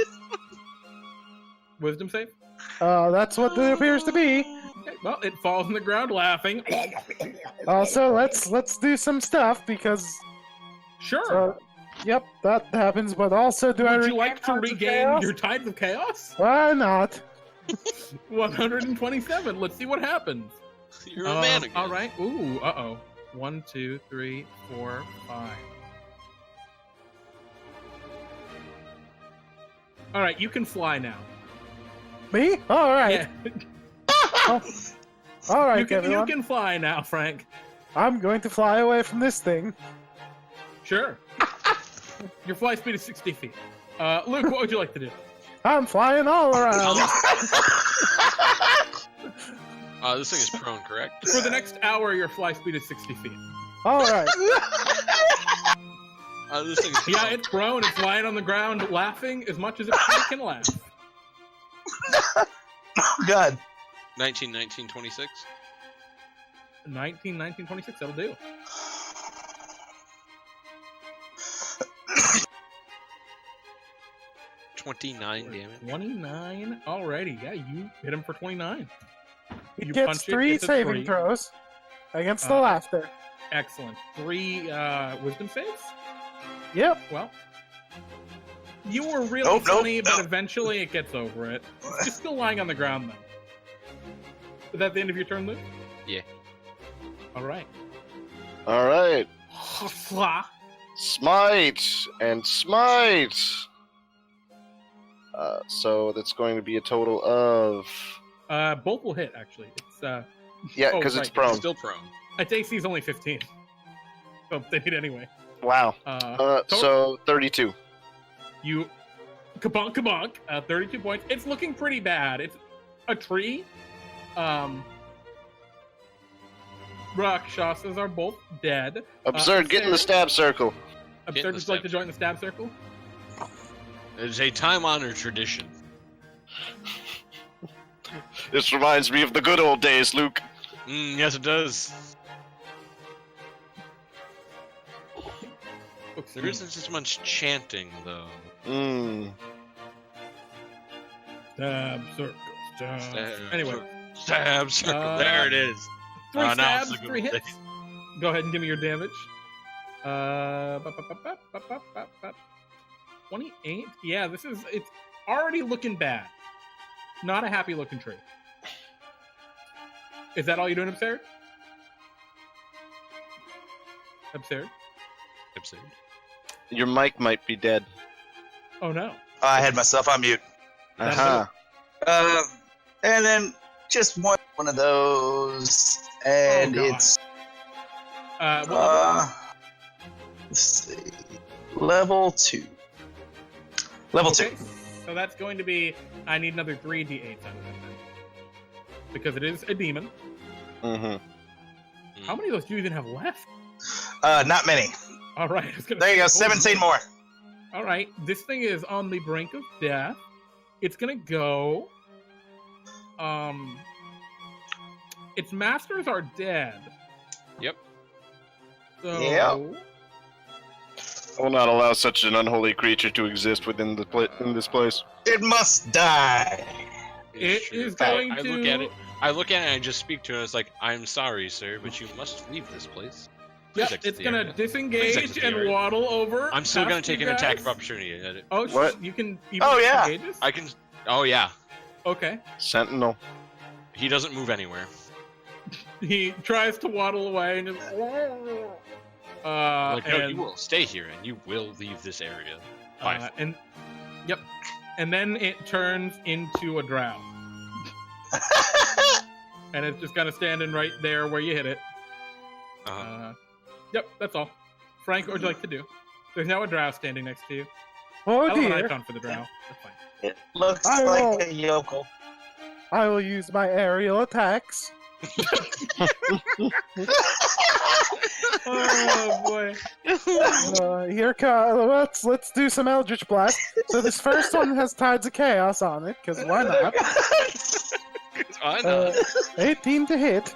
Wisdom save. That's what it appears to be. Okay, well, it falls on the ground laughing. Also, let's do some stuff because Sure. yep, that happens. But also, do I Would you like to Tides of regain Chaos? your Tides of Chaos? Why not? 127. Let's see what happens. You're a man again. All right. Ooh. Uh-oh. 1, 2, 3, 4, 5. All right. You can fly now. Me? All right. Yeah. All right, you everyone. can fly now, Frank. I'm going to fly away from this thing. Sure. Your fly speed is 60 feet. Luke, what would you like to do? I'm flying all around. This thing is prone, correct? For the next hour, your fly speed is 60 feet. All right. This thing is prone. Yeah, it's prone. It's lying on the ground, laughing as much as it can laugh. Oh god. 19, 26. 19, 26. That'll do. 29 damage. 29. Alrighty, yeah, you hit him for 29. He You gets punch it, 3 it's a saving 3. throws against the Uh, laughter. Excellent. 3 wisdom saves. Yep. Well, you were really Nope, nope, funny, but nope. eventually it gets over it. It's just still lying on the ground, though. Is that the end of your turn, Luke? Yeah. Alright. All right. Hafla. Smite and smite. So that's going to be a total of Both will hit, actually. It's yeah, Oh, because it's right. prone. Still prone. its AC is only 15. So they hit anyway. Wow. Total- So 32. You kabonk kabonk, 32 points. It's looking pretty bad. It's a tree. Rakshasas are both dead. Absurd, get in the stab circle. Get in Absurd, the would you like to stab join the stab circle? It is a time-honored tradition. This reminds me of the good old days, Luke. Yes, it does. There isn't as much chanting, though. Stab circle. Stab Anyway, circle. Stab circle. There it is. 3 now stabs, it's a good 3 hits. thing. Go ahead and give me your damage. 28. Yeah, it's already looking bad. Not a happy looking tree. Is that all you're doing, Absurd? Absurd? Absurd. Your mic might be dead. Oh no. I had myself on mute. Uh-huh. And then just one of those, and Oh, God. it's Well, let's see, level 2. Level okay. 2. So that's going to be. I need another 3d8s out of that then. Because it is a demon. Mm-hmm. How many of those do you even have left? Not many. Alright. I was gonna There you say, go. holy 17 more. Alright. This thing is on the brink of death. It's gonna go. Its masters are dead. Yep. So. Yep. I will not allow such an unholy creature to exist within in this place. It must die. It It's true. is going I to. look at it. I look at it and I just speak to it. It's like, I'm sorry, sir, but you must leave this place. Please Yep, exit it's the gonna area. disengage exit the and area. waddle over. I'm still gonna past take you an attack guys. of opportunity at it. Oh, What? you can. Even Oh, yeah. disengages? I can. Oh yeah. Okay. Sentinel. He doesn't move anywhere. He tries to waddle away and just. Like, no, and, you will stay here and you will leave this area. Bye. and yep, and then it turns into a drow, and it's just kind of standing right there where you hit it. Yep, that's all. Frank, what would you like to do? There's now a drow standing next to you. Oh I love an dear. icon for the drow. That's fine. It looks I like will- a yokel. I will use my aerial attacks. Oh boy. Let's do some Eldritch Blast. So this first one has Tides of Chaos on it, because why not? Why not? 18 to hit.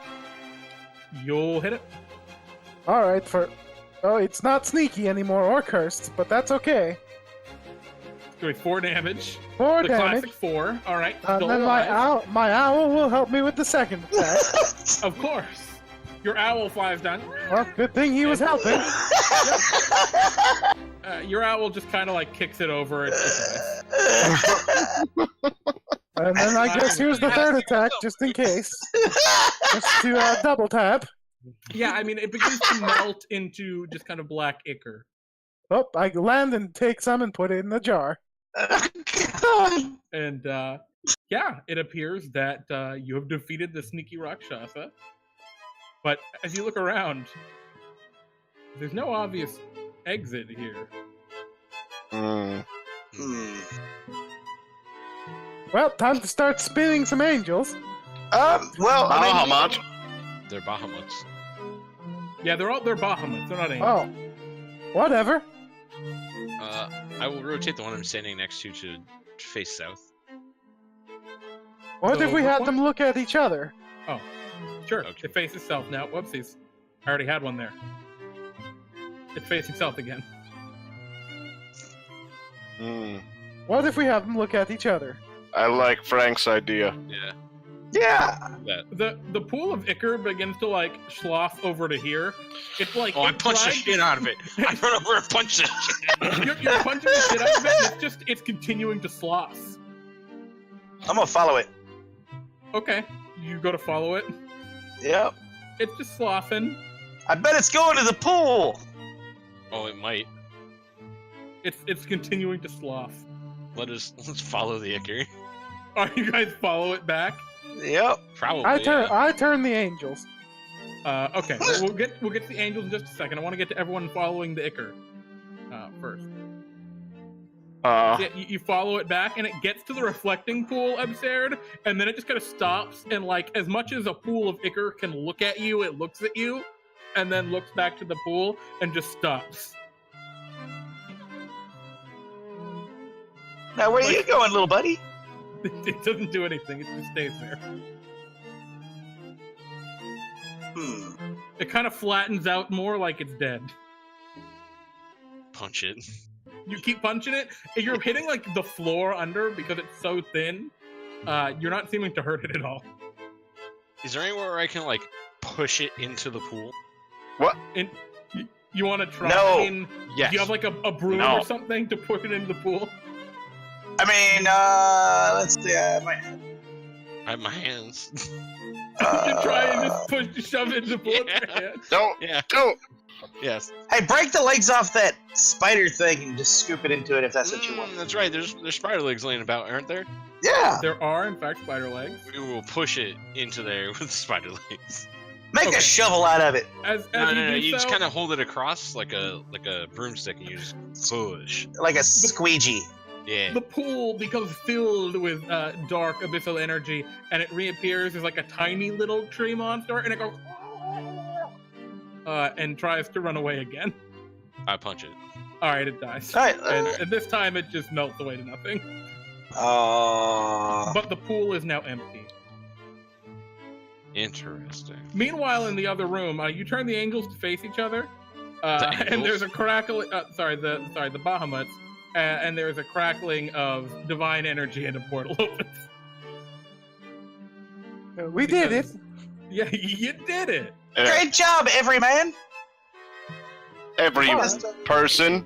You'll hit it. Alright, it's not sneaky anymore or cursed, but that's okay. Doing 4 damage. 4 The damage. classic 4. All right. And still then alive. my owl will help me with the second attack. Of course. Your owl flies down. Well, good thing he was helping. Your owl just kind of like kicks it over. And And then I guess here's the third attack, just in case. Just to double tap. yeah, I mean, it begins to melt into just kind of black ichor. Oh, I land and take some and put it in the jar. God. And yeah, it appears that you have defeated the sneaky Rakshasa. But as you look around, there's no obvious exit here. Mm. Well, time to start spinning some angels. Well, I mean, Bahamut. They're Bahamuts. Yeah, they're Bahamuts. They're not angels. Oh, whatever. I will rotate the one I'm standing next to face south. What So, if we which had one? them look at each other? Sure, Okay. it faces south now. Whoopsies. I already had one there. It's facing south again. What if we have them look at each other? I like Frank's idea. Yeah. Yeah. That. The pool of ichor begins to like slough over to here. It's like Oh, I it punched the tried- shit out of it. I run over and punch that shit. You're punching the shit out of it, and it's continuing to slough. I'm gonna follow it. Okay, you go to follow it. Yep. It's just sloughing. I bet it's going to the pool. Oh, it might. It's continuing to slough. Let's follow the ichor. Are you guys follow it back? Yep. Probably. I turn the angels. Okay, well, we'll get to the angels in just a second. I want to get to everyone following the ichor first. Yeah, you follow it back, and it gets to the reflecting pool, Absurd, and then it just kind of stops, and like as much as a pool of ichor can look at you, it looks at you, and then looks back to the pool and just stops. Now where are you going, little buddy? It doesn't do anything; it just stays there. It kind of flattens out more, like it's dead. Punch it. You keep punching it, and you're hitting like the floor under because it's so thin. You're not seeming to hurt it at all. Is there anywhere where I can like push it into the pool? And you want to try? No. Yes. Do you have like a broom No. or something to push it into the pool? I mean, let's see. I have my hands. You try and just shove it into the pool with your Yeah. hand. Don't. Yeah. Don't. Yes. Hey, break the legs off that spider thing and just scoop it into it if that's what you want. That's right. There's spider legs laying about, aren't there? Yeah. There are, in fact, spider legs. We will push it into there with spider legs. Make Okay. a shovel out of it. As No, you no, no. do You so, just kind of hold it across like a broomstick, and you just push. Like a squeegee. Yeah. the pool becomes filled with dark abyssal energy, and it reappears as like a tiny little tree monster, and it goes and tries to run away again. I punch it. All right, it dies. All right. And this time it just melts away to nothing. Oh. But the pool is now empty. Interesting. Meanwhile, in the other room, you turn the angels to face each other, and angels? there's a crackling. The Bahamuts, and there's a crackling of divine energy, and a portal opens. We did it. Yeah, you did it. Great job, Everyman. Every person.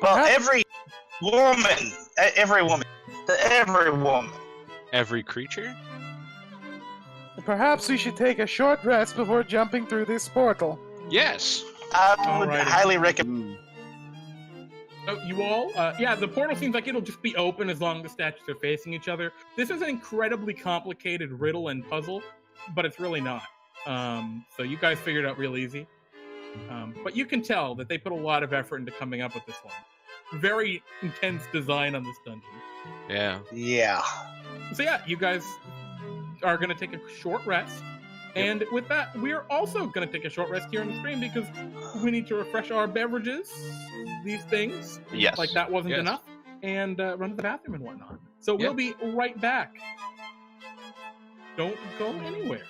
Well, every woman. Every woman. Every woman. Every creature? Perhaps we should take a short rest before jumping through this portal. Yes. I would Alrighty. highly recommend. So you all, the portal seems like it'll just be open as long as the statues are facing each other. This is an incredibly complicated riddle and puzzle, but it's really not. So you guys figured it out real easy. But you can tell that they put a lot of effort into coming up with this one. Very intense design on this dungeon. Yeah. Yeah. So yeah, you guys are going to take a short rest. And with that, we're also going to take a short rest here on the stream because we need to refresh our beverages, these things. Yes. Like that wasn't Yes. enough. And run to the bathroom and whatnot. So Yeah. we'll be right back. Don't go anywhere.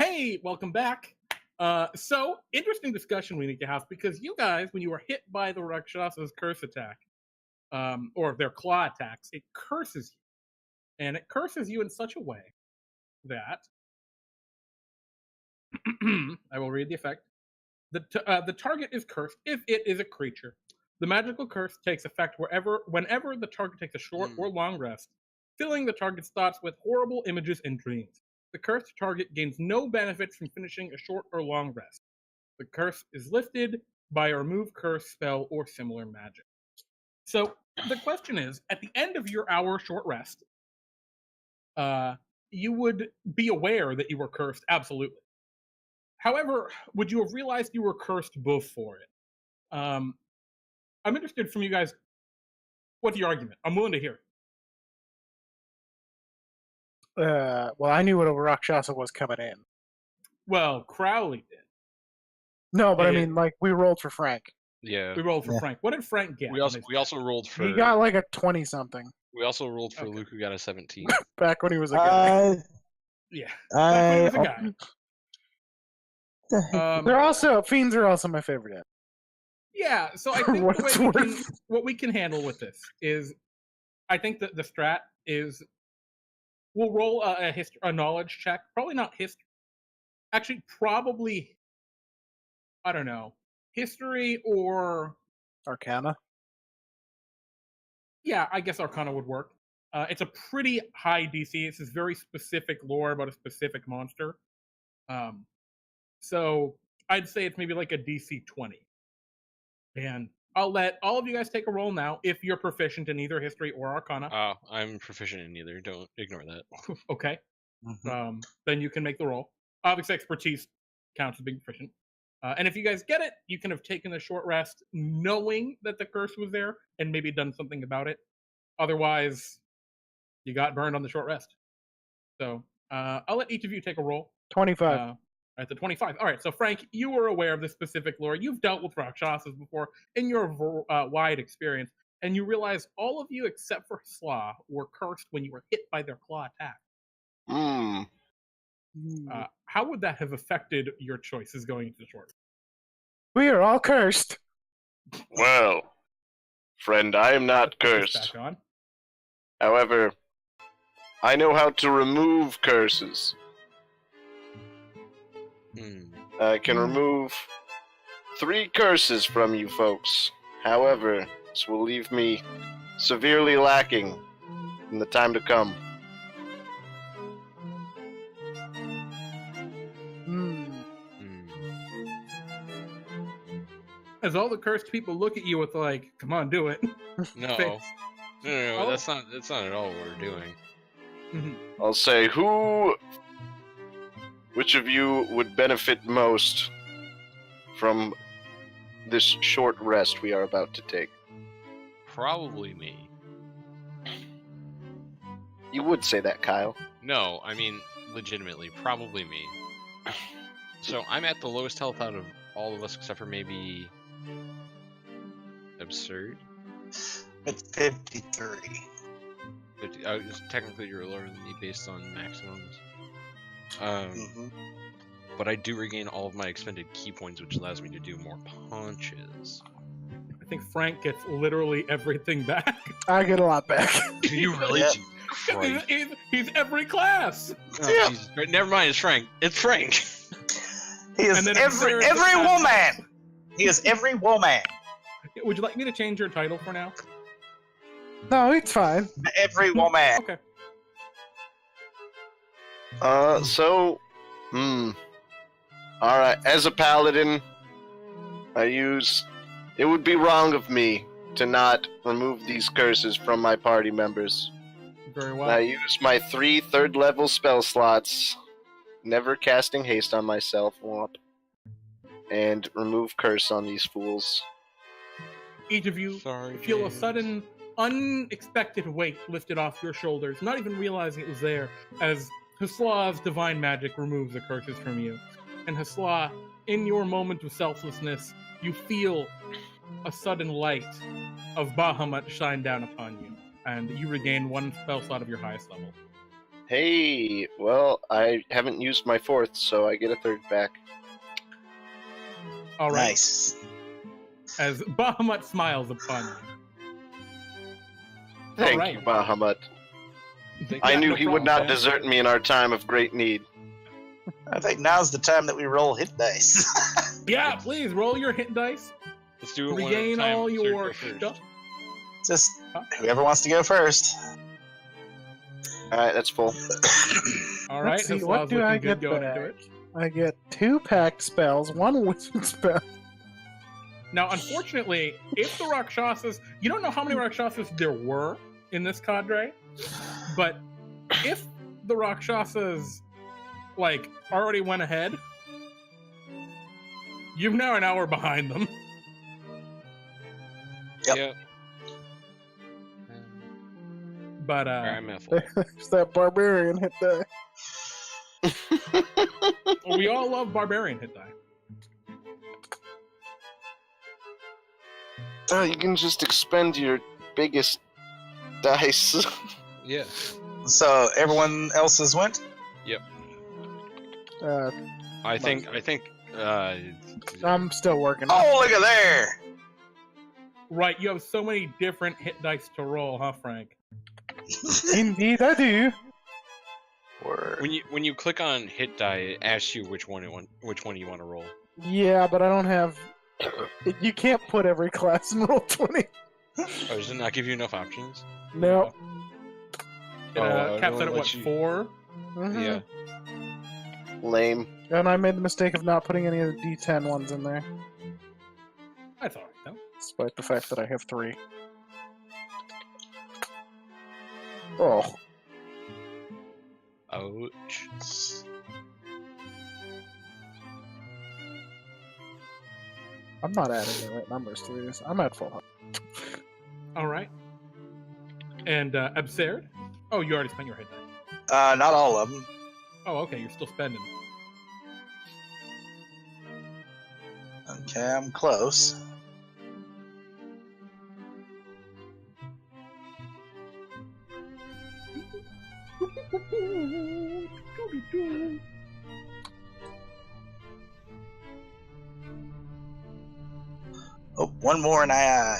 Hey, welcome back. So, interesting discussion we need to have because you guys, when you were hit by the Rakshasas' curse attack, or their claw attacks, it curses you. And it curses you in such a way that I will read the effect. The target is cursed if it is a creature. The magical curse takes effect whenever the target takes a short or long rest, filling the target's thoughts with horrible images and dreams. The cursed target gains no benefits from finishing a short or long rest. The curse is lifted by a remove curse spell or similar magic. So the question is, at the end of your hour short rest, you would be aware that you were cursed, absolutely. However, would you have realized you were cursed before it? I'm interested from you guys. What's your argument? I'm willing to hear it. Well, I knew what a Rakshasa was coming in. Well, Crowley did. No, but I Yeah. mean, like, we rolled for Frank. Yeah. We rolled for Yeah. Frank. What did Frank get? We also rolled for. He got like a 20-something We also rolled for Okay. Luke, who got a 17. back when he was a guy. Yeah. Back when he was a guy. Fiends are also my favorite end. Yeah, so I For think what the it's way worth. what we can handle with this is, I think that the strat is, we'll roll a knowledge check. Probably not history. Actually, probably, I don't know, history or, Arcana. yeah, I guess Arcana would work. It's a pretty high DC. This is very specific lore about a specific monster. So I'd say it's maybe like a DC 20. And I'll let all of you guys take a roll now if you're proficient in either history or Arcana. Oh, I'm proficient in neither. Don't ignore that. Okay. Mhm. Then you can make the roll. Obviously, expertise counts as being proficient. And if you guys get it, you can have taken a short rest knowing that the curse was there and maybe done something about it. Otherwise, you got burned on the short rest. So I'll let each of you take a roll. 25. At the 25. All right, so Frank, you were aware of this specific lore. You've dealt with Rakshasas before in your wide experience, and you realize all of you except for Slaw were cursed when you were hit by their claw attack. Hmm. How would that have affected your choices going into the short? We are all cursed. Well, friend, I am not Let's put this cursed. back on. However, I know how to remove curses. I can remove 3 curses from you folks. However, this will leave me severely lacking in the time to come. As all the cursed people look at you with like, "Come on, do it." No. Face. No, Oh. that's not at all what we're doing. I'll say, which of you would benefit most from this short rest we are about to take? Probably me. You would say that, Kyle. No, I mean, legitimately, probably me. So I'm at the lowest health out of all of us except for maybe Absurd. It's 53. Technically, you're lower than me based on maximums. Mhm. But I do regain all of my expended key points, which allows me to do more punches. I think Frank gets literally everything back. I get a lot back. Do you really? Yep. Christ. He's every class. Oh, Yeah. Jesus. Right, never mind, it's Frank. It's Frank. He is And then every Absurd- woman. He is every woman. Would you like me to change your title for now? No, it's fine. Every woman. Okay. Alright, as a paladin, it would be wrong of me to not remove these curses from my party members. Very well. I use my 3 third-level spell slots, never casting haste on myself, womp, and remove curse on these fools. Each of you Sorry, feel a James. sudden, unexpected weight lifted off your shoulders, not even realizing it was there, as Haslaw's divine magic removes the curses from you. And Haslaw, in your moment of selflessness, you feel a sudden light of Bahamut shine down upon you, and you regain 1 spell slot of your highest level. Hey, well, I haven't used my 4th, so I get a 3rd back. All right. Nice. As Bahamut smiles upon you. Thank right. you, Bahamut. Think I Yeah, knew no he would problem, not man. desert me in our time of great need. I think now's the time that we roll hit dice. Yeah, please roll your hit dice. Let's do it one at a Regain time. all Sir, go your first. stuff. Just whoever wants to go first. Alright, that's full. All right. Let's see, Haslaw's what do looking I good get going back? into it. I get 2 packed spells, 1 wizard spell. Now, unfortunately, if the Rakshasas, you don't know how many Rakshasas there were in this cadre, but if the Rakshasas, like, already went ahead, you've now an hour behind them. Yep. But, I'm at full. There's that barbarian hit die. we all love barbarian hit die. Oh, you can just expend your biggest dice. Yeah. So everyone else's went? I think. I'm still working. Oh, look at there! Right, you have so many different hit dice to roll, huh, Frank? Indeed, I do. Word. When you click on hit die, it asks you which one you want to roll. Yeah, but I don't have. You can't put every class in roll 20. Oh, does it not give you enough options? No. It Oh, caps it out at won't what, let you- 4? Mhm. Yeah. Lame. And I made the mistake of not putting any of the D10 ones in there, That's alright, though. despite the fact that I have 3. Oh. Ouch. I'm not adding the right numbers to these. I'm at full health. Alright. And, Absurd? Oh, you already spent your hit die. Not all of them. Oh, okay, you're still spending. Okay, I'm close. Oh, one more and I.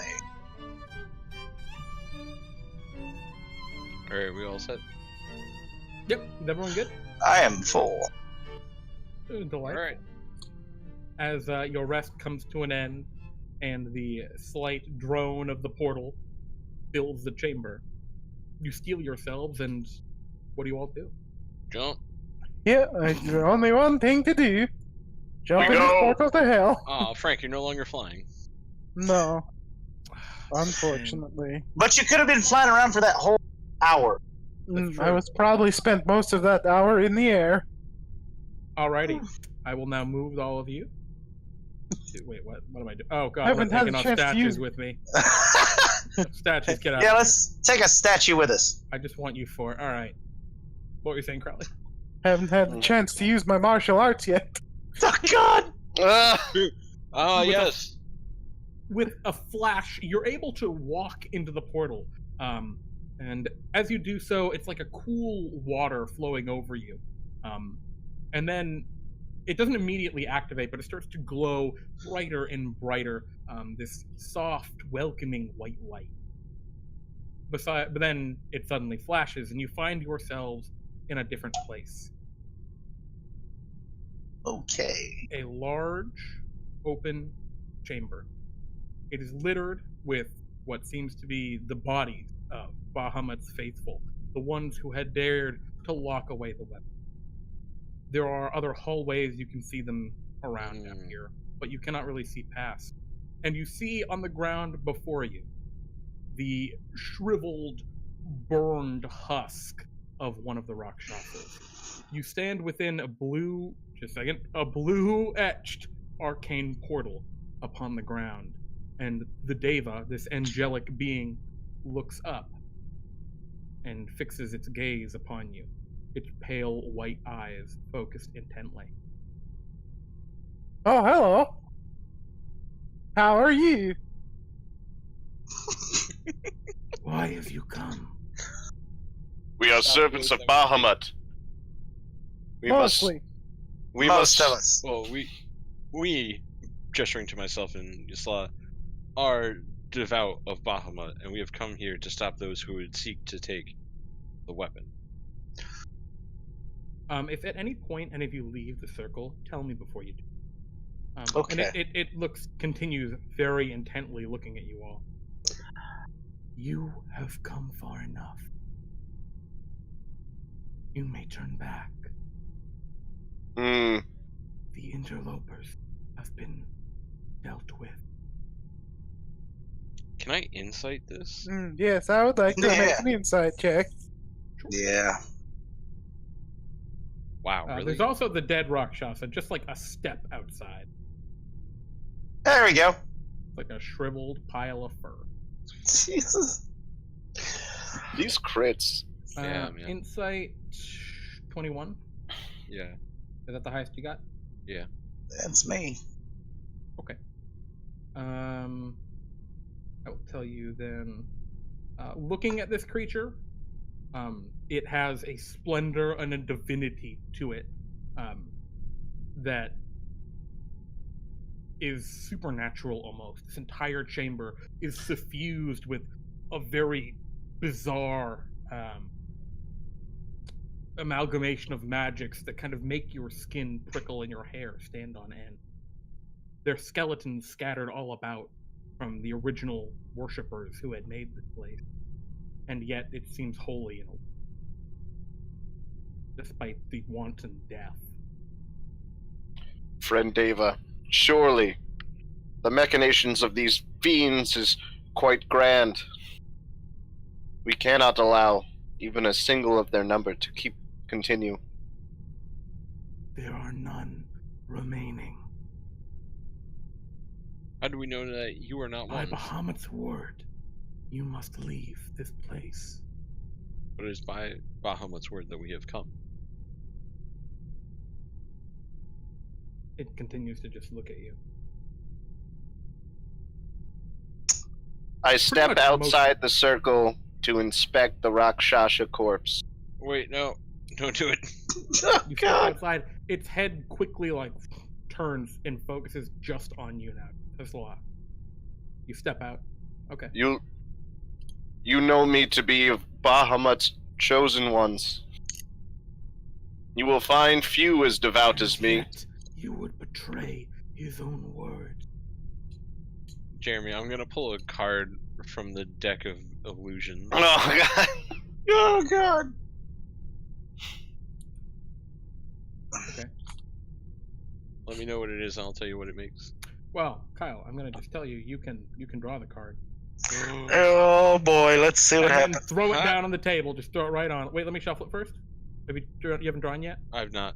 Alright, we all set? Yep, is everyone good? I am full. Delightful. Alright. As your rest comes to an end and the slight drone of the portal fills the chamber, you steel yourselves, and what do you all do? Jump. Yeah, there's only one thing to do. Jump We in this go. portal to hell. Oh, Frank, you're no longer flying. No. Unfortunately. But you could have been flying around for that whole hour. That's I true. was probably spent most of that hour in the air. Alrighty, I will now move all of you. Wait, what am I doing? Oh god, Haven't we're had taking a off chance to statues use- with me. Statues, get out. Yeah, let's take a statue with us. I just want you for. Alright. What were you saying, Crowley? Haven't had the chance to use my martial arts yet. Oh, God! Ah, With a- yes. With a flash, you're able to walk into the portal. And as you do so, it's like a cool water flowing over you. And then it doesn't immediately activate, but it starts to glow brighter and brighter. This soft, welcoming white light. But then it suddenly flashes, and you find yourselves in a different place. Okay. A large, open chamber. It is littered with what seems to be the bodies of Bahamut's faithful, the ones who had dared to lock away the weapon. There are other hallways, you can see them around down here, but you cannot really see past. And you see on the ground before you the shriveled, burned husk of one of the Rakshasas. You stand within a blue etched arcane portal upon the ground, and the Deva, this angelic being, looks up and fixes its gaze upon you, its pale white eyes focused intently. Oh, hello. How are you? Why have you come? We are Stop servants of those Bahamut. Mostly. We Most must. of us. Well, we, gesturing to myself and Yisla, are devout of Bahamut, and we have come here to stop those who would seek to take the weapon. If at any point any of you leave the circle, tell me before you do. Okay. And it continues very intently looking at you all. You have come far enough. You may turn back. Hmm. The interlopers have been dealt with. Can I insight this? Yes, I would like to make Yeah. an insight check. Yeah. Wow, really? There's also the dead rakshasa, just like a step outside. There we go. It's like a shriveled pile of fur. Jesus. These crits. Yeah, man. Insight 21. Yeah. Is that the highest you got? That's me. Okay. I will tell you then. Looking at this creature, it has a splendor and a divinity to it that is supernatural almost. This entire chamber is suffused with a very bizarre amalgamation of magics that kind of make your skin prickle and your hair stand on end. There are skeletons scattered all about from the original worshippers who had made this place, and yet it seems holy, despite the wanton death. Friend Deva, surely the machinations of these fiends is quite grand. We cannot allow even a single of their number to continue. There are none remaining. How do we know that you are not By one? Bahamut's word, you must leave this place. But it is by Bahamut's word that we have come. It continues to just look at you. I step much outside the circle to inspect the Rakshasa corpse. Wait, no. Don't do it. Oh, You step God. outside, its head quickly turns and focuses just on you now. That's a lot. You step out. Okay. You know me to be of Bahamut's chosen ones. You will find few as devout as me. Yet you would betray his own word. Jeremy, I'm gonna pull a card from the deck of illusions. Oh God! Oh, God. Let me know what it is, and I'll tell you what it makes. Well, Kyle, I'm gonna just tell you, you can draw the card. Oh, boy. Let's see what And then happens. throw it Huh? down on the table. Just throw it right on. Wait, let me shuffle it first. You haven't drawn yet? I've not.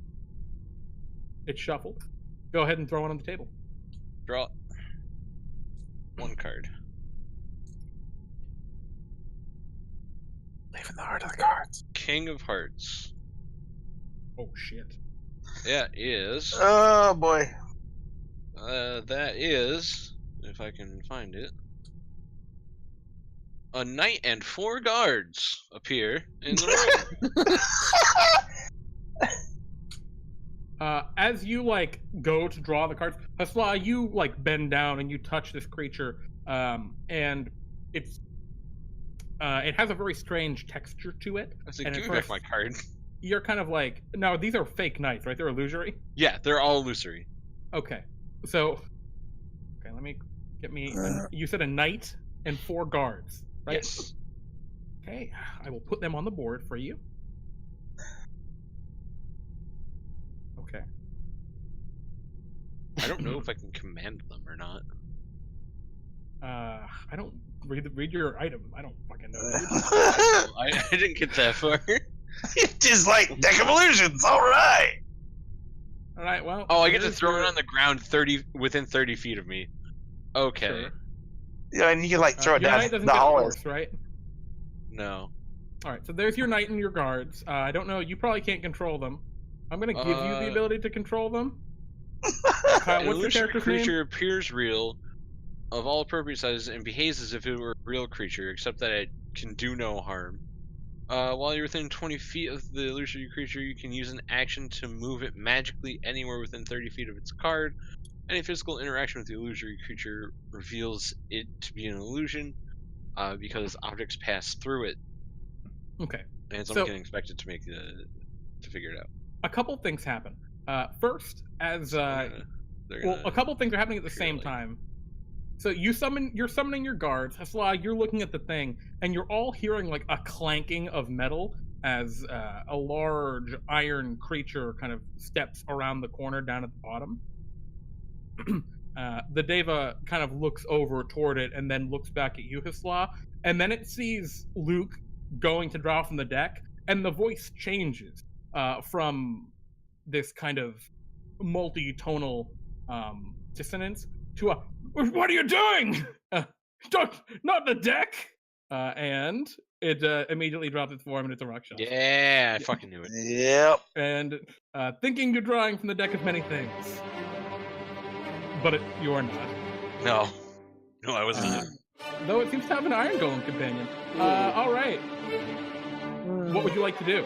It's shuffled. Go ahead and throw it on the table. Draw one card. Leaving the heart of the cards. King of Hearts. Oh shit. That is. Oh, boy. That is, if I can find it, a knight and 4 guards appear in the room. As you go to draw the cards, Hasla, you bend down and you touch this creature, and it has a very strange texture to it. I said, And at give me back first- my card. You're kind of no, these are fake knights, right? They're illusory. Yeah, they're all illusory. Okay, so let me get me. You said a knight and 4 guards, right? Yes. Okay, I will put them on the board for you. Okay. I don't know if I can command them or not. I don't read your item. I don't fucking know. I didn't get that far. Just like deck of illusions. All right. All right. Well. Oh, I get to here's throw your- it on the ground within 30 feet of me. Okay. Sure. Yeah, and you can throw it your down knight doesn't the get hallways. force, right? No. All right. So there's your knight and your guards. I don't know. You probably can't control them. I'm gonna give you the ability to control them. Kyle, An what's your illusory character's creature name? appears real, of all appropriate sizes, and behaves as if it were a real creature, except that it can do no harm. While you're within 20 feet of the illusory creature, you can use an action to move it magically anywhere within 30 feet of its card. Any physical interaction with the illusory creature reveals it to be an illusion, because objects pass through it, Okay. and it's So- only expected to to figure it out. A couple things happen. First, as They're well, gonna a couple things are happening at the figure same like- time. So you're summoning your guards. Hasla, you're looking at the thing, and you're all hearing like a clanking of metal as a large iron creature kind of steps around the corner down at the bottom. The Deva kind of looks over toward it and then looks back at you, Hasla, and then it sees Luke going to draw from the deck, and the voice changes from this kind of multi-tonal dissonance to a "What are you doing? Not the deck!" And it immediately drops its form and it's a rakshasa. Yeah, I fucking knew it. Yep. And thinking you're drawing from the deck of many things, but you are not. No, I was not. Though it seems to have an iron golem companion. All right. What would you like to do?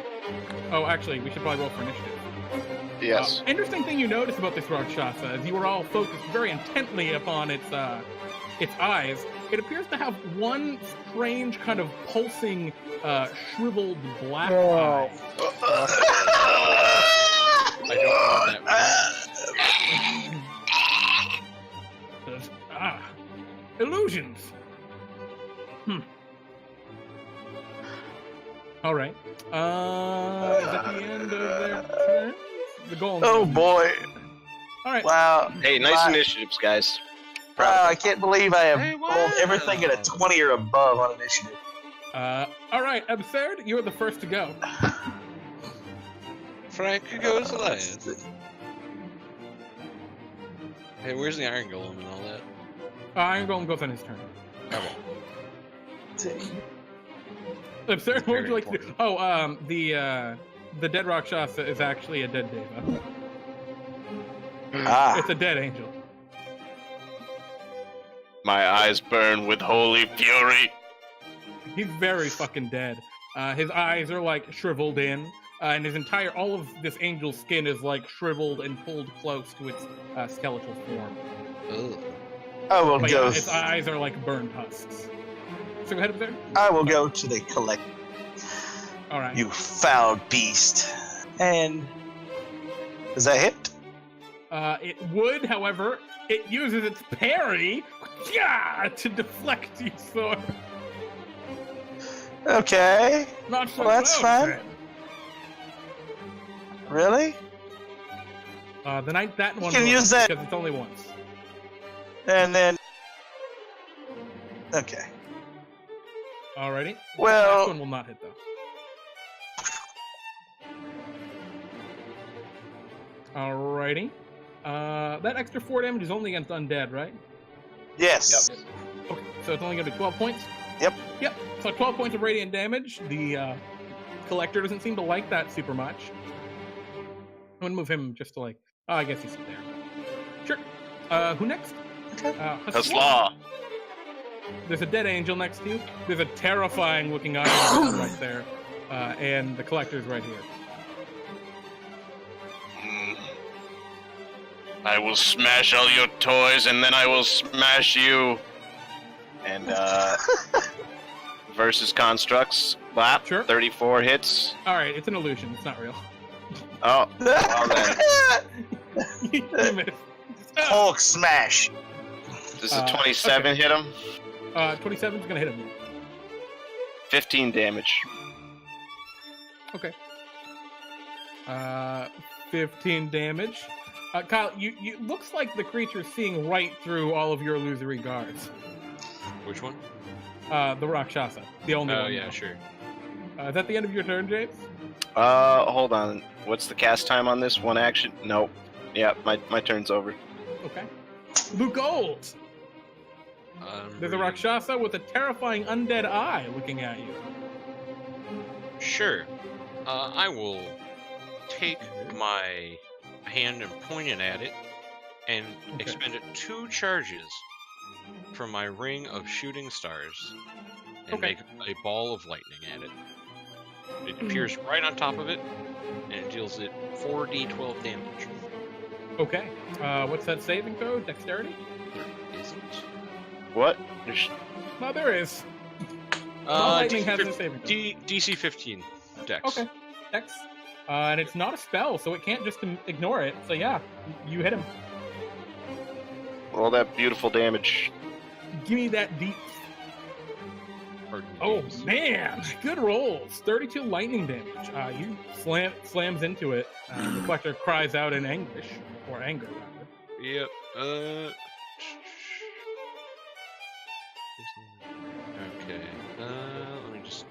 Oh, actually, we should probably roll for initiative. Yes. Interesting thing you notice about this rakshasa is you were all focused very intently upon its eyes. It appears to have one strange kind of pulsing, shriveled black Whoa. eye. I don't want that. Illusions. All right. Is that the end of their turn? The golem. Oh boy! All right. Wow. Hey, nice Wow. initiatives, guys. Wow, I can't believe I have Hey, rolled everything at a 20 or above on initiative. All right, Absurd, you're the first to go. Frank goes last. Hey, where's the Iron Golem and all that? Iron Golem goes on his turn. Absurd, what would you like to do? Oh, the dead Rakshasa is actually a dead Deva. Ah, It's a dead angel. My eyes burn with holy fury. He's very fucking dead. His eyes are like shriveled in, and all of this angel's skin is like shriveled and pulled close to its skeletal form. Ugh. I will But go. yeah, its eyes are like burned husks. So go ahead up there. I will go to the collect. All right. You foul beast. And does that hit? It would, however, it uses its parry to deflect your sword. Okay. Not so Well, that's close, fine. Really? then. That one can will, use that- because it's only once. And then. Okay. Alrighty. Well- Last one will not hit though. Alrighty. That extra 4 damage is only against undead, right? Yes. Okay, so it's only gonna be 12 points? Yep. Yep. So 12 points of radiant damage. The collector doesn't seem to like that super much. I'm gonna move him just to like. Oh, I guess he's there. Sure. Who next? Okay. Hasla. There's a dead angel next to you. There's a terrifying looking iron right there. And the collector's right here. I will smash all your toys and then I will smash you. And versus constructs. Lap. Sure. 34 hits. Alright, it's an illusion. It's not real. Oh, well then. You missed. Hulk smash. Does a 27 hit him? 27 is gonna hit him. 15 damage. Okay. 15 damage. Kyle, you looks like the creature's seeing right through all of your illusory guards. Which one? The Rakshasa. The only Oh one. yeah, sure. Is that the end of your turn, James? Hold on. What's the cast time on this? One action? Nope. Yeah, my turn's over. Okay. Luke Gold! There's a Rakshasa with a terrifying undead eye looking at you. Sure. I will take my hand and point it at it, and Okay. expend 2 charges from my ring of shooting stars, and Okay. make a ball of lightning at it. It appears right on top of it, and it deals it 4d12 damage. Okay. What's that saving throw? Dexterity? There isn't. What? No, there is. Lightning has a DC, saving throw. DC 15 Dex. Okay. Dex. And it's not a spell, so it can't just ignore it. So yeah, you hit him. All that beautiful damage. Give me that deep. Oh man, good rolls. 32 lightning damage. You slams into it. The collector cries out in anguish or anger, rather. Yep. Okay. Let me just.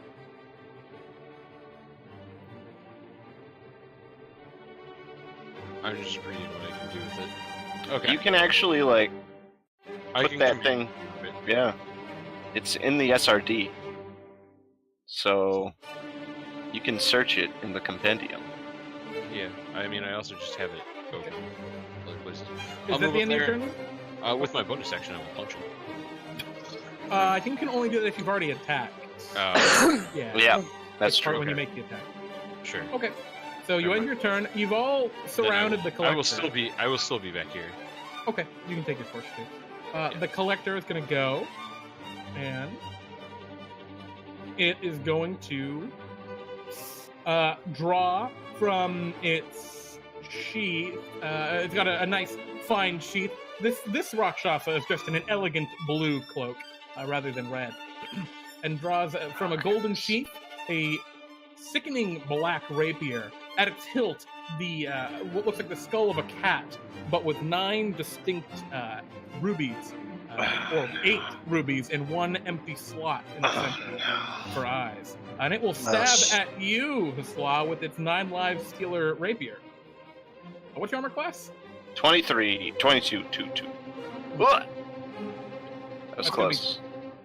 I'm just reading what I can do with it. Okay. You can actually like I put can that command thing. it. Yeah, it's in the SRD, so you can search it in the compendium. Yeah. I mean, I also just have it open other places. Is I'll that move the up end of your there. turn? With my bonus action, I will punch him. I think you can only do that if you've already attacked. Yeah. Yeah, that's It's part true. when you make the attack. Sure. Okay. So you Never end your turn. You've all surrounded the collector. I will still be back here. Okay, you can take your first two. The collector is going to go, and it is going to draw from its sheath. It's got a nice fine sheath. This rakshasa is dressed in an elegant blue cloak rather than red, and draws from a golden sheath a sickening black rapier. At its hilt, the what looks like the skull of a cat, but with 9 distinct rubies, or 8 rubies in one empty slot in the center for eyes. And it will stab at you, Slaw, with its 9 live stealer rapier. What's your armor class? 23, 22, 2. What? That was That's gonna be close.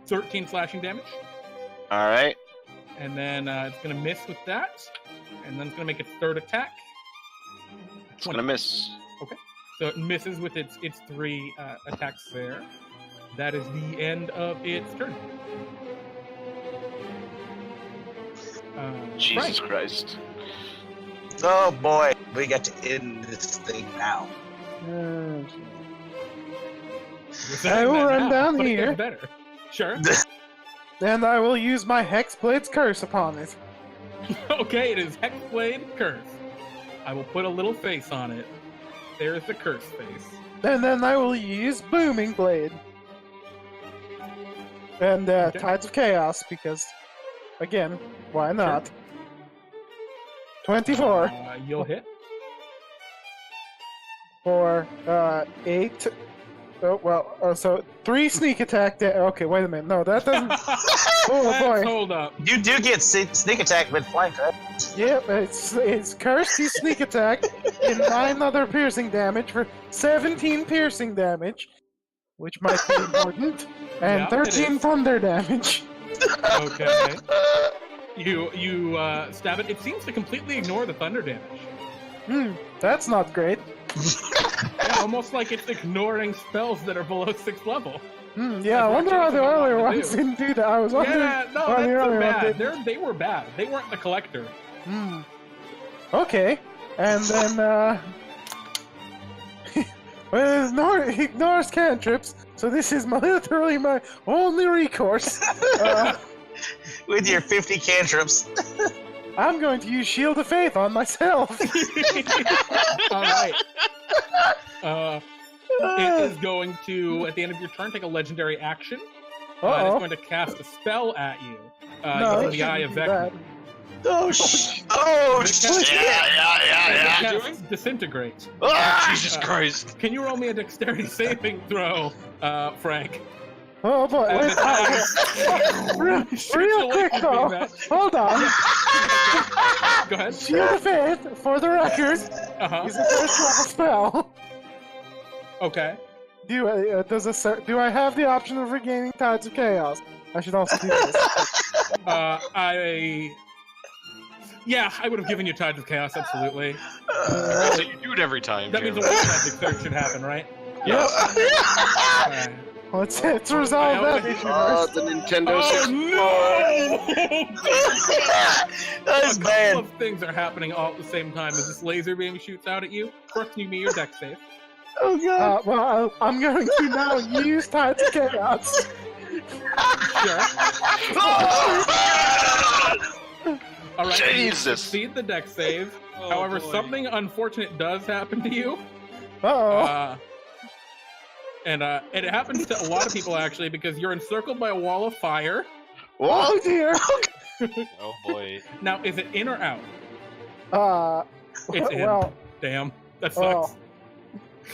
13 slashing damage. All right. And then it's going to miss with that. And then it's going to make its third attack. It's gonna miss. So it misses with its 3 attacks there. That is the end of its turn. Jesus Frank. Christ. Oh boy, we got to end this thing now. You're I saying will that run now, down but it gets here. better. Sure. And I will use my Hexblade's curse upon it. Okay, it is Hexblade Curse. I will put a little face on it. There's the curse face. And then I will use Booming Blade. And Okay. Tides of Chaos, because, again, why not? 24 You'll hit. for 8. Oh, well, so 3 sneak attack. Okay, wait a minute. No, that doesn't. Oh boy. Hold up. You do get sneak attack with flank, right? Yep, it's cursed sneak attack and 9 other piercing damage for 17 piercing damage, which might be important, and Yeah, it 13 is. thunder damage. Okay. You stab it. It seems to completely ignore the thunder damage. That's not great. Yeah, almost like it's ignoring spells that are below 6th level. Yeah, I wonder why the actually earlier what to ones do. didn't do that. I was wondering Yeah, no, why the they're earlier one bad. didn't. They were bad. They weren't the collector. Okay, and then well, ignores cantrips, so this is literally my only recourse. With your 50 cantrips. I'm going to use Shield of Faith on myself. All right. It is going to, at the end of your turn, take a legendary action. And it's Uh-oh. going to cast a spell at you. No, using it the Eye of shouldn't do that. Vecna. Oh shit! Yeah. It casts Disintegrate. Ah! Jesus Christ! Can you roll me a dexterity saving throw, Frank? Oh boy, wait, real quick though. Hold on. Go ahead. Shield of Faith, for the record, Uh-huh. is a first level spell. Okay. Do I have the option of regaining Tides of Chaos? I should also do this. Yeah, I would have given you Tides of Chaos, absolutely. So you do it every time. That means a Jeremy. one magic search should happen, right? Yes. Alright. Let's resolve that issue Oh, first. the Nintendo Oh 64. That's A couple bad. of things are happening all at the same time as this laser beam shoots out at you. First, you give me your deck save. Oh god. Well, I'm going to now use Tides of Chaos. Sure. All right. Jesus. You succeed the deck save. Oh, However, boy. something unfortunate does happen to you. Uh-oh. And it happens to a lot of people actually because you're encircled by a wall of fire. What? Oh dear. Oh boy. Now, is it in or out? It's in. Well, Damn, that sucks. oh.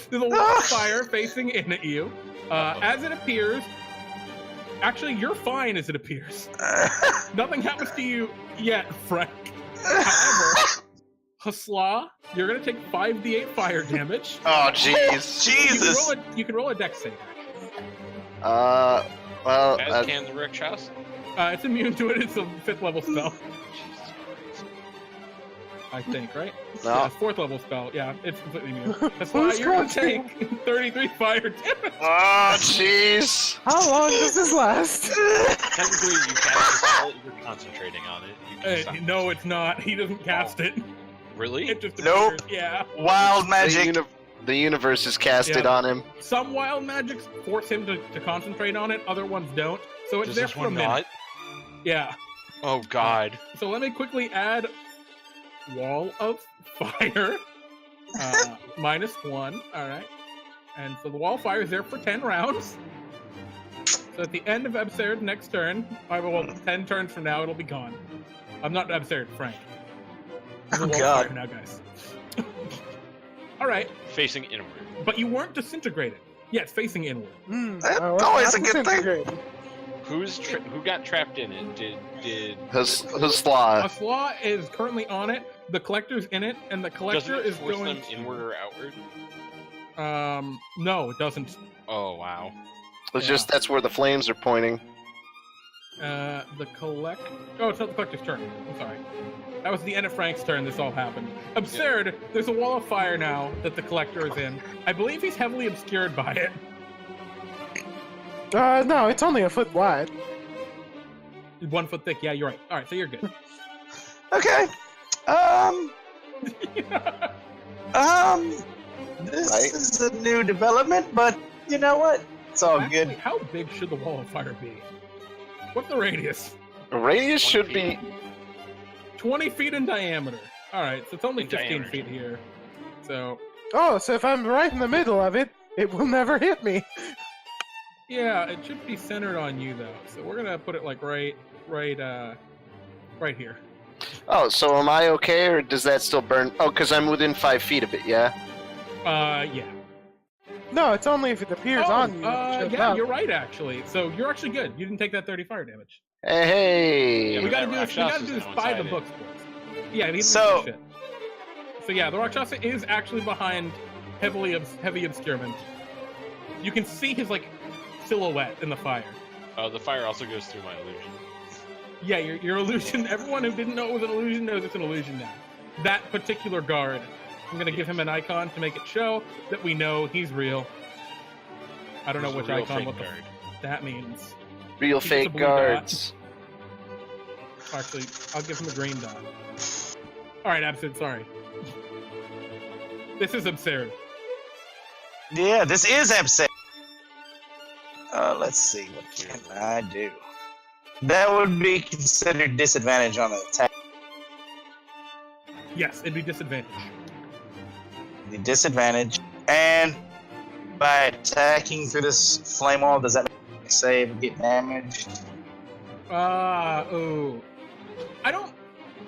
There's a wall of fire facing in at you. As it appears, actually, you're fine as it appears. Nothing happens to you yet, Frank. However, Hasla, you're gonna take 5d8 fire damage. Oh, jeez. Jesus. You can roll a dex save. Well, As can the Rakshasas. It's immune to it. It's a 5th level spell, Jesus Christ. I think, right? no. Yeah, it's 4th level spell. Yeah, it's completely immune. That's why Who's you're gonna going take 33 fire damage. Oh, jeez. How long does this last? Technically, you cast a spell, you're concentrating on it. You can stop. No, it's not. He doesn't cast it. Really? It just Nope. appears. Yeah. Wild The, magic. the universe is casted Yeah. on him. Some wild magics force him to concentrate on it. Other ones don't. So it's Does there this for a one minute. not? Yeah. Oh god. So let me quickly add wall of fire. -1. All right. And so the wall of fire is there for 10 rounds. So at the end of Absurd next turn, well, 10 turns from now, it'll be gone. I'm not Absurd, Frank. There's a Oh, wall of God. fire now, guys. All right. Facing inward. But you weren't disintegrated. Yeah, it's facing inward. That's always a good thing. Who got trapped in it? Did Hasla. Asla is currently on it. The collector's in it, and the doesn't collector it is force going. them inward or outward? No, it doesn't. Oh wow. It's Yeah. just that's where the flames are pointing. The collect. Oh, it's not the collector's turn. I'm sorry. That was the end of Frank's turn. This all happened. Absurd. There's a wall of fire now that the collector is in. I believe he's heavily obscured by it. No, it's only a foot wide. 1 foot thick. Yeah, you're right. All right, so you're good. Okay. This Right. is a new development, but you know what? It's all Actually, good. how big should the wall of fire be? What's the radius? The radius should be. 20 feet in diameter. All right, so it's only In 15 diameter. feet here. So Oh, so if I'm right in the middle of it, it will never hit me. yeah, it should be centered on you though. So we're gonna put it like right here. Oh, so am I okay, or does that still burn? Oh, because I'm within 5 feet of it. Yeah. Yeah. No, it's only if it appears on you. that it shows yeah, up. you're right actually. So you're actually good. You didn't take that 30 fire damage. Hey. Yeah, we gotta that do this. We gotta Rakshasas do this now by the inside books, boys. Yeah, these So- shit. So yeah, the Rakshasa is actually behind heavy obscurement. You can see his like silhouette in the fire. The fire also goes through my illusion. Yeah, your illusion. Everyone who didn't know it was an illusion knows it's an illusion now. That particular guard. I'm gonna give him an icon to make it show that we know he's real. I don't know He's a which real icon fake what the guard. that means. Real He gets a fake blue dot. guards. Actually, I'll give him a green dot. All right, Absurd. Sorry. This is absurd. Yeah, this is upset. Let's see, what can I do? That would be considered disadvantage on an attack. Yes, it'd be disadvantage. The disadvantage, and by attacking through this flame wall, does that make me save and get damaged? Oh. I don't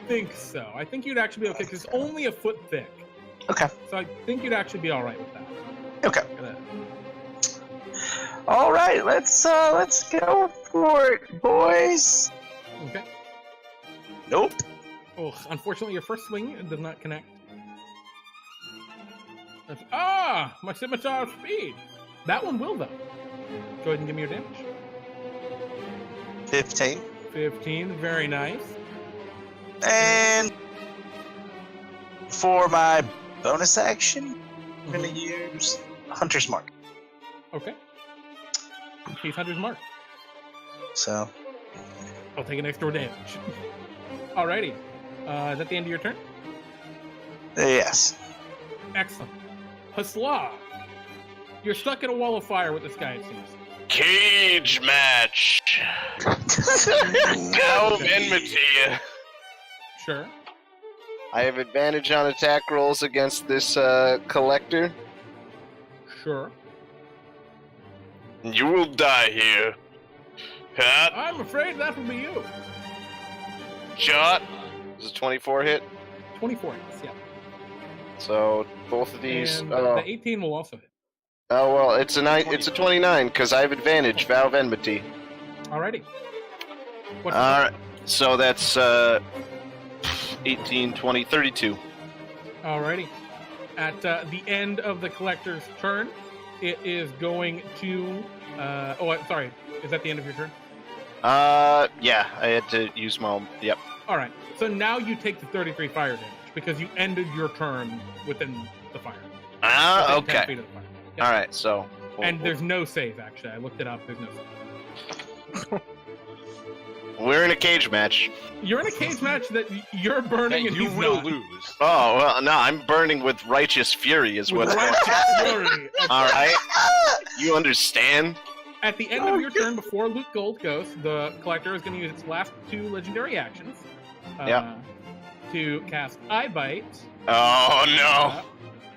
think so. I think you'd actually be okay because it's only a foot thick. Okay. So I think you'd actually be all right with that. Okay. Look at that. All right, let's go for it, boys. Okay. Nope. Oh, unfortunately, your first swing does not connect. My scimitar speed. That one will though. Go ahead and give me your damage. 15. 15, very nice. And for my bonus action, I'm gonna use Hunter's Mark. Okay. He's Hunter's Mark. So I'll take an extra damage. Alrighty. Is that the end of your turn? Yes. Excellent. Hasla, you're stuck in a wall of fire with this guy, it seems. Cage match. Now of enmity. Sure. I have advantage on attack rolls against this collector. Sure. You will die here. Hat, I'm afraid that will be you. shot. Does a 24 hit? 24 hits, yeah. So both of these. And the 18 will also hit. Oh well, it's a 29 because I have advantage. Vow of enmity. Alrighty. What's All right. So that's 18, 20, 32. Alrighty. At the end of the collector's turn, it is going to. I'm sorry. Is that the end of your turn? Yeah, I had to use my. Yep. All right. So now you take the 33 fire damage because you ended your turn within the fire. Within 10 Okay. feet of the fire. Yep. All right. So. And there's no save actually. I looked it up. There's no save. We're in a cage match. You're in a cage match that you're burning and you he's will not. lose. Oh well, no, I'm burning with righteous fury, is With what. righteous fury. All right. You understand? At the end of your turn, before Luke Gold goes, the collector is going to use its last 2 legendary actions. To cast Eye Bite. Oh no.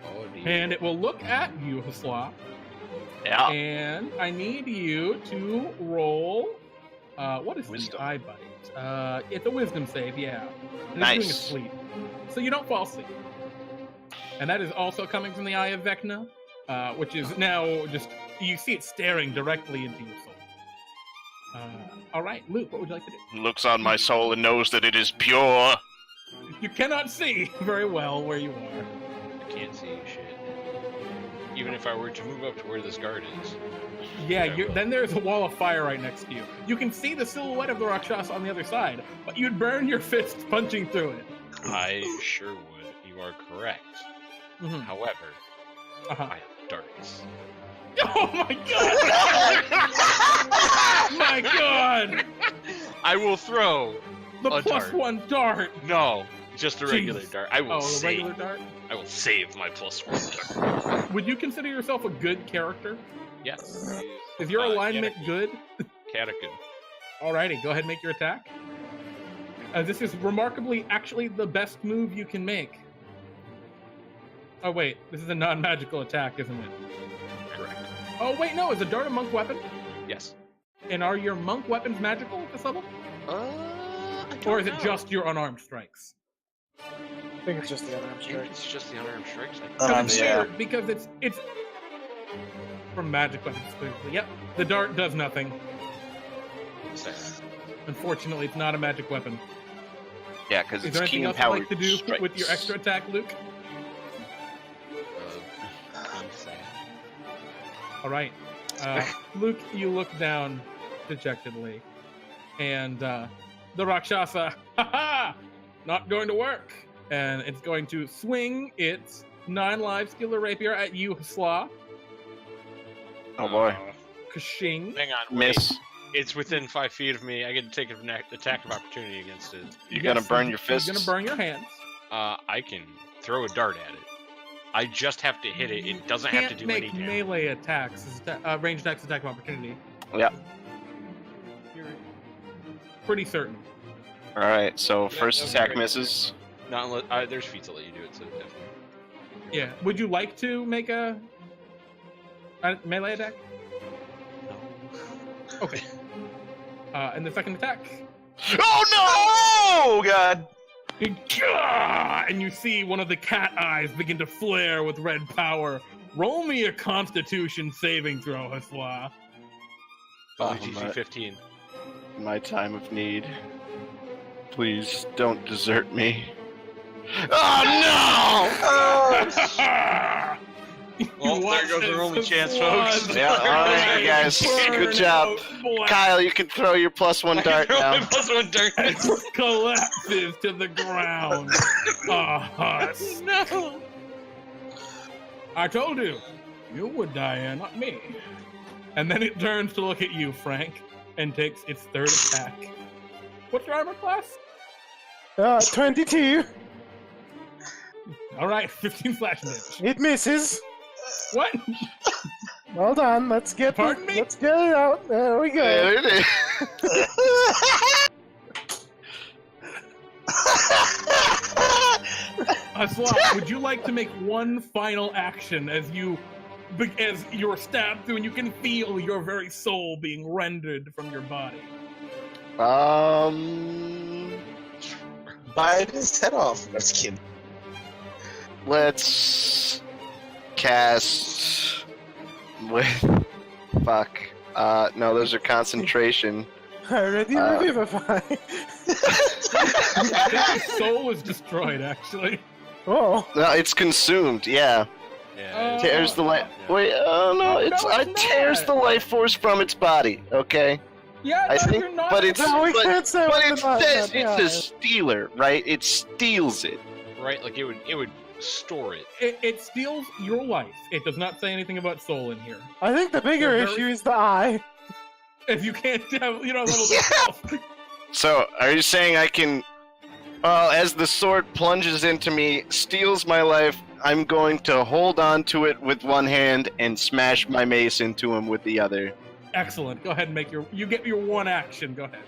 Oh, dear. And it will look at you, Hasla. Yeah. And I need you to roll. What is Wisdom. the Eye Bite? It's a Wisdom save, yeah. And Nice. It's doing a sleep. So you don't fall asleep. And that is also coming from the Eye of Vecna, which is now just. You see it staring directly into your soul. All right, Luke, what would you like to do? Looks on my soul and knows that it is pure. You cannot see very well where you are. I can't see shit. Even if I were to move up to where this guard is. Yeah, Yeah, then there's a wall of fire right next to you. You can see the silhouette of the Rakshasa on the other side, but you'd burn your fist punching through it. I sure would. You are correct. Mhm. However, Uh-huh. I have darts. Oh my god! My god! I will throw. The A plus dart. 1 dart. No, just a regular Jeez. dart. I will Oh, the save. regular dart. I will save my +1 dart. Would you consider yourself a good character? Yes. Is your alignment good? Catechin. Alrighty, go ahead and make your attack. This is remarkably actually the best move you can make. Oh wait, this is a non-magical attack, isn't it? Correct. Oh wait, no, is a dart a monk weapon? Yes. And are your monk weapons magical at this level? I don't Or is it know. just your unarmed strikes? I think it's just the unarmed I think strike. it's just the unarmed strikes. Because yeah. it's weird, because it's from magic weapons specifically. Yep, the dart does nothing. Unfortunately, it's not a magic weapon. Yeah, because Is it's there anything keen else you'd power like to do strikes. with your extra attack, Luke? I'm sad. All right, Luke, you look down dejectedly, and the Rakshasa, not going to work, and it's going to swing its 9-live skiller rapier at you, Hasla. Oh boy. Kashing. Hang on. Wait. Miss. It's within 5 feet of me. I get to take an attack of opportunity against it. You're gonna burn your fists. You're gonna burn your hands. I can throw a dart at it. I just have to hit it. It doesn't have to do any Can't make damage. melee attacks. Ranged attacks, attack of opportunity. Yeah. You're pretty certain. All right. So Yeah, first okay, attack right. misses. Not unless there's feats that let you do it. So definitely. Yeah. Would you like to make a melee attack? No. Okay. And the second attack. Oh no! Oh god! And you see one of the cat eyes begin to flare with red power. Roll me a Constitution saving throw, Hasla. Only Oh, DC my- 15. My time of need. Please don't desert me. Oh Well, there goes our only chance, folks. no! Yeah, all right, guys. Good job. Kyle, you can throw your +1 dart now. +1 dart. And collapses to the ground. A husk. No. I told you, you would die here, not me. And then it turns to look at you, Frank, and takes its third attack. What's your armor class? 22. All right, 15 slashing damage. It misses. What? Hold on, let's get Pardon me? Let's get it out. There we go. There it is. Slot, would you like to make one final action as you're stabbed through and you can feel your very soul being rendered from your body? Bite his head off. Let's kidding. Let's cast with fuck. No, those are concentration. Already revivify. I think his soul was destroyed, actually. Oh. No, it's consumed. Yeah, Yeah. tears the life. Wait, oh no, No, it's it's tears not. the life force from its body. Okay, Yeah, I no, think, you're not. but it's No, we but, can't say but what it the not- says yeah. it's a stealer, right? It steals it. Right, like it would store it. It steals your life. It does not say anything about soul in here. I think the bigger They're very- issue is the eye. If you can't have, level Yeah. yourself. So, are you saying I can? Well, as the sword plunges into me, steals my life, I'm going to hold on to it with one hand and smash my mace into him with the other. Excellent. Go ahead and you get your one action. Go ahead.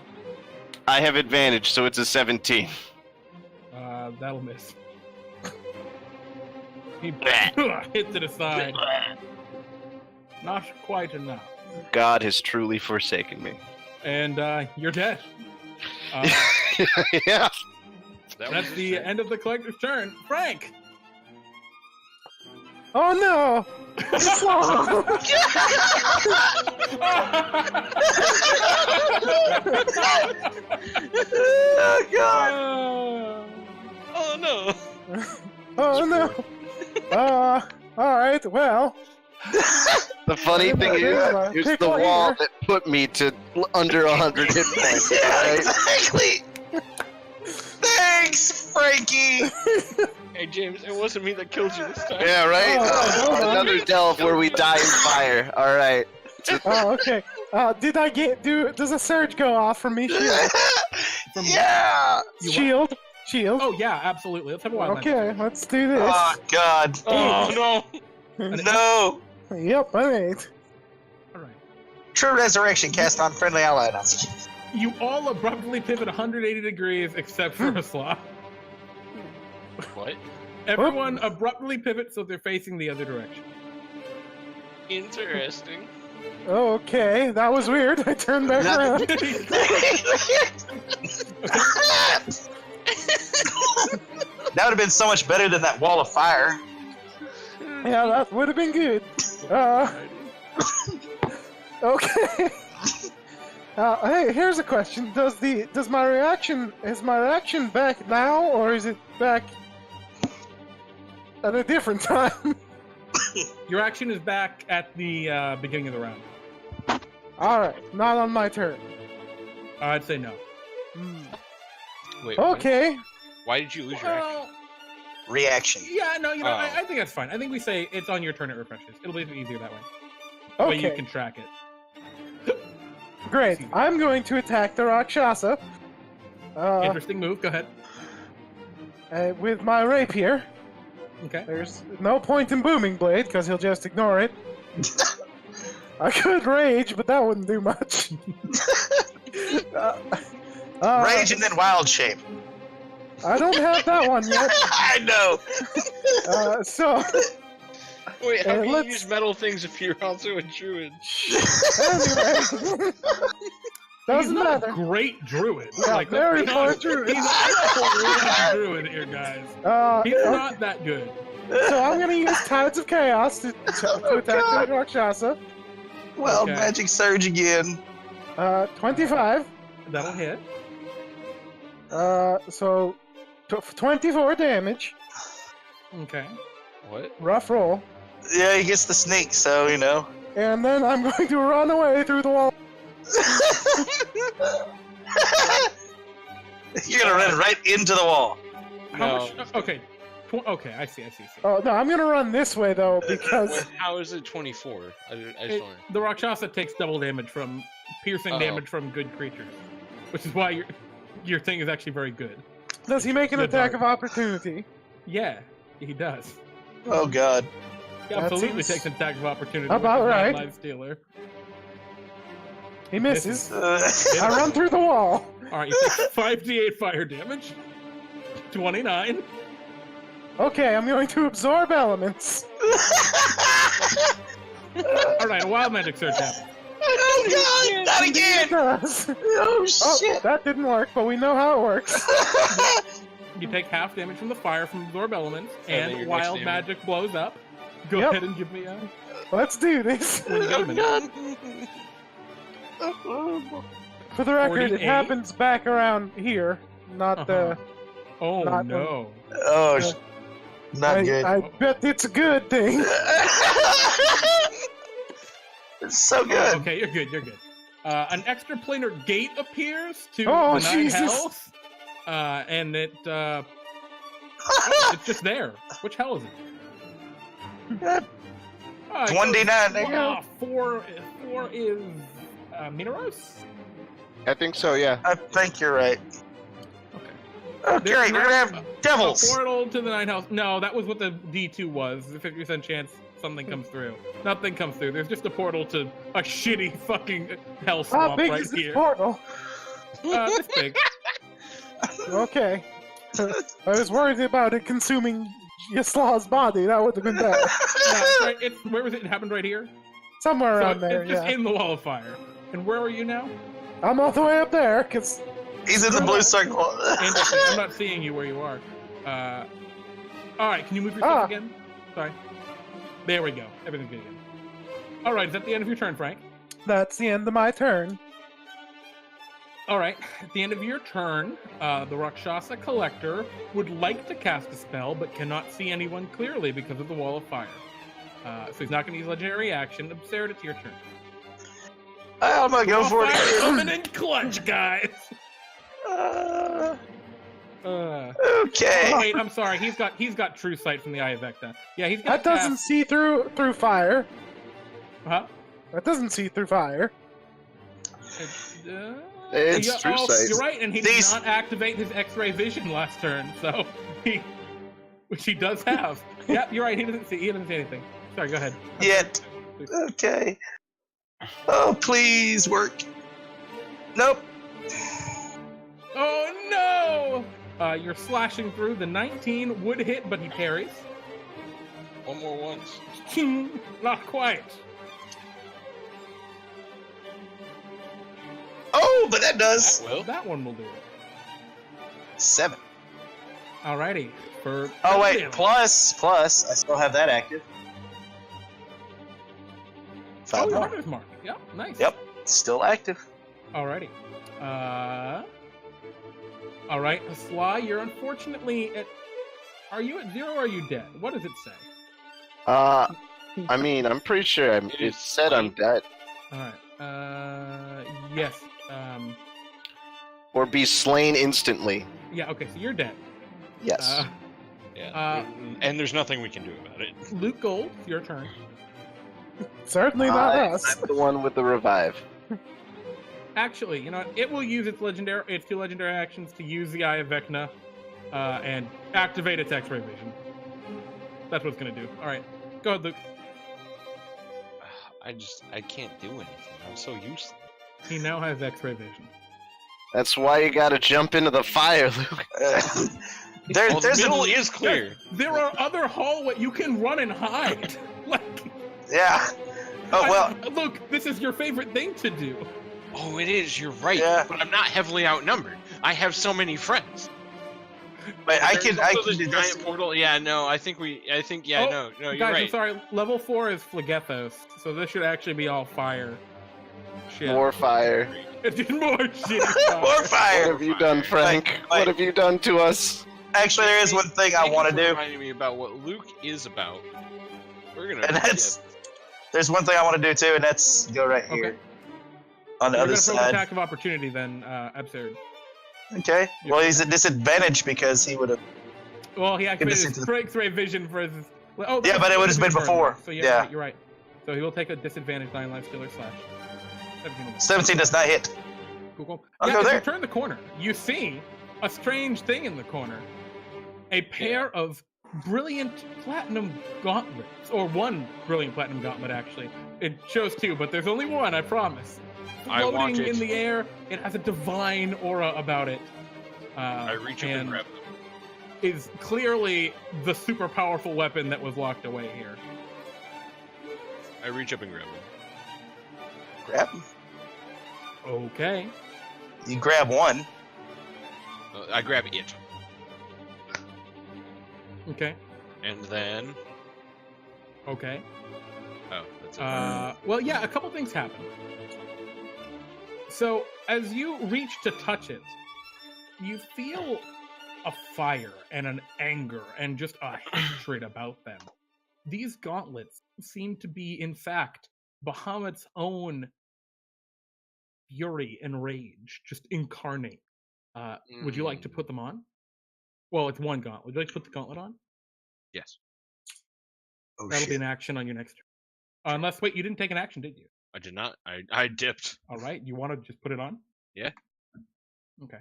I have advantage, so it's a 17. That'll miss. He hits it aside. Not quite enough. God has truly forsaken me. And you're dead. Yeah. That's the end of the collector's turn. Frank! Oh no! It's long. Oh god. Oh no! Oh no! All right. Well, The funny thing is, it's the Pickle wall eater. that put me to under 100 hit points. Yeah, Right? exactly. Thanks, Frankie. Hey James, it wasn't me that killed you this time. Yeah, right? Oh, Another delve where we die in fire. Alright. oh okay. Did I does a surge go off from me? Shield. Yeah. You what? Shield. Oh, yeah, absolutely. Let's have a wild Okay, let's do this. Oh god. Oh no! No. Yep, I made. All right. True resurrection cast on friendly ally. No. You all abruptly pivot 180 degrees except for a slot. What? Everyone abruptly pivots so they're facing the other direction. Interesting. Okay, that was weird. I turned back around. That would have been so much better than that wall of fire. Yeah, that would have been good. Okay. Hey, here's a question: is my reaction back now, or is it back at a different time? Your action is back at the beginning of the round. All right, not on my turn. I'd say no. Wait. what? Okay. Why did you lose your action? Well, Reaction. yeah, no, I Oh. think that's fine. I think we say it's on your turn it refreshes. It'll be easier that way. That way you Okay. can track it. Great. I'm going to attack the Rakshasa. Interesting move. Go ahead. With my rapier. Okay. There's no point in booming blade because he'll just ignore it. I could rage, but that wouldn't do much. Rage and then wild shape. I don't have that one yet. I know. So Wait, how can you let's- use metal things if you're also a druid? anyway, He's doesn't not matter. a great druid. Yeah, very poor druid. He's not a great druid here, guys. He's not that good. So I'm gonna use Tides of Chaos to attack the Rakshasa. Well, Okay. magic surge again. 25. That'll hit. So 24 damage. Okay. What? Rough roll. Yeah, he gets the sneak, so you know. And then I'm going to run away through the wall. You're gonna run right into the wall. How No. much? Okay. Okay, I see. Oh no, I'm gonna run this way though because Wait, how is it 24? I just don't. The Rakshasa takes double damage from piercing Oh. damage from good creatures, which is why your thing is actually very good. Does he make an Good attack dart. of opportunity? Yeah, he does. Oh God. He That absolutely seems takes an attack of opportunity. about with his right. Live Stealer. He misses. Uh, I run through the wall. All right, you take 5d8 fire damage. 29. Okay, I'm going to absorb elements. All right, a wild magic surge happens. oh God! Not It again! does. Oh Oh, shit! that didn't work, but we know how it works. You take half damage from the fire from absorb elements, And then and your wild next magic blows up. Go Yep. ahead and give me a. Let's do this. When you get a minute. For the record, it 48. happens back around here, not Uh-huh. Oh Not no! Oh, not good. I bet it's a good thing. It's so good. Okay, you're good. You're good. An extraplanar gate appears to Oh, the nine Jesus. hells, and it's just there. Which hell is it? It 1d9. There you go. Four is Mineros. I think so, yeah. I think you're right. Okay. Oh, There's great. We're gonna have A devils. portal to the nine hells. No, that was what the D2 was. The 50% chance something comes through. Nothing comes through. There's just a portal to a shitty fucking hell How swamp big right is this here. portal? This big. Okay. I was worried about it consuming Yaslaw's body. That would have been bad. No, it's right, where was it? It happened right here. Somewhere around So there, it's just yeah. in the wall of fire. And where are you now? I'm all the way up there, because He's in the blue circle. Interesting. I'm not seeing you where you are. All right. Can you move yourself again? Sorry. There we go. Everything's good again. All right. Is that the end of your turn, Frank? that's the end of my turn. All right. At the end of your turn, the Rakshasa Collector would like to cast a spell, but cannot see anyone clearly because of the wall of fire. So he's not going to use legendary action. Absurd, it's your turn. I'm gonna go for Fire it. coming in clutch, guys. Okay. Wait, I'm sorry. He's got true sight from the Eye of Vecta. Yeah, he's got. That doesn't see through fire. Huh? That doesn't see through fire. It's yeah, true oh, sight. You're right, and he These- did not activate his X-ray vision last turn, so which he does have. Yeah, you're right. He doesn't see anything. Sorry, go ahead. Yet. Okay. Oh, please work. Nope. Oh no! You're slashing through. The 19 would hit, but he parries. One more once. Not quite. Oh, but that does. That will. That one will do it. 7. Alrighty. For Oh wait, damage. plus, I still have that active. 5 Oh, your more. hunter's mark. Yep, nice. Yep, still active. Alrighty. Alright, Sly, you're unfortunately at. Are you at 0 or are you dead? What does it say? I mean, I'm pretty sure it said I'm dead. Alright. Yes. Or be slain instantly. Yeah, okay, so you're dead. Yes. Yeah. And there's nothing we can do about it. Luke Gold, your turn. Certainly not us. I'm the one with the revive. Actually, you know what? It will use its two legendary actions to use the Eye of Vecna, and activate its X-ray vision. That's what it's gonna do. Alright. Go ahead, Luke. I can't do anything. I'm so useless. He now has X-ray vision. That's why you gotta jump into the fire, Luke. The There's middle a, is clear. There are other hallway you can run and hide. Like, yeah. Oh well. Luke, this is your favorite thing to do. Oh, it is. You're right. Yeah. But I'm not heavily outnumbered. I have so many friends. But I There's can also do this this. giant portal. Yeah, no. I think. Yeah, Oh, no. You're Guys, I'm right. sorry. Level 4 is Phlegethos, so this should actually be all fire. Shit. More fire. It did more shitty fire. More What fire. have you done, Frank? Wait. What have you done to us? Actually, there is one thing I Thank want you to for do, reminding me about what Luke is about. We're gonna. and that's. There's one thing I want to do too, and that's go right here. Okay. On the You're other gonna throw an side. attack of opportunity then, Absurd. Okay. Well, he's at disadvantage because he would have. Well, he activated this his into X-ray vision for his. Oh, Yeah, but it would have been burn. before. So Yeah. you're right. So he will take a disadvantage 9 life stealer slash. 17 will- 17 does not hit. Cool. I'll Yeah, go as you there. turn the corner, you see a strange thing in the corner. A pair of brilliant platinum gauntlets, or one brilliant platinum gauntlet, actually. It shows two, but there's only one, I promise. I want Floating it. in the air, it has a divine aura about it. I reach up and grab them. Is clearly the super powerful weapon that was locked away here. I reach up and grab them. Grab 'em. Okay. You grab one. I grab it. Okay. And then... Okay. Oh, that's it. Well, yeah, a couple things happen. So, as you reach to touch it, you feel a fire and an anger and just a hatred about them. These gauntlets seem to be, in fact, Bahamut's own fury and rage, just incarnate. Would you like to put them on? Well, it's one gauntlet. Would you like to put the gauntlet on? Yes. Oh, That'll shit. be an action on your next turn. Unless, wait, you didn't take an action, did you? I did not. I dipped. All right, you want to just put it on? Yeah. Okay.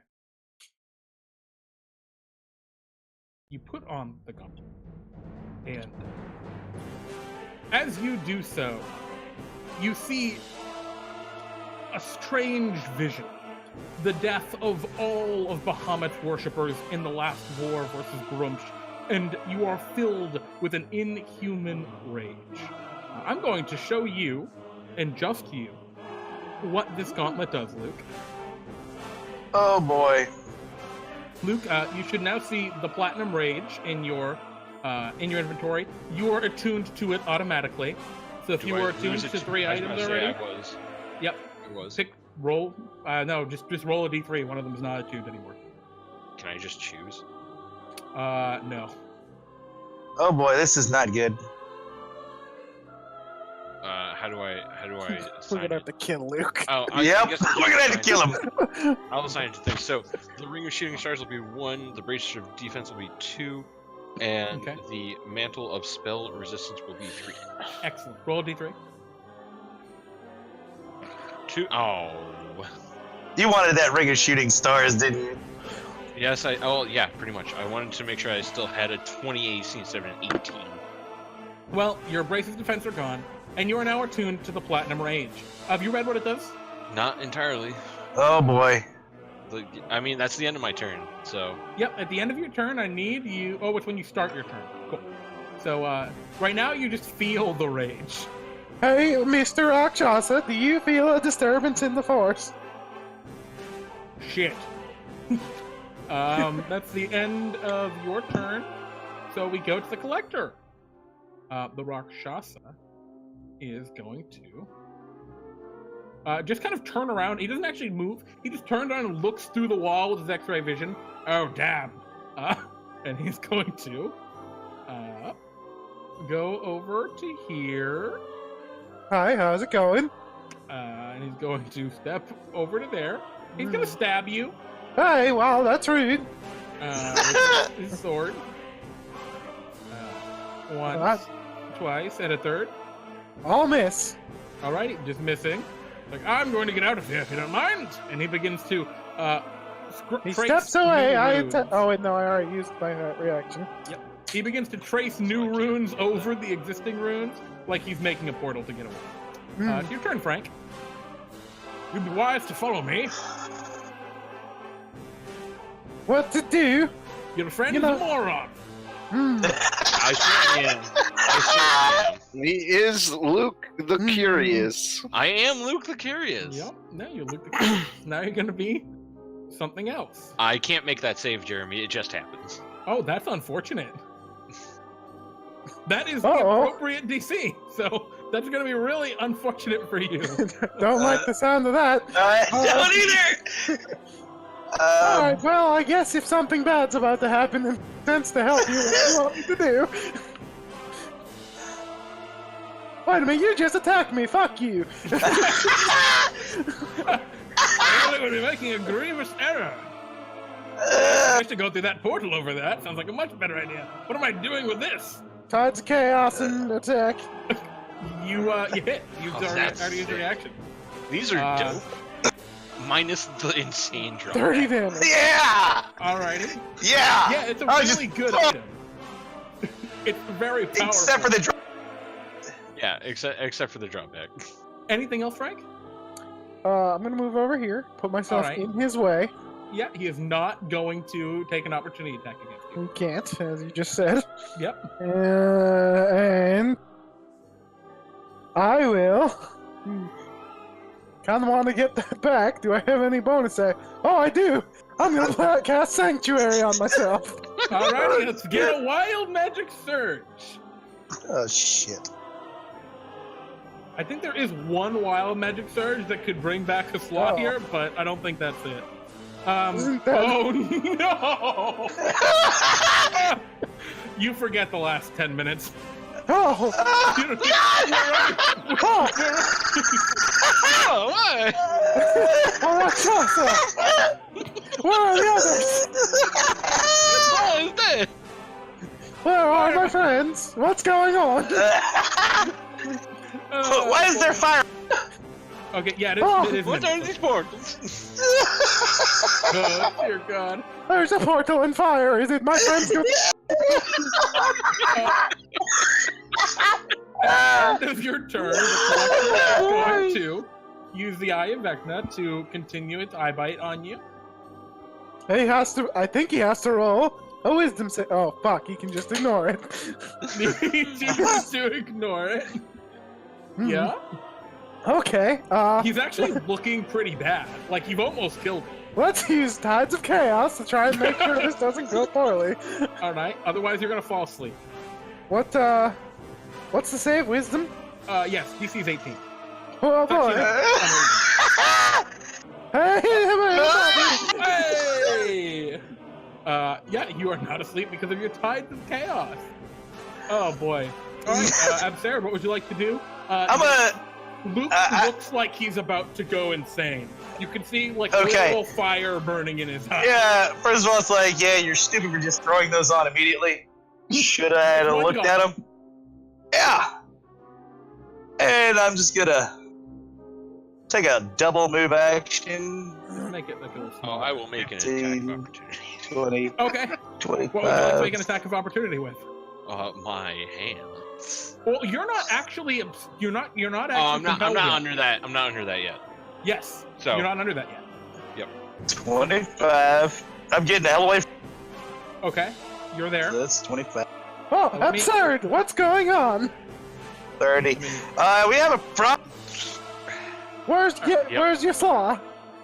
You put on the gauntlet, and as you do so, you see a strange vision. The death of all of Bahamut's worshippers in the last war versus Gruumsh, and you are filled with an inhuman rage. I'm going to show you, and just you, what this gauntlet does, Luke. Oh boy. Luke, you should now see the Platinum Rage in your inventory. You are attuned to it automatically. So if you were attuned to 3 items already, I was. Yep. It was. Roll. No, just roll a d3. One of them is not attuned anymore. Can I just choose? No. Oh boy, this is not good. How do I We're assign gonna have it? to kill Luke. Oh, Yep, guess we're gonna have to kill him. I'll assign it to things. So the ring of shooting stars will be 1. The bracelet of defense will be 2, and Okay. the mantle of spell resistance will be 3. Excellent. Roll a d3. 2. Oh. You wanted that ring of shooting stars, didn't you? Yes, yeah, pretty much. I wanted to make sure I still had a 20 AC instead of an 18. Well, your brace's defense are gone, and you are now attuned to the Platinum Rage. Have you read what it does? Not entirely. Oh boy. I mean, that's the end of my turn, so... Yep, at the end of your turn, I need you... Oh, it's when you start your turn. Cool. So, right now, you just feel the rage. Hey, Mr. Rakshasa, do you feel a disturbance in the force? Shit. That's the end of your turn. So we go to the Collector. The Rakshasa is going to just kind of turn around. He doesn't actually move. He just turns around and looks through the wall with his X-ray vision. Oh, damn. And he's going to go over to here. Hi, how's it going? And he's going to step over to there. He's going to stab you Hey, wow, that's rude. with his sword. Once, twice, and a third. I'll miss. Alrighty, just missing. Like, I'm going to get out of here if you don't mind. And he begins to He trace steps away. new runes. Oh, wait, no, I already used my reaction. He begins to trace new runes over the existing runes, like he's making a portal to get away. It's your turn, Frank. You'd be wise to follow me. What to do? Your friend You is a know- moron. I certainly am. I certainly am. He is Luke the Curious. I am Luke the Curious. Yep. Now you look at now you're gonna be something else. I can't make that save, Jeremy. It just happens. Oh, that's unfortunate. That is the Uh-oh. appropriate DC. So that's gonna be really unfortunate for you. Don't like the sound of that. Don't either. Alright, well, I guess if something bad's about to happen and sense to help you, what do you want me to do? Wait a minute, you just attacked me, fuck you! I would be making a grievous error. I wish to go through that portal over that. Sounds like a much better idea. What am I doing with this? Tides of chaos and attack. You hit. You Oh, already that's used your sick. reaction. These are dope. minus the insane drop. 30 damage. Yeah! Alrighty. Yeah! Yeah, it's a I really just- good item. It's very powerful. Except for the drop. Yeah, except for the drawback. Anything else, Frank? I'm gonna move over here, put myself Alright. in his way. Yeah, he is not going to take an opportunity attack against you. He can't, as you just said. Yep. And I will. Kind of want to get that back. Do I have any bonus act? Oh, I do. I'm gonna cast Sanctuary on myself. Alrighty, let's get a wild magic surge. Oh shit. I think there is one wild magic surge that could bring back a slot Oh. here, but I don't think that's it. Isn't that- Oh no! You forget the last 10 minutes. Oh, You don't- oh, Oh, what? oh, Rakshasa! Where are the others? Oh, is that? Where are my friends? What's going on? Why is there fire? Okay, yeah, it Oh, is. What are these portals? Oh, dear God. There's a portal and fire. Is it my friends? At the end of your turn, the collector is going to use the Eye of Vecna to continue its eye bite on you. He has to. I think he has to roll a wisdom save. Oh fuck! He can just ignore it. He chooses to ignore it. Hmm. Yeah. Okay. He's actually looking pretty bad. Like, you've almost killed him. Let's use Tides of Chaos to try and make sure this doesn't go poorly. Alright, otherwise you're gonna fall asleep. What's the save? Wisdom? Yes, DC's 18. Oh boy! Hey! Hey! Yeah, you are not asleep because of your Tides of Chaos. Oh boy. Alright, Absar, what would you like to do? I'm a. Luke looks like he's about to go insane. You can see, like, Okay. little fire burning in his eyes. Yeah, first of all, it's like, yeah, you're stupid for just throwing those on immediately. Should I have One looked gun. at them? Yeah. And I'm just gonna take a double move action. Make it like a little Oh, small. I will make an attack of 15. opportunity. 20, Okay. 25. What would you like to make an attack of opportunity with? My hand. Well, you're not actually. You're not actually. Oh, I'm not compelled yet. under that. I'm not under that yet. Yes. So You're not under that yet. 25. I'm getting the hell away from Okay. You're there. this. 25. Oh, Let me- absurd! What's going on? 30. We have a problem. Where's your saw?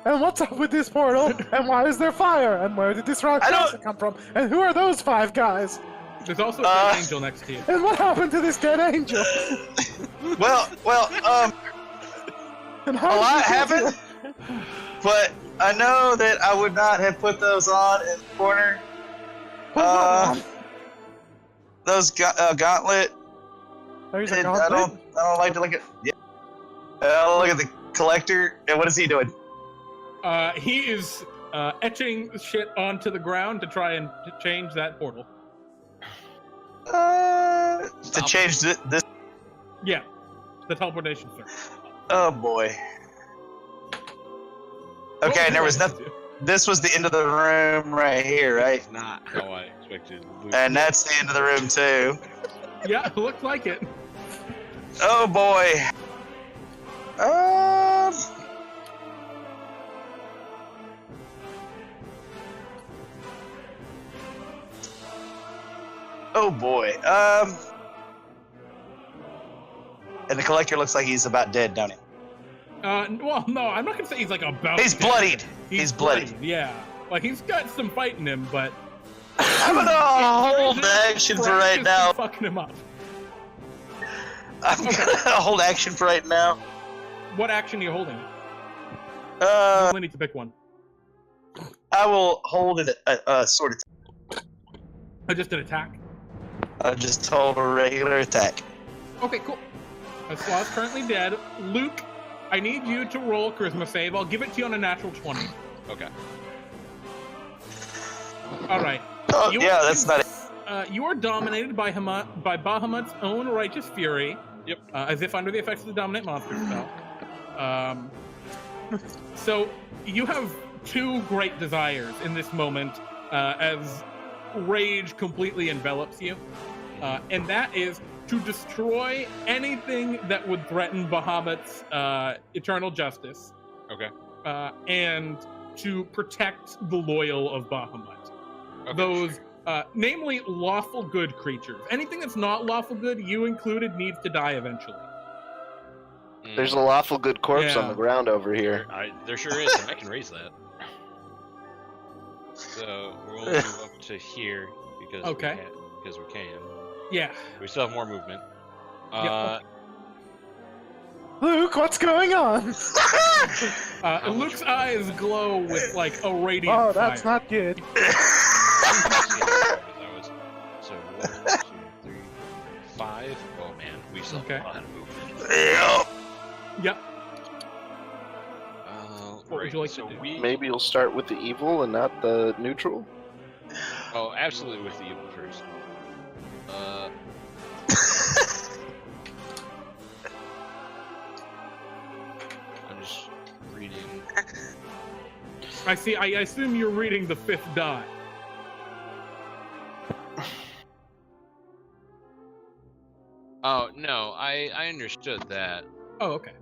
And what's up with this portal? And why is there fire? And where did this Rakshasa come from? And who are those 5 guys? There's also a dead angel next to you. And what happened to this dead angel? Well, And a how lot did you get happened, but I know that I would not have put those on in the corner. here? Those gauntlet. There's a I gauntlet? don't like to look at. Yeah. I don't look at the collector. And what is he doing? He is etching shit onto the ground to try and change that portal. To change this. Yeah. The teleportation circle. Oh boy. Okay, and there was nothing. This was the end of the room right here, right? not how I expected. Luke. And that's the end of the room too. Yeah, it looks like it. Oh boy. Oh boy. And the collector looks like he's about dead, don't he? Well, no, I'm not gonna say he's like about. He's dead. bloodied. He's bloodied. Yeah, like he's got some fight in him, but I'm gonna hold action for Frank right is now. fucking him up. I'm gonna hold action for right now. What action are you holding? You Uh, only need to pick one. I will hold it a sort of. Just an attack. I'll just hold a regular attack. Okay, cool. Slaw's currently dead. Luke, I need you to roll a charisma save. I'll give it to you on a natural 20. Okay. All right. Oh You yeah, are- that's not it. You are dominated by Bahamut's own righteous fury. Yep. As if under the effects of the dominate monster spell. So you have two great desires in this moment as rage completely envelops you, and that is to destroy anything that would threaten Bahamut's eternal justice. Okay. And to protect the loyal of Bahamut. Okay, Those, sure. namely lawful good creatures. Anything that's not lawful good, you included, needs to die eventually. There's a lawful good corpse on Yeah. the ground over here. There sure is, and I can raise that. So we'll move up to here because Okay. we can. Yeah. We still have more movement. Yeah, Luke, what's going on? Luke's eyes glow with like a radiant Oh, that's fire. not good. that was so 1, 2, 3, 5. Oh man, we still Okay. have a lot of movement. Yep. What would Right, you like so to do? Maybe you'll start with the evil and not the neutral? Oh, absolutely with the evil first. I'm just reading. I see. I assume you're reading the 5th dot. Oh no, I understood that. Oh, okay.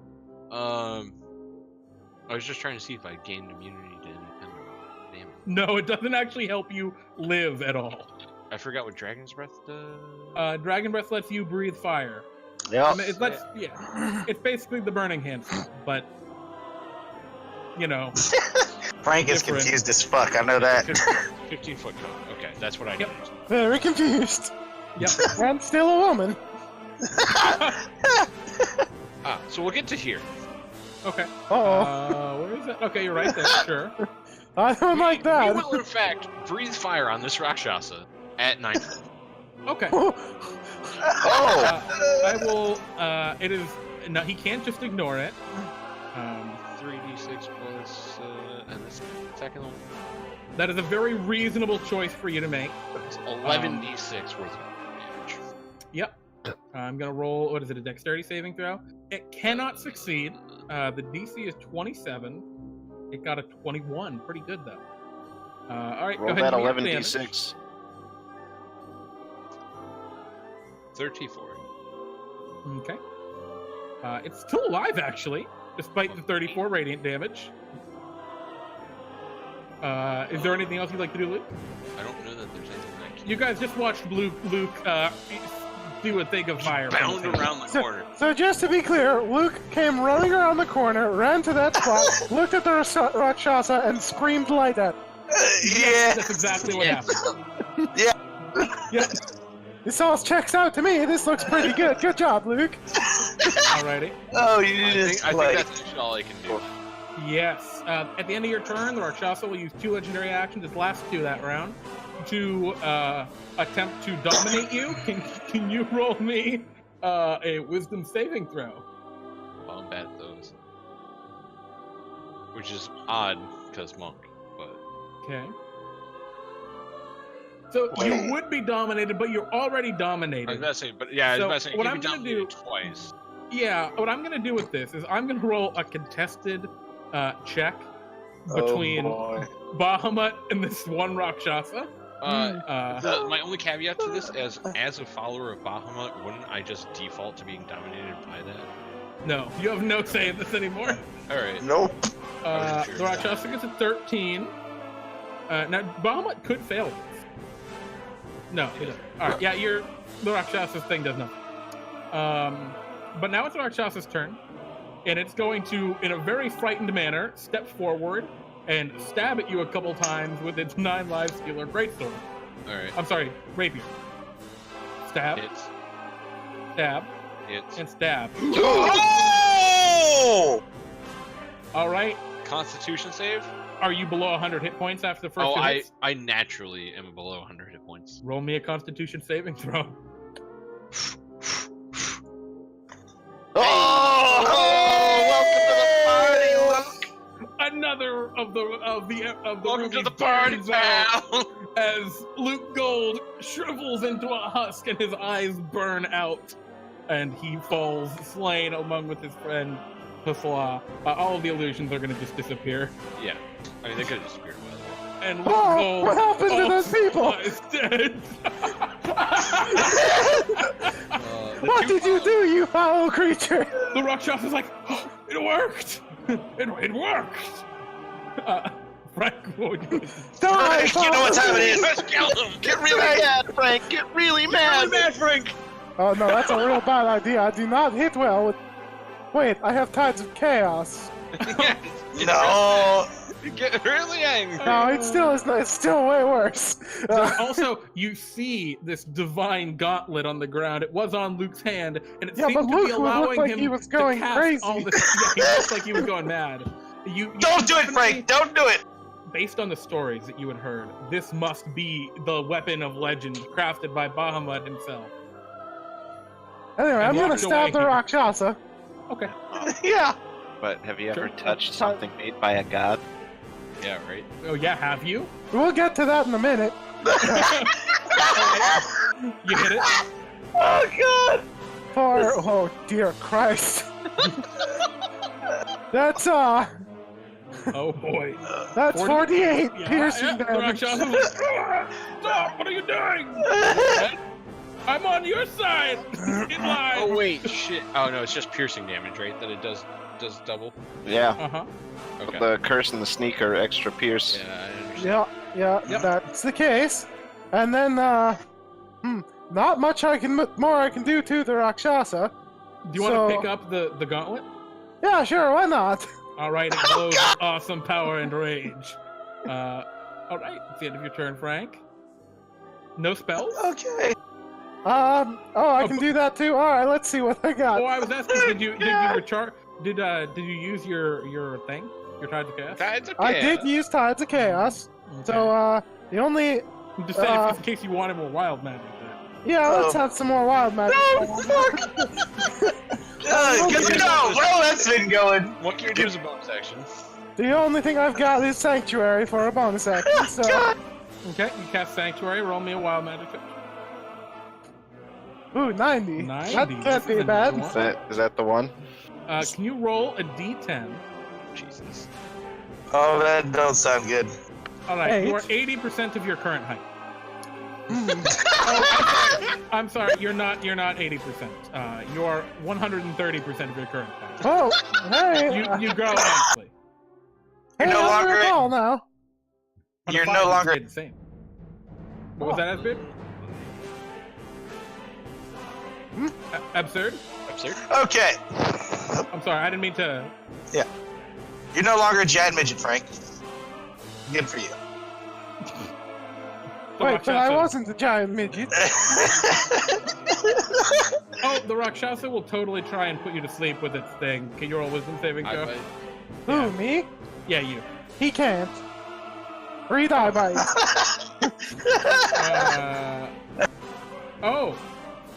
I was just trying to see if I gained immunity to any kind of damage. No, it doesn't actually help you live at all. I forgot what Dragon's Breath does. Dragon Breath lets you breathe fire. Yeah. I mean, it lets, yeah. It's basically the burning hand spell, but you know. Frank is Different. confused as fuck. I know that. 15-foot cone. Okay, that's what I Yep. need. Very confused. Yep. And still a woman. So we'll get to here. Okay. Uh-oh. Where is it? Okay, you're right there. Sure. I don't like that. We will in fact breathe fire on this Rakshasa at 9 foot. Okay. Oh! I will. It is. No, he can't just ignore it. 3d6 plus, and this second one. That is a very reasonable choice for you to make. It's 11d6 worth of damage. Yep. I'm gonna roll. What is it? A dexterity saving throw? It cannot succeed. The DC is 27. It got a 21. Pretty good though. All right. Roll go ahead that and make 11d6. 34. Okay. It's still alive actually, despite the 34 radiant damage. Is there anything else you'd like to do, Luke? I don't know that there's anything I can You guys just watched Luke do a thing of fire. bound around the corner. So just to be clear, Luke came running around the corner, ran to that spot, looked at the Rakshasa, and screamed like that. Yeah. That's exactly what happened. Yeah. Yeah. This all checks out to me. This looks pretty good. Good job, Luke. Alrighty. Oh, you I just think like. that's actually all I can do. Yes. At the end of your turn, the Rakshasa will use 2 legendary actions, his last 2 that round, to attempt to dominate you. Can you roll me a wisdom saving throw? Oh, I'm bad at those. Which is odd, because monk, but... Okay. So you would be dominated, but you're already I was dominated. about to say, but yeah, So, I was about to say, what you I'm can gonna dominate do- twice. Yeah, what I'm going to do with this is I'm going to roll a contested check Oh, between boy. Bahamut and this one Rakshasa. My only caveat to this, as a follower of Bahamut, wouldn't I just default to being dominated by that? No, you have no say in this anymore. Alright. Nope. Sure. The Rakshasa gets a 13. Now, Bahamut could fail this. No, he doesn't. Alright, yeah, the Rakshasa thing does nothing. But now it's the Rakshas's turn, and it's going to, in a very frightened manner, step forward and stab at you a couple times with its 9 live stealer greatsword. Alright. I'm sorry, rapier. Stab, Hits. stab, Hits. and stab. Oh! Alright, Constitution save? are you below 100 hit points after the first Oh, two I hits? naturally am below 100 hit points. Roll me a Constitution saving throw. Oh! Welcome to the party, Luke. Another of the Welcome to rubies the party, burns out pal! as Luke Gold shrivels into a husk and his eyes burn out, and he falls slain along with his friend. all of the illusions are going to just disappear. Yeah. I mean, they could have disappeared with it. And Luke Oh, Gold what happened to those people? is dead. What did you do, you foul creature? The Rakshas is like, oh, it worked. It worked. Frank, what would you Die, Frank, you know what time it is. Let's kill them! Get really mad, Frank. Get really mad. Frank! Oh no, that's a real bad idea. I do not hit well with... Wait, I have Tides of Chaos. No. You get really angry. No, it's still way worse. Also, you see this divine gauntlet on the ground. It was on Luke's hand, and it Yeah, seemed but to be Luke looked allowing like him he was going to cast crazy. all this. Yeah, he looked like he was going mad. You Don't do it, definitely- Frank. Don't do it. Based on the stories that you had heard, this must be the weapon of legend crafted by Bahamut himself. Anyway, I'm gonna walked stab the away. Rakshasa. Okay. Yeah. But have you ever Sure. touched something made by a god? Yeah, right. Oh yeah, have you? We'll get to that in a minute. You hit it. Oh God. Oh dear Christ. That's Oh boy. that's 40? 48 Yeah, piercing yeah, the damage. Rakshasa was like, stop! What are you doing? I'm on your side. In line. Oh wait, shit. Oh no, it's just piercing damage, right? That it does double. Yeah. Uh-huh. Okay. The curse and the sneak are extra pierce. Yeah, I understand. Yeah, Yep. that's the case. And then not much more I can do to the Rakshasa. Do you want to So- pick up the gauntlet? Yeah, sure, why not? All right, it glows with awesome power and rage. All right, it's the end of your turn, Frank. No spells? Okay. I can do that too. All right, let's see what I got. Oh, I was asking, did you recharge? Did you use your thing? Your Tides of Chaos? That's okay. I did use Tides of Chaos. Okay. So the only I'm just saying, if in case you wanted more wild magic. let's have some more wild magic. Good to know. Well, that's been going. What can you do as a bonus action? The only thing I've got is Sanctuary for a bonus action. So Okay, you cast Sanctuary. Roll me a wild magic check. ooh, 90. 90. That This can't is be a bad. new one. Is that the one? Can you roll a d10? Jesus. Oh, that don't sound good. All right, you are 8. 80% of your current height. Hmm. Oh, I'm sorry, you're not 80%. You are 130% of your current height. Oh, hey. You grow nicely. Hey, You're no I'm longer- very tall now. On a You're 5, no you longer- stayed the same. What was that, Absurd? Absurd? Absurd. Okay. I'm sorry, I didn't mean to. You're no longer a giant midget, Frank. Good for you. The Wait, but I Rakshasa- wasn't a giant midget. Oh, the Rakshasa will totally try and put you to sleep with its thing. Can you roll a wisdom saving I throw? bite. Who, me? Yeah, you. He can't. 3 die bites. Oh.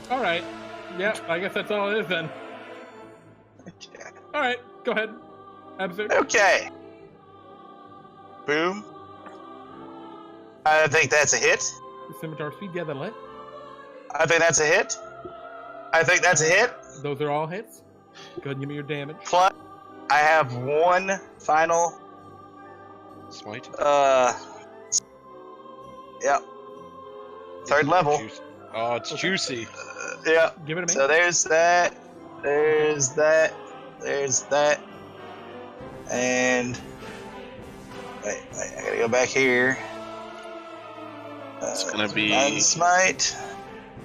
All right. Yeah, I guess that's all it is then. Okay. All right, go ahead. Absurd. Okay. Boom. I think that's a hit. Scimitar speed. Yeah, that'll hit. I think that's a hit. I think that's a hit. Those are all hits. Go ahead and give me your damage. Plus, I have one final. Smite. Yep. Third level. Juicy. Oh, it's juicy. Yeah. Give it to me. So there's that. There's that. There's that. And wait, I gotta go back here. It's gonna be- Divine Smite.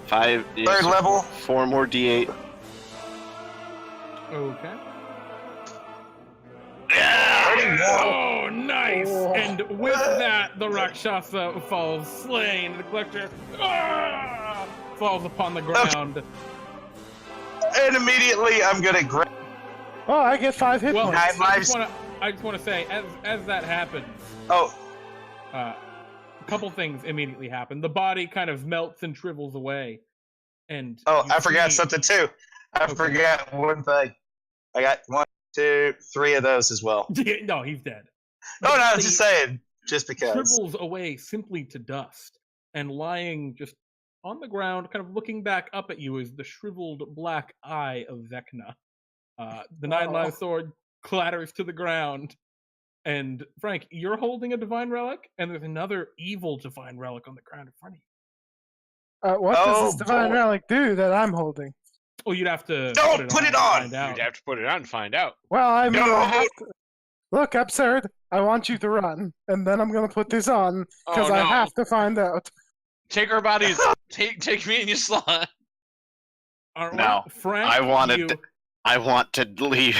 5. Third level. 4 more D8. Okay. Yeah. Oh, nice! Oh. And with that, the Rakshasa falls slain. The collector falls upon the ground. And immediately I'm gonna grab. Oh, I get 5 hit Well, points. Nine lives. I just want to say, as that happens, Oh, a couple things immediately happen. The body kind of melts and shrivels away, and oh, you I forgot see- something too. I Okay. forgot one thing. I got 1, 2, 3 of those as well. No, he's dead. Oh no, I was The- just saying, just because. Shrivels away simply to dust, and lying just on the ground, kind of looking back up at you, is the shriveled black eye of Vecna. The 9-live sword clatters to the ground. And Frank, you're holding a divine relic, and there's another evil divine relic on the ground in front of you. What does this divine relic do that I'm holding? Well, you'd have to put it on! and find out. You'd have to put it on and find out. Well, I mean, I have to... Look, absurd. I want you to run, and then I'm gonna put this on because I have to find out. Take our bodies. take me and your slaw. No, Frank, I want to leave.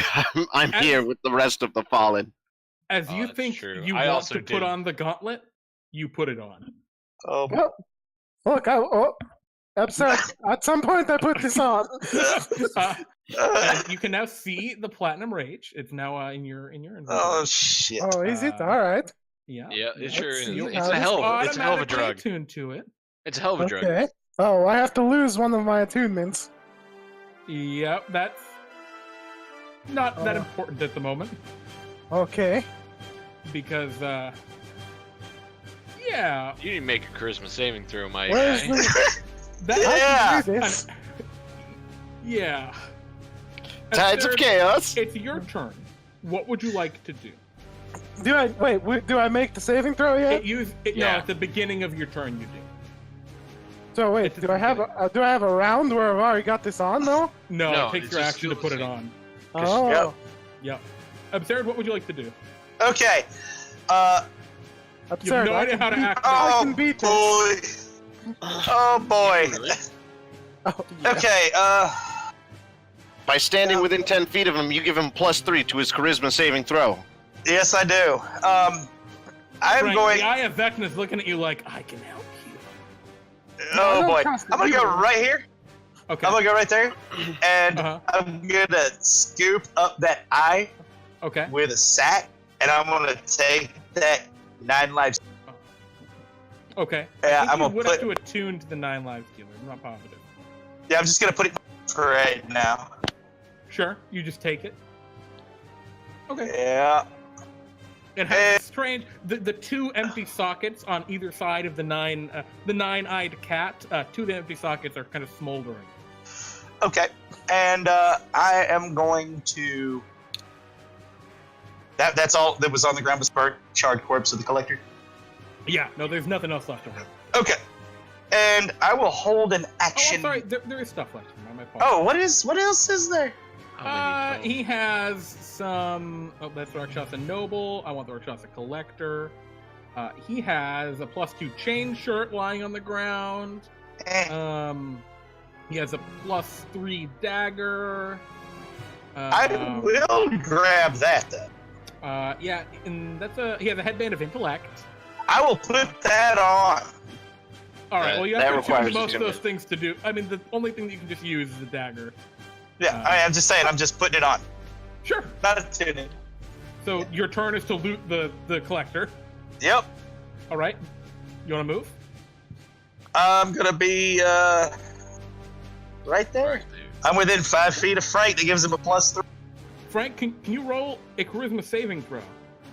I'm here with the rest of the fallen. As you think you want to put on the gauntlet, you put it on. Well, look, absurd. At some point, I put this on. And you can now see the platinum rage. It's now in your inventory. Oh shit! Oh, is it? All right. Yeah, it sure is. see. It's a hell of a drug. Attuned to it. It's a hell of a drug. Okay. Oh, I have to lose one of my attunements. Yep, that's not that important at the moment. Okay. Because, yeah. You need to make a charisma saving throw, my Where's guy. I can do this. Yeah. Tides of chaos. It's your turn. What would you like to do? Do I make the saving throw yet? No, at the beginning of your turn you do. So wait, do I have a round where I've already got this on though? No, it takes your action to put it on. Oh. Yep. Absurd, what would you like to do? Okay. Absurd. You have no idea how to act. I can beat this. Boy. Oh boy. Oh, yeah. Okay. By standing within 10 feet of him, you give him +3 to his charisma saving throw. Yes, I do. I'm Frank, going. The Eye of Vecna's looking at you like, I can help you. Oh boy. I'm gonna go right here. Okay. I'm gonna go right there, and I'm gonna scoop up that eye with a sack, and I'm gonna take that 9 lives. Okay. Yeah, I I'm think you gonna would put. have to attune to the 9 lives dealer. I'm not positive. Yeah, I'm just gonna put it for right now. Sure, you just take it. Okay. Yeah. It has strange the 2 empty sockets on either side of the 9-eyed cat. 2 of the empty sockets are kind of smoldering. Okay, and I am going to. That's all that was on the ground was burnt, charred corpse of the collector. Yeah, no, there's nothing else left over. Okay, and I will hold an action. Oh, sorry, there is stuff left. My Oh, what else is there? He has some. Oh, that's the Rakshasa Noble. I want the Rakshasa Collector. He has a +2 chain shirt lying on the ground. He has a +3 dagger. I will grab that then. Yeah, and he has a headband of intellect. I will put that on. All right. Well, you have to choose most of those attunement. things to do. I mean, the only thing that you can just use is the dagger. Yeah, I'm just saying. I'm just putting it on. Sure. Not attuning. So your turn is to loot the collector. Yep. All right. You want to move? I'm gonna be right there. I'm within 5 feet of Frank. That gives him a +3. Frank, can you roll a charisma saving throw?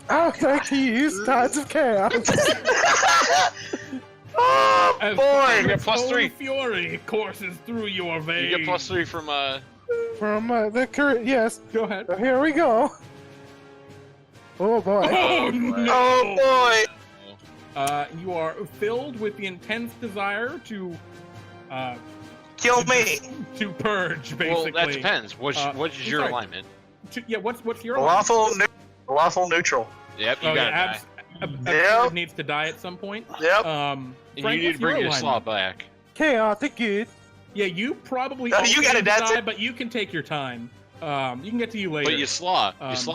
I'll take to use Tides of Chaos. Oh As boy! You get +3. Fury courses through your veins. You get +3 from From the current, yes. Go ahead. So here we go. Oh boy. Oh no! Oh boy! You are filled with the intense desire to Kill me! to purge, basically. Well, that depends. What is your sorry. alignment? What's your Lawful neutral. Yep, you gotta die. Absurd needs to die at some point. Yep. And Frank, you need what's to bring your alignment? slaw back. Chaotic good. Yeah, you probably No, also you gotta need to die die, but you can take your time. You can get to you later. But your slaw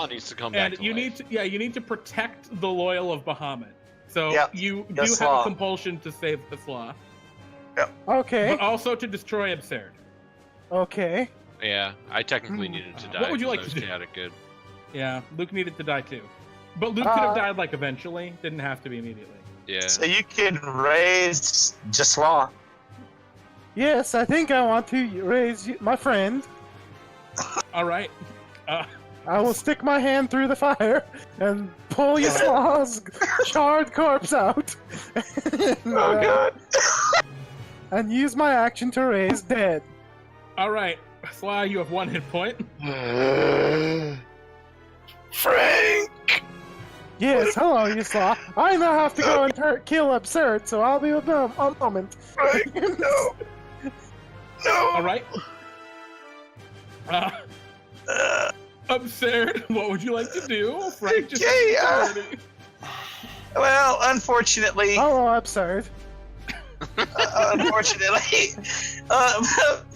needs to come back and to you life. you need to protect the loyal of Bahamut. So Yep. you The do have slaw. a compulsion to save the slaw, Okay. but also to destroy Absurd. Okay. Yeah, I technically needed to die. What would you 'cause like I was to do? chaotic good. Yeah, Luke needed to die too, but Luke could have died like eventually. Didn't have to be immediately. Yeah. So you can raise just law. Yes, I think I want to raise my friend. All right. I will stick my hand through the fire and pull Yaslaw's charred corpse out. Oh god! And use my action to raise dead. All right. Sly, you have 1 hit point. Frank! Yes, hello, you saw. I now have to go and kill Absurd, so I'll be with them a moment. Frank, no! No! All right. Absurd, what would you like to do? Frank just Okay, well, unfortunately, Hello, Absurd. unfortunately,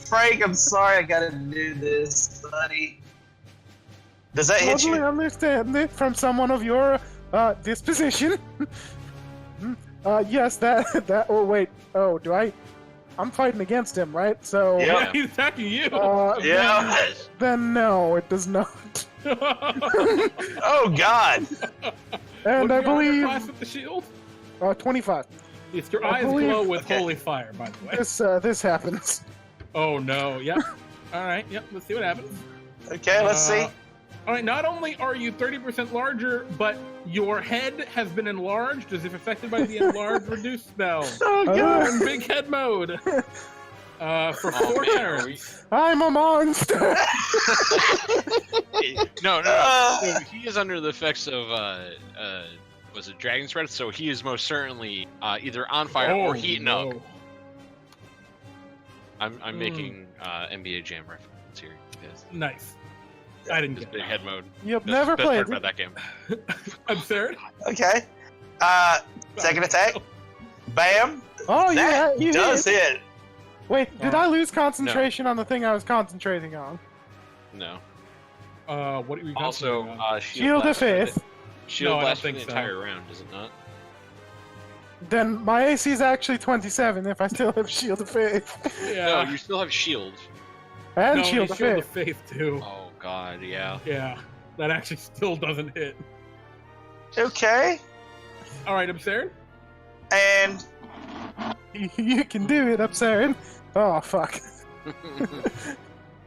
Frank, I'm sorry I gotta do this, buddy. Does that hit Totally you? understand it from someone of your disposition. Yes, that. Oh wait. Oh, do I? I'm fighting against him, right? So. Yeah. He's attacking you. Yeah. Then no, it does not. Oh God. And I believe Class with the shield. 25. It's your I eyes believe- glow with Okay. holy fire, by the way. This happens. Oh no. Yep. All right. Yep. Let's see what happens. Okay, let's see. All right. Not only are you 30% larger, but your head has been enlarged as if affected by the enlarge reduce spell. Oh Uh, God. You're in big head mode. For 4 Oh, man, turns. I'm a monster. No. Uh. So he is under the effects of was it Dragon's Breath? So he is most certainly either on fire or heating up. no. I'm making NBA Jam reference here. Yes. Nice. I didn't This get big that. head mode. You've That's never the best played part about that game. Absurd. Okay. Second attack. Bam. Oh, That you does hit. hit. Wait, did I lose concentration on the thing I was concentrating on? No. What are we Also, concentrating on? Shield of blast for the- Faith. Shield No, I don't blast for think the so. entire round, is it not? Then my AC is actually 27 if I still have Shield of Faith. Yeah. No, you still have shield. And No, Shield he's of Shield Faith. of Faith too. Oh god, yeah. Yeah. That actually still doesn't hit. Okay. All right, Absurd. And You can do it, Absurd. Oh, fuck.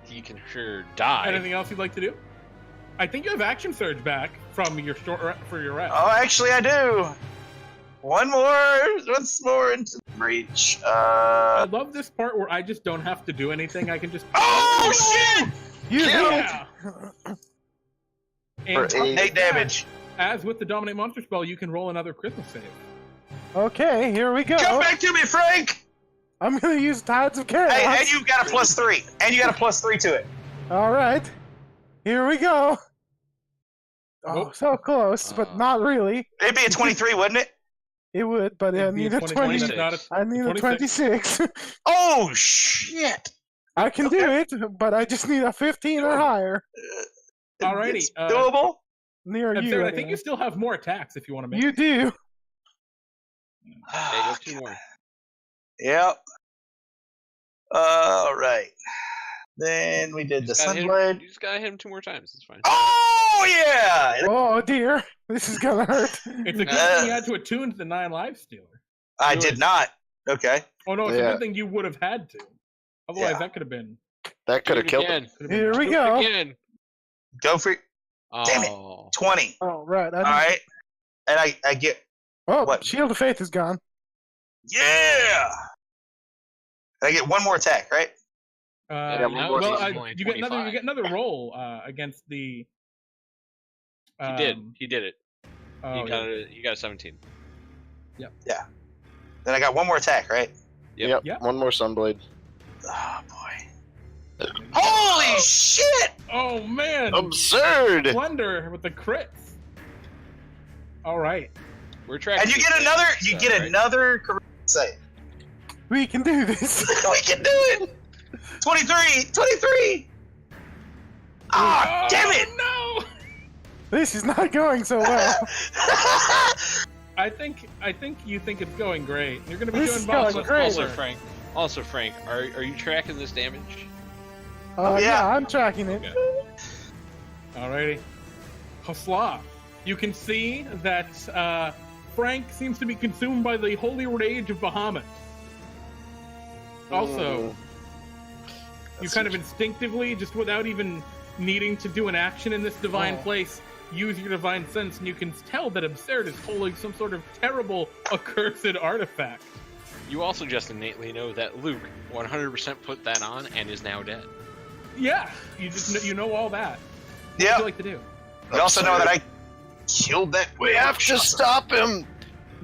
You can sure die. Anything else you'd like to do? I think you have action surge back from your for your rest. oh, actually, I do. Once more into the breach. I love this part where I just don't have to do anything. I can just. Oh shit! You Kill. hit. Yeah. For And 8 damage. as with the Dominate Monster spell, you can roll another Christmas save. Okay, here we go. Come back to me, Frank. I'm gonna use Tides of Chaos. Hey, and you've got a +3, and you got a +3 to it. All right, here we go. Oh, Nope. so close, but not really. It'd be a 23, wouldn't it? It would, but I It'd be need a 20. 26. Not a- I need a 26. Oh shit! I can do it, but I just need a 15 or higher. Alrighty, It's doable. Near you. Absurd, I think anyway. you still have more attacks if you want to make. You do. There goes 2 more. Yep. All right. Then we did the Just gotta hit him- Sunblade. You just gotta hit him 2 more times. It's fine. Oh yeah! Oh dear, this is gonna hurt. It's a good Uh, thing you had to attune to the 9 Life Stealer. I do did it. not. Okay. Oh no, it's a Yeah. good thing you would have had to. Otherwise, Yeah. that could have been. That could have Do it killed him. again. could've been Here we Do it go. Again. Go for it. Damn it. Oh. 20. Oh right. All right. And I get. Oh, What? Shield of Faith is gone. Yeah! I get one more attack, right? Yeah, one no, more well, is only you get another. 25. You get another roll against the. He did. He did it. Oh, You got a 17. Then I got one more attack, right? Yep. Yep. One more Sunblade. Oh boy. Holy shit! Oh man! Absurd! Wonder with the crits. All right. We're tracking. And you get this another. thing, You get right? another charisma save. We can do this. We can do it. 23. 23. Ah, Oh, damn it! No! This is not going so well. I think you think it's going great. You're gonna be This doing is going boss with great. Also, Frank, are you tracking this damage? yeah. Yeah, I'm tracking it. Okay. Alrighty. Hasla, you can see that Frank seems to be consumed by the holy rage of Bahamut. Also, you kind of instinctively, just without even needing to do an action in this divine Oh. place, use your divine sense, and you can tell that Absurd is holding some sort of terrible, accursed artifact. You also just innately know that Luke 100% put that on and is now dead. Yeah, you know all that. What Yeah. would you like to do? You also know that I killed that. We have to stop him.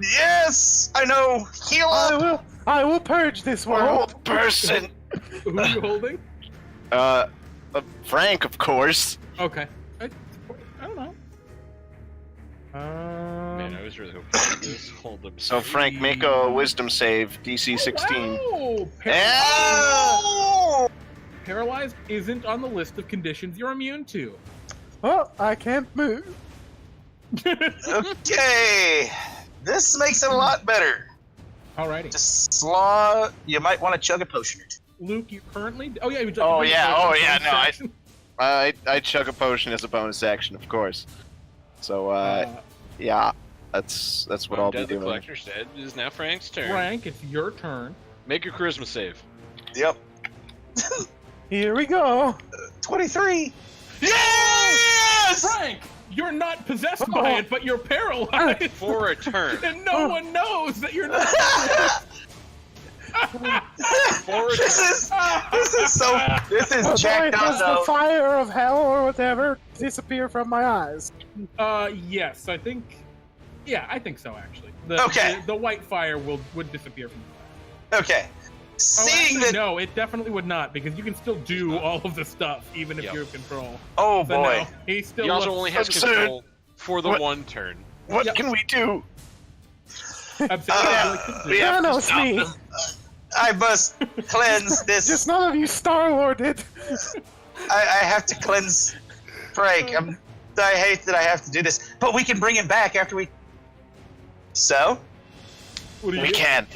Yes, I know. Heal up. I will purge this world. Old person. Who are you holding? Frank, of course. Okay. I don't know. Man, I was really hoping for this. Hold them. So Frank, make a wisdom save, DC 16. Wow! Oh! Paralyzed isn't on the list of conditions you're immune to. Oh, I can't move. Okay, this makes it a lot better. Alrighty. Just slaw. You might want to chug a potion or two. Luke, you currently... Oh, yeah. You Oh, yeah. Oh, yeah. No, action. I chug a potion as a bonus action, of course. So, yeah, that's what I'll be Dead the doing. Collector's dead. It is now Frank's turn. Frank, it's your turn. Make a charisma save. Yep. Here we go. 23. Yes! Frank, you're not possessed by it, but you're paralyzed. For a turn. And no one knows that you're not. This is jacked up Does the though. fire of hell or whatever disappear from my eyes? Yes, I think. Yeah, I think so. Actually, Okay. the white fire would disappear from. Okay. Seeing that. No, it definitely would not, because you can still do all of the stuff even if Yep. you have control. Oh So boy. no, he still. He also looks only has absurd. control for the What? one turn. What Yep. can we do? absurd. We have no, to it's stop me. him. I must cleanse this. Just none of you Star-Lorded. I have to cleanse Frank. I hate that I have to do this, but we can bring him back after we. So. What do you We do? can't.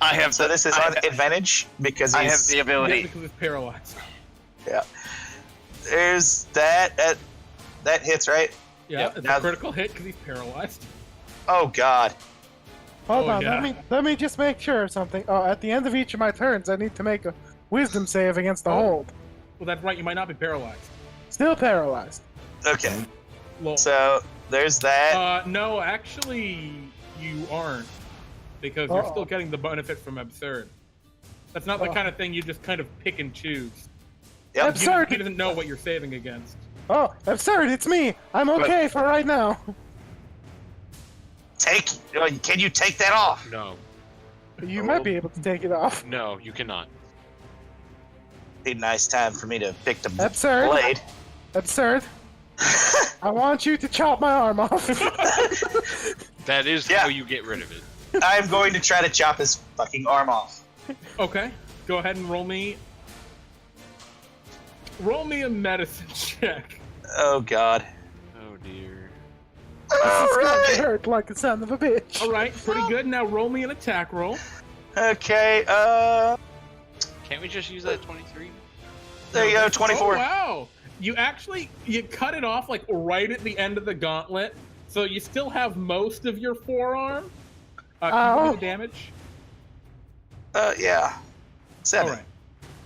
I have. So this is I on have- advantage because I have he's. the Yeah, ability. because it's paralyzed. There's that. That hits, right? Yeah, Yep. it's Now- a critical hit because he's paralyzed. Oh God. Hold Oh, on, yeah. let me just make sure of something. Oh, at the end of each of my turns, I need to make a wisdom save against the Oh. hold. Well, that's right. You might not be paralyzed. Still paralyzed. Okay. Lol. So there's that. No, actually, you aren't, because you're Uh-oh. still getting the benefit from absurd. That's not the Oh. kind of thing you just kind of pick and choose. Yep. Absurd. He doesn't know what you're saving against. Oh, absurd! It's me. I'm okay for right now. Can you take that off? No. You might be able to take it off. No, you cannot. Be a nice time for me to pick the Absurd. blade. Absurd. I want you to chop my arm off. That is Yeah. how you get rid of it. I'm going to try to chop his fucking arm off. Okay, go ahead and roll me a medicine check. Oh God. Oh dear. It's All gonna right. hurt like the son of a bitch. All right, pretty good. Now roll me an attack roll. Okay. Can't we just use that 23? There you go. 24. Oh, wow. You cut it off like right at the end of the gauntlet, so you still have most of your forearm. Can you give me the damage? Yeah. 7. All right.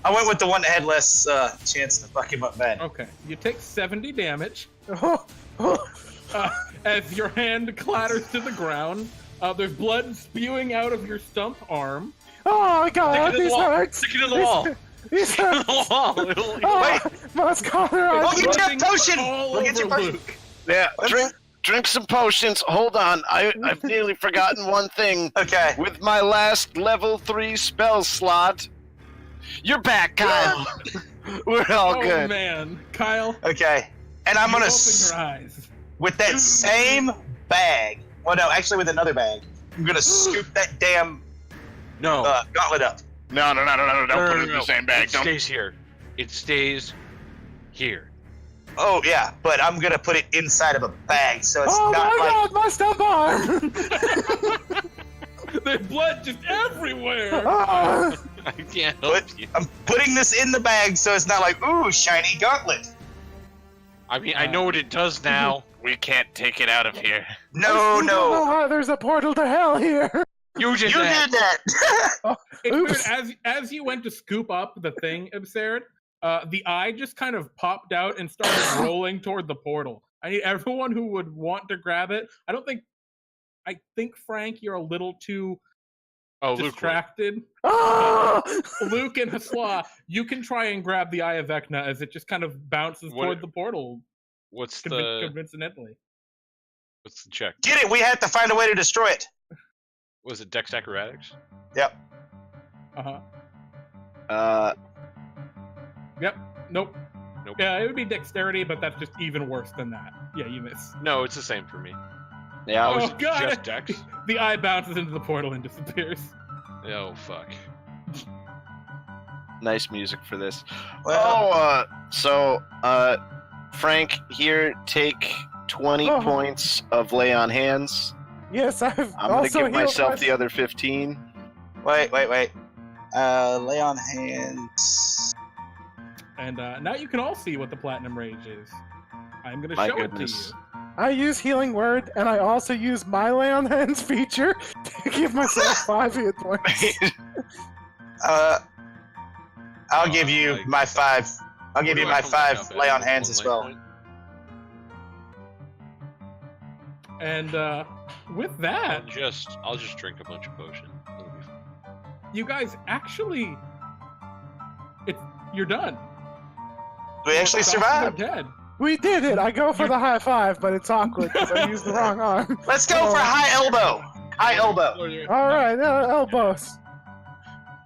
I went with the one that had less chance to fuck him up bad. Okay. You take 70 damage Oh, oh. as your hand clatters to the ground. There's blood spewing out of your stump arm. Oh my God, Stick it in the these wall. hurts. Stick it in the wall. These hurts. It'll- Oh, my scholar We'll eyes. get you a Running potion! all We'll get you a over potion! Luke. Yeah, Let's- drink some potions. Hold on, I've nearly forgotten one thing. Okay. With my last level 3 spell slot, you're back, Kyle. We're all Oh good. man, Kyle. Okay. And I'm you gonna open your eyes. with that same bag. Well, no, actually with another bag. I'm gonna scoop that damn No. gauntlet up. No, don't put it in the same bag. It Don't. stays here. It stays here. Oh yeah, but I'm gonna put it inside of a bag, so it's Oh not my like. God, my stump arm. There's blood just everywhere. Ah. I can't help But you. I'm putting this in the bag, so it's not like ooh shiny gauntlet. I mean, I know what it does now. We can't take it out of here. No, no. Oh, there's a portal to hell here. You did You that. did that. It's Oops. weird, as you went to scoop up the thing, Absurd, the eye just kind of popped out and started rolling toward the portal. I need everyone who would want to grab it. I think Frank, you're a little too Oh, Luke. distracted. Ah! Luke and Hasla, you can try and grab the Eye of Vecna as it just kind of bounces What- toward the portal What's the convincingly. check? Get it? We have to find a way to destroy it. Was it Dex Acrobatics? Yep. Yep. Nope. Nope. Yeah, it would be dexterity, but that's just even worse than that. Yeah, you miss. No, it's the same for me. Yeah. Oh, Oh, is it God. just Dex? The eye bounces into the portal and disappears. Oh fuck. Nice music for this. Well, Frank, here, take 20 Oh. points of lay on hands. Yes, I've I'm gonna also give healed myself the other 15. wait. Lay on hands. And now you can all see what the Platinum Rage is. I'm going to My show goodness. it to you. I use Healing Word, and I also use my Lay on Hands feature to give myself 5 hit points. I'll give you like- my 5. I'll give What you do I my come back 5 up lay at? on hands One as life well. point? And with that, I'll just drink a bunch of potion. It'll be fine. you guys actually, you're done. We actually You're survived. dead. We did it! I go for the high five, but it's awkward because I used the wrong arm. Let's go for high elbow. High elbow. Alright, elbows.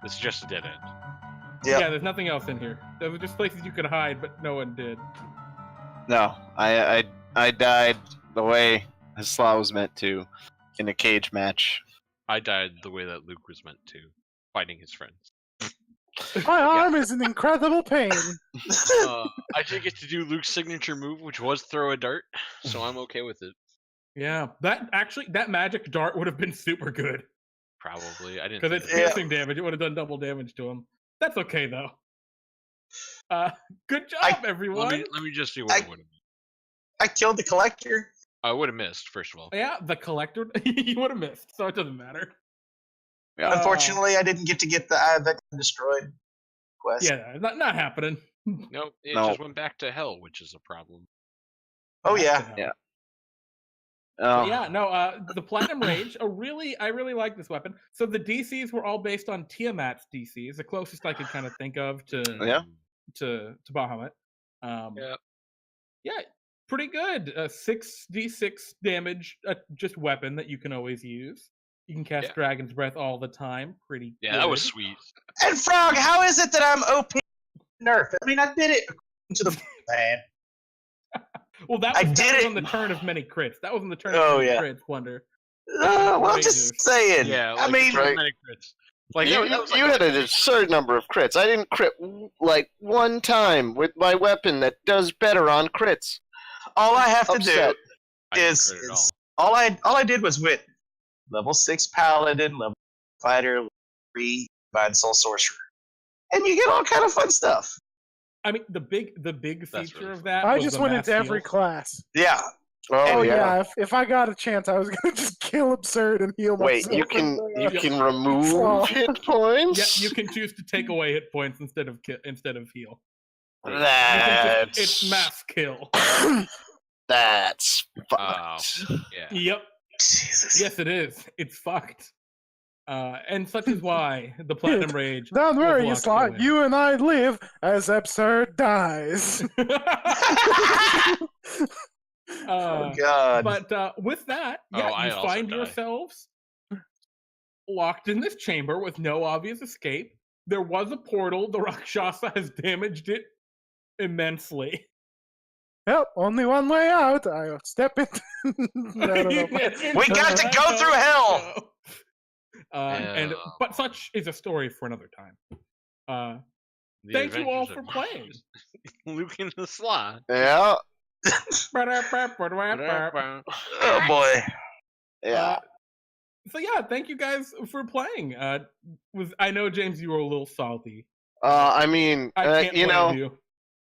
This is just a dead end. Yep. Yeah, there's nothing else in here. There were just places you could hide, but no one did. No, I died the way Hasla was meant to in a cage match. I died the way that Luke was meant to, fighting his friends. My arm is in incredible pain. I did get to do Luke's signature move, which was throw a dart, so I'm okay with it. Yeah, that magic dart would have been super good. Probably. I didn't. Because think it's of that. piercing damage. It would have done double damage to him. That's okay, though. Good job, everyone. Let me just see what it would have been. I killed the collector. I would have missed, first of all. Yeah, the collector, you would have missed, so it doesn't matter. Unfortunately, I didn't get to get the Eye of Vecna destroyed quest. Yeah, not happening. Nope, it No. just went back to hell, which is a problem. Oh yeah. Yeah. But Oh, yeah, no, the Platinum Rage, I really like this weapon. So the DCs were all based on Tiamat's DCs, the closest I could kind of think of to Yeah. to Bahamut. Yeah. Yeah, pretty good. 6d6 damage, just weapon that you can always use. You can cast Yeah. Dragon's Breath all the time. Pretty Yeah, that was good. sweet. And Frog, how is it that I'm OP nerf? I mean, I did it to the man. Well, that I was, did that was it. on the turn of many crits. That was on the turn Oh, of many yeah. crits, Wonder. Well, I'm Rages. just saying. Yeah, I like, mean, right. many crits. Like you, that was like you had an absurd number of crits. I didn't crit like one time with my weapon that does better on crits. all I have to Upset. I didn't is, crit at is all. all I did was went level 6 paladin, level fighter, level 3 divine soul sorcerer, and you get all kind of fun stuff. I mean, the big That's feature really of that. I was just the went mass into every heal. class. Yeah. Oh yeah, if I got a chance, I was gonna just kill Absurd and heal Wait, myself. you can and, you can remove Oh. hit points? Yeah, you can choose to take away hit points instead of heal. You can That's it's mass kill. that's Oh, fucked. yeah. Yep. Jesus. Yes, it is. It's fucked. And such is why the Platinum Rage. Don't worry, you was slot. locked You and I live as Absurd dies. Oh God. But with that, yeah, I you also find die. yourselves locked in this chamber with no obvious escape. There was a portal. The Rakshasa has damaged it immensely. Well, only one way out. I step it. I don't know. We got to go through hell. And Yeah. but such is a story for another time. The Thank you all Avengers for are- playing. Luke in the slot. Yeah. Oh boy. Yeah. So yeah, thank you guys for playing. I know James, you were a little salty. I mean, I can't you blame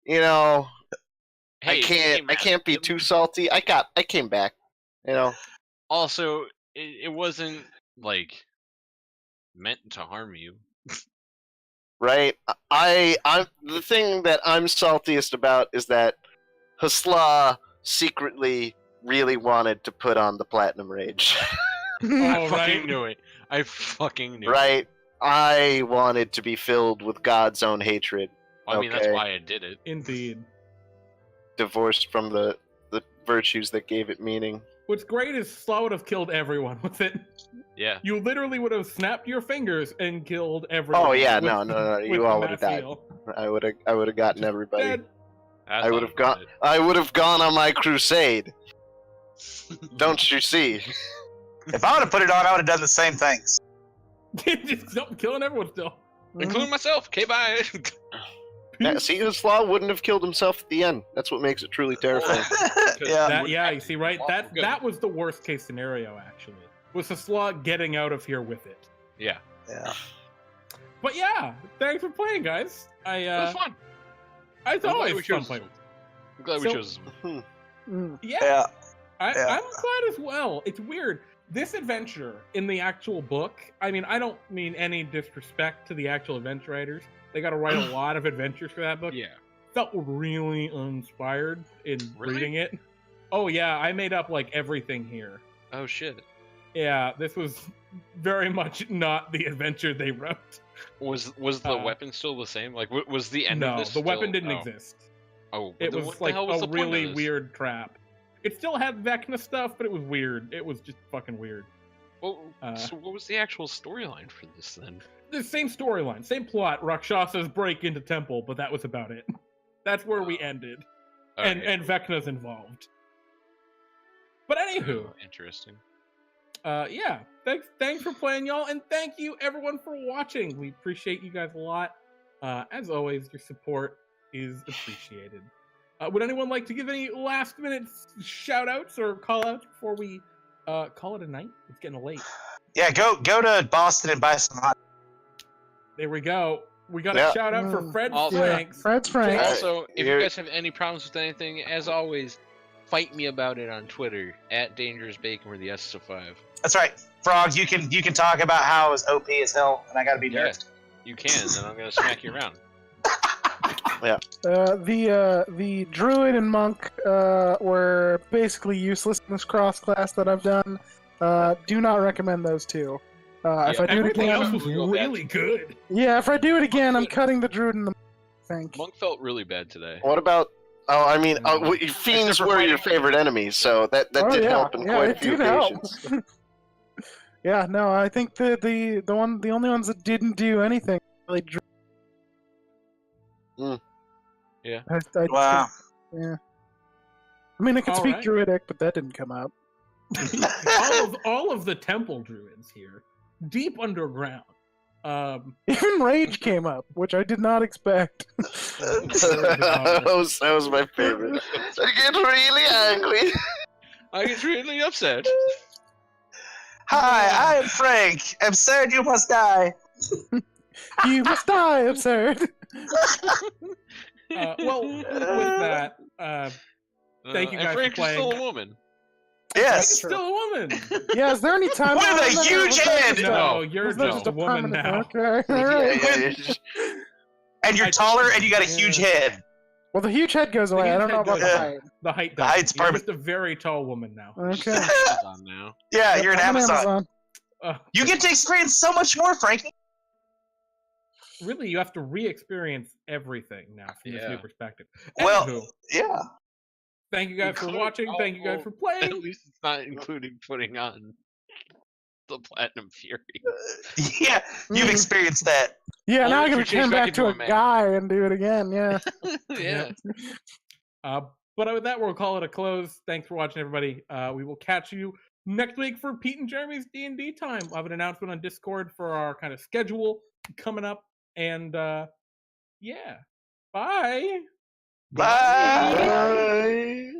know, Hey, I can't be too salty. I came back. You know. Also, it wasn't like meant to harm you. Right? I'm the thing that I'm saltiest about is that Hasla secretly really wanted to put on the Platinum Rage. Oh, I fucking right. knew it. I fucking knew. Right? I wanted to be filled with God's own hatred. I mean, that's Okay. why I did it. Indeed. Divorced from the virtues that gave it meaning. What's great is Slaw would have killed everyone with it. Yeah. You literally would have snapped your fingers and killed everyone. Oh yeah, with- no, with you the all would have died. Mastiel. I would have gotten everybody. Dead. I would have gone on my crusade. Don't you see? If I would have put it on, I would have done the same things. Just killing everyone still. Including myself. Okay, bye. Yeah, see, the Slaw wouldn't have killed himself at the end. That's what makes it truly terrifying. Yeah. You see, right? Awful good. That was the worst case scenario, actually. Was the Slaw getting out of here with it. Yeah. Yeah. But yeah, thanks for playing, guys. It was fun. It's I'm glad always we fun chose- playing. I'm glad we So- chose. Mm. Yeah, Yeah. I'm glad as well. It's weird. This adventure in the actual book, I mean, I don't mean any disrespect to the actual adventure writers. They got to write a lot of adventures for that book. Yeah. Felt really uninspired in Really? reading it. Oh yeah, I made up like everything here. Oh shit. Yeah, this was very much not the adventure they wrote. Was the weapon still the same? Like, was the end of No, this the weapon still- didn't oh. exist. Oh, It then was what the like hell was a the point of really this? weird trap. It still had Vecna stuff, but it was weird. It was just fucking weird. Well, Uh, so what was the actual storyline for this then? The same storyline, same plot. Rakshasas break into temple, but that was about it. That's where we ended, and Vecna's involved. But anywho, Interesting. yeah, thanks for playing, y'all, and thank you everyone for watching. We appreciate you guys a lot. As always, your support is appreciated. Would anyone like to give any last minute shout outs or call outs before we call it a night? It's getting late. Yeah, go to Boston and buy some hot. There we go. We got Yeah. a shout out for Fred Also- Franks. Fred's Frank. Alright, Also, if here- you guys have any problems with anything, as always, fight me about it on Twitter at Dangerous Bacon with the S to 5. That's right, Frog. You can talk about how I was OP as hell, and I gotta be Yeah. nerfed. You can, and I'm gonna smack you around. The druid and monk were basically useless in this cross class that I've done. Do not recommend those two. If I do it Everything again, else was really good. yeah, if I do it again, I'm cutting the druid and the monk. I think. Monk felt really bad today. What about? Oh, I mean, fiends for were your fighting- favorite enemies, so that Oh, did yeah. help in Yeah, quite a it few did help. occasions. Yeah, no, I think the only ones that didn't do anything really. Yeah. Wow. Yeah. I mean, I could speak Alright. druidic, but that didn't come out. all of the temple druids here, deep underground. Even rage came up, which I did not expect. that was my favorite. I get really angry. I get really upset. Hi, I am Frank. Absurd, you must die. You must die, absurd. Well, with that, Thank you and guys for Frank is still playing. a woman. Yes. it's still a woman. Yeah, is there any time? With a limit, or was huge that head! just No, you're was that just a woman permanent- now. Okay, alright. And you're taller, and you got a huge head. Well, the huge head goes The away. I huge don't know head about the goes height. The height. The doesn't. height's You're permanent. just a very tall woman now. Okay. Amazon now. Yeah, Yep, you're an I'm Amazon. Uh, You get to experience so much more, Frankie. really, you have to re-experience everything now from this new Yeah. perspective. Well- Anywho, Yeah. thank you guys for Include- watching. Thank you guys for At playing. least it's not including putting on the Platinum Fury. Yeah, you've Mhm. experienced that. Yeah, now I Only gotta if you change turn back back into to a a man. guy and do it again. Yeah. Yeah. But with that, we'll call it a close. Thanks for watching, everybody. We will catch you next week for Pete and Jeremy's D&D time. I'll have an announcement on Discord for our kind of schedule coming up. And yeah, bye. Bye.